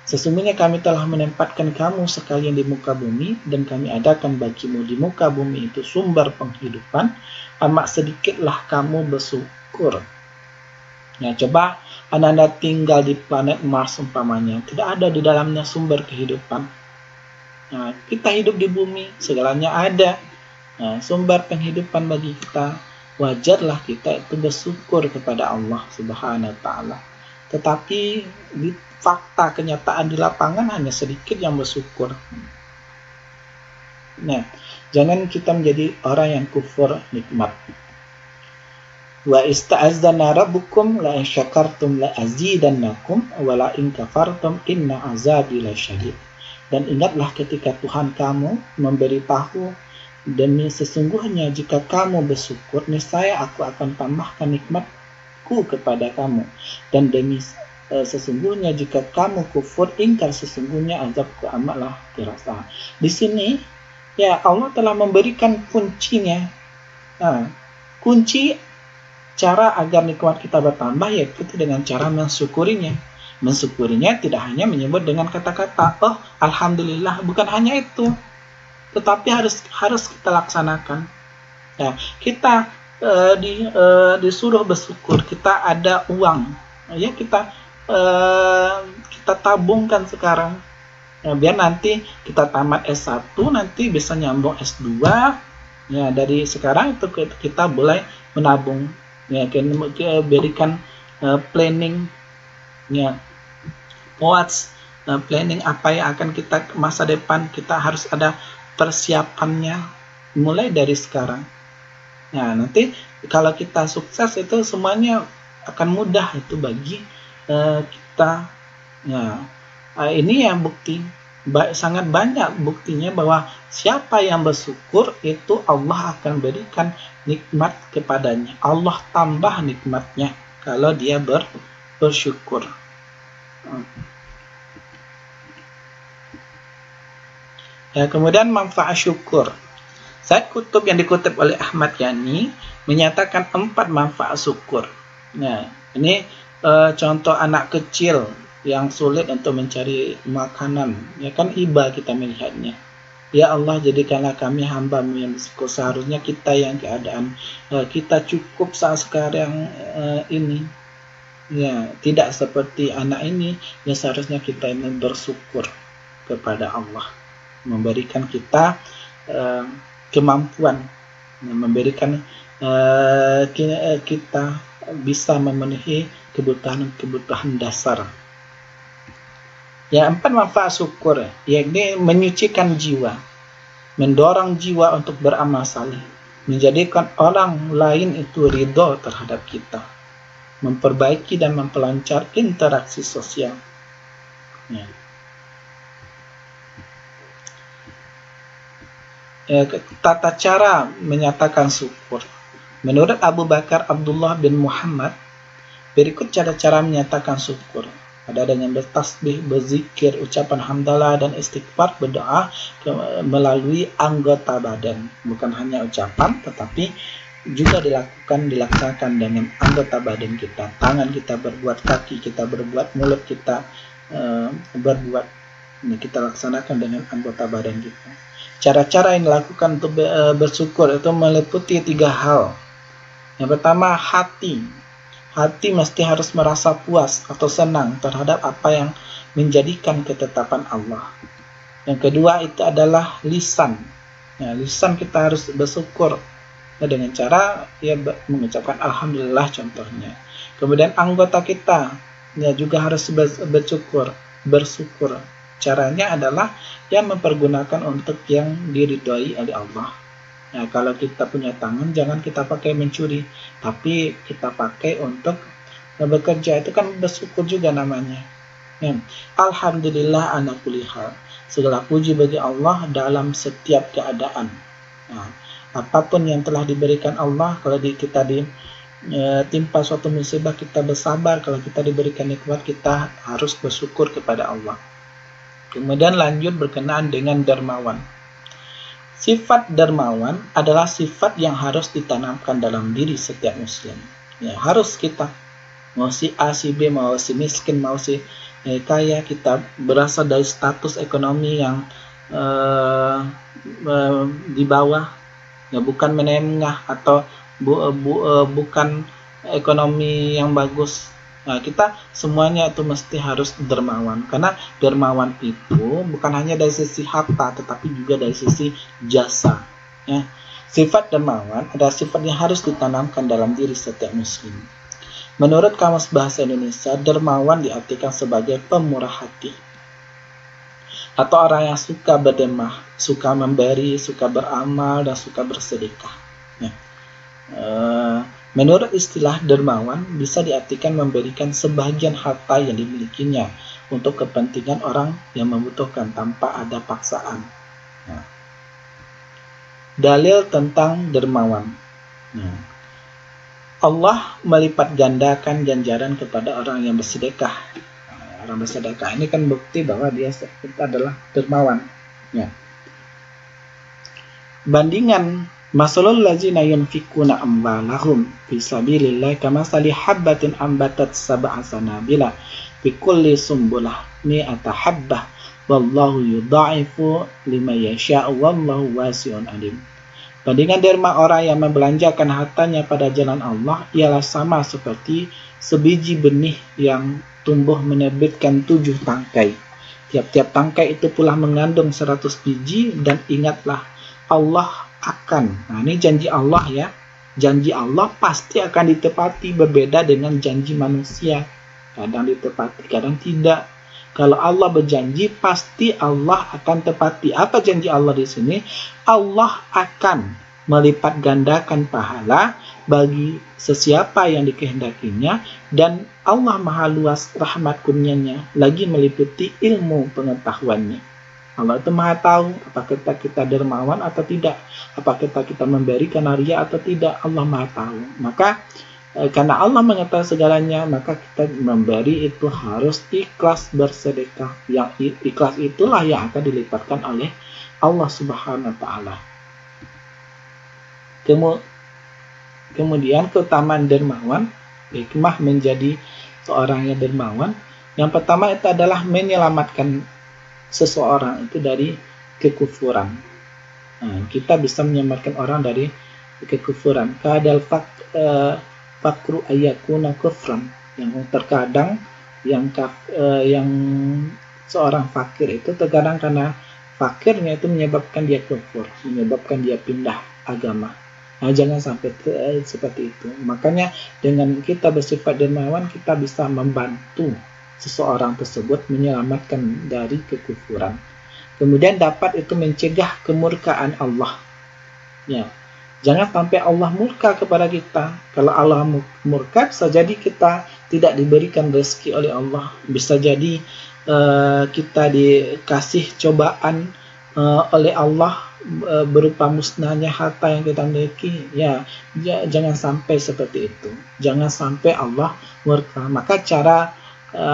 Sesungguhnya kami telah menempatkan kamu sekalian di muka bumi dan kami adakan bagimu di muka bumi itu sumber penghidupan. Amat sedikitlah kamu bersyukur. Nah, coba Anda tinggal di planet Mars umpamanya, tidak ada di dalamnya sumber kehidupan. Nah, kita hidup di bumi, segalanya ada. Nah, sumber penghidupan bagi kita. Wajarlah kita itu bersyukur kepada Allah Subhanahu wa taala. Tetapi di fakta kenyataan di lapangan hanya sedikit yang bersyukur. Nah, jangan kita menjadi orang yang kufur nikmat. Wa ista'azzana rabbukum la in syakartum la azidannakum wa la in kafartum inna azabi lasyadid. Dan ingatlah ketika Tuhan kamu memberitahu, demi sesungguhnya jika kamu bersyukur, niscaya aku akan tambahkan nikmatku kepada kamu. Dan demi sesungguhnya jika kamu kufur, ingkar, sesungguhnya azabku amatlah terasa. Di sini ya Allah telah memberikan kuncinya. Nah, kunci cara agar nikmat kita bertambah yaitu dengan cara mensyukurinya. Mensyukurinya tidak hanya menyebut dengan kata-kata, oh alhamdulillah, bukan hanya itu, tetapi harus kita laksanakan. Nah, kita disuruh bersyukur, kita ada uang, ya kita tabungkan sekarang, ya, biar nanti kita tamat S1 nanti bisa nyambung S2. Ya, dari sekarang itu kita boleh menabung, ya, berikan planning, ya, planning apa yang akan kita masa depan, kita harus ada persiapannya mulai dari sekarang. Nah, nanti kalau kita sukses itu semuanya akan mudah itu bagi kita. Ya, ini yang bukti, sangat banyak buktinya bahwa siapa yang bersyukur itu Allah akan berikan nikmat kepadanya. Allah tambah nikmatnya kalau dia bersyukur. Ya, kemudian manfaat syukur. Said Qutb yang dikutip oleh Ahmad Yani menyatakan 4 manfaat syukur. Nah, ini contoh anak kecil yang sulit untuk mencari makanan. Ya kan, iba kita melihatnya. Ya Allah, jadikanlah kami hamba-Mu yang bersyukur. Seharusnya kita yang keadaan kita cukup saat sekarang ini. Ya, tidak seperti anak ini. Ya, seharusnya kita ini bersyukur kepada Allah, memberikan kita kemampuan, memberikan kita bisa memenuhi kebutuhan dasar. Ya, 4 manfaat syukur, yakni menyucikan jiwa, mendorong jiwa untuk beramal saleh, menjadikan orang lain itu ridho terhadap kita, memperbaiki dan memperlancar interaksi sosial. Ya. Tata cara menyatakan syukur. Menurut Abu Bakar Abdullah bin Muhammad, berikut cara-cara menyatakan syukur. Ada dengan bertasbih, berzikir, ucapan hamdalah dan istighfar, berdoa melalui anggota badan. Bukan hanya ucapan, tetapi juga dilaksanakan dengan anggota badan kita. Tangan kita berbuat, kaki kita berbuat, mulut kita berbuat. Ini kita laksanakan dengan anggota badan kita. Cara-cara yang dilakukan untuk bersyukur itu meliputi 3 hal. Yang pertama, hati. Hati mesti harus merasa puas atau senang terhadap apa yang menjadikan ketetapan Allah. Yang kedua itu adalah lisan. Ya, lisan kita harus bersyukur dengan cara mengucapkan alhamdulillah contohnya. Kemudian anggota kita juga harus bersyukur. Caranya adalah mempergunakan untuk yang diridhoi oleh Allah. Nah, kalau kita punya tangan, jangan kita pakai mencuri, tapi kita pakai untuk bekerja. Itu kan bersyukur juga namanya. Ya. Alhamdulillah ala kulli hal. Segala puji bagi Allah dalam setiap keadaan. Nah, apapun yang telah diberikan Allah, kalau kita ditimpa suatu musibah, kita bersabar. Kalau kita diberikan nikmat, kita harus bersyukur kepada Allah. Kemudian lanjut berkenaan dengan dermawan. Sifat dermawan adalah sifat yang harus ditanamkan dalam diri setiap muslim. Ya, harus kita, mau si A, si B, mau si miskin, mau si kaya, kita berasal dari status ekonomi yang di bawah, ya, bukan menengah atau bukan ekonomi yang bagus. Nah, kita semuanya itu mesti harus dermawan, karena dermawan itu bukan hanya dari sisi harta, tetapi juga dari sisi jasa. Ya. Sifat dermawan adalah sifat yang harus ditanamkan dalam diri setiap muslim. Menurut Kamus Bahasa Indonesia, dermawan diartikan sebagai pemurah hati. atau orang yang suka berderma, suka memberi, suka beramal, dan suka bersedekah. Ya. Menurut istilah dermawan bisa diartikan memberikan sebagian harta yang dimilikinya untuk kepentingan orang yang membutuhkan tanpa ada paksaan. Nah, dalil tentang dermawan. Nah, Allah melipat gandakan ganjaran kepada orang yang bersedekah. Nah, orang bersedekah ini kan bukti bahwa dia adalah dermawan. Ya. Bandingan masalul ladzina yunfikuna amwalahum fi sabilillah kamathali habbatin ambatat sab'a sanabila fi kulli sumbulah mi'ata habbah wallahu yudha'ifu liman yasha'u wallahu wasi'un alim. Bandingan derma orang yang membelanjakan hartanya pada jalan Allah ialah sama seperti sebiji benih yang tumbuh menerbitkan 7 tangkai. Tiap-tiap tangkai itu pula mengandung 100 biji, dan ingatlah Allah akan, nah ini janji Allah ya, janji Allah pasti akan ditepati, berbeda dengan janji manusia, kadang ditepati, kadang tidak. Kalau Allah berjanji, pasti Allah akan tepati. Apa janji Allah di sini? Allah akan melipat gandakan pahala bagi sesiapa yang dikehendakinya, dan Allah maha luas rahmat kurnianya, lagi meliputi ilmu pengetahuannya. Allah itu maha tahu apakah kita dermawan atau tidak, apakah kita memberi karena ria atau tidak. Allah maha tahu. Maka karena Allah mengetahui segalanya, maka kita memberi itu harus ikhlas bersedekah. Yang ikhlas itulah yang akan dilipatkan oleh Allah Subhanahu wa taala. Kemudian keutamaan dermawan, hikmah menjadi seorang yang dermawan. Yang pertama itu adalah menyelamatkan seseorang itu dari kekufuran. Nah, kita bisa menyelamatkan orang dari kekufuran. Kadal fakru ayakuna kufran, yang terkadang yang seorang fakir itu terkadang karena fakirnya itu menyebabkan dia kufur, menyebabkan dia pindah agama. Nah, jangan sampai seperti itu. Makanya dengan kita bersifat dermawan, kita bisa membantu seseorang tersebut menyelamatkan dari kekufuran. Kemudian dapat itu mencegah kemurkaan Allah. Ya, jangan sampai Allah murka kepada kita. Kalau Allah murka, bisa jadi kita tidak diberikan rezeki oleh Allah. Bisa jadi kita dikasih cobaan oleh Allah berupa musnahnya harta yang kita miliki. Ya, jangan sampai seperti itu. Jangan sampai Allah murka. Maka cara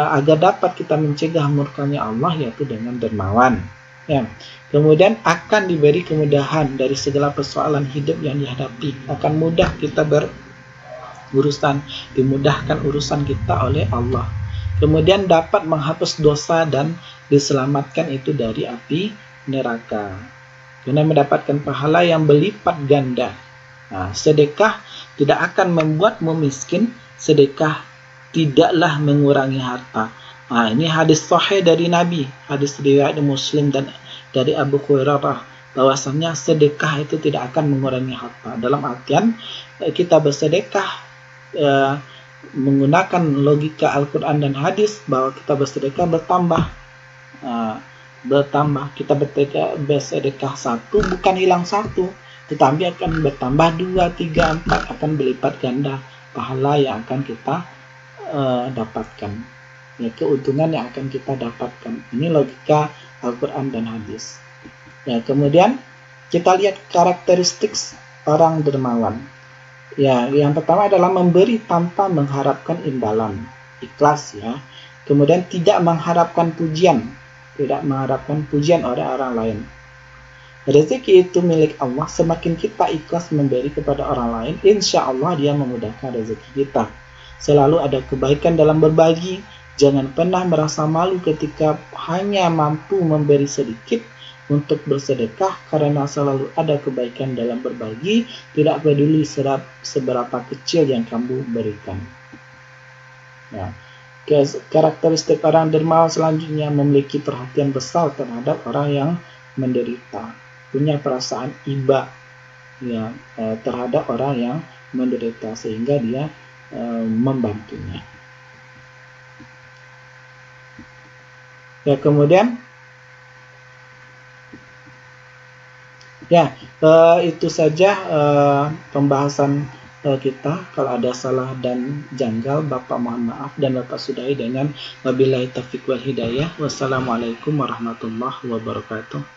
agar dapat kita mencegah murkanya Allah yaitu dengan dermawan. Ya. Kemudian akan diberi kemudahan dari segala persoalan hidup yang dihadapi. Akan mudah kita berurusan, dimudahkan urusan kita oleh Allah. Kemudian dapat menghapus dosa dan diselamatkan itu dari api neraka. Kemudian mendapatkan pahala yang berlipat ganda. Nah, sedekah tidak akan membuatmu miskin. Sedekah tidaklah mengurangi harta. Nah, ini hadis sahih dari Nabi, hadis riwayat Muslim dan dari Abu Hurairah, bahwasannya sedekah itu tidak akan mengurangi harta. Dalam artian kita bersedekah menggunakan logika Al-Quran dan hadis, bahwa kita bersedekah bertambah. Kita bersedekah 1 bukan hilang 1, tetapi akan bertambah 2, 3, 4, akan berlipat ganda pahala yang akan kita dapatkan, ya, keuntungan yang akan kita dapatkan. Ini logika Al-Quran dan hadis. Ya, kemudian kita lihat karakteristik orang dermawan. Ya, yang pertama adalah memberi tanpa mengharapkan imbalan, ikhlas ya. Kemudian tidak mengharapkan pujian, oleh orang lain. Rezeki itu milik Allah. Semakin kita ikhlas memberi kepada orang lain, insya Allah dia memudahkan rezeki kita. Selalu ada kebaikan dalam berbagi. Jangan pernah merasa malu ketika hanya mampu memberi sedikit untuk bersedekah, karena selalu ada kebaikan dalam berbagi. Tidak peduli seberapa kecil yang kamu berikan. Nah, karakteristik orang dermawan selanjutnya memiliki perhatian besar terhadap orang yang menderita. Punya perasaan iba ya, terhadap orang yang menderita, sehingga dia membantunya. Ya, kemudian Ya, itu saja pembahasan kita. Kalau ada salah dan janggal, Bapak mohon maaf, dan Bapak sudahi dengan wabillahi taufiq wal hidayah. Wassalamualaikum warahmatullahi wabarakatuh.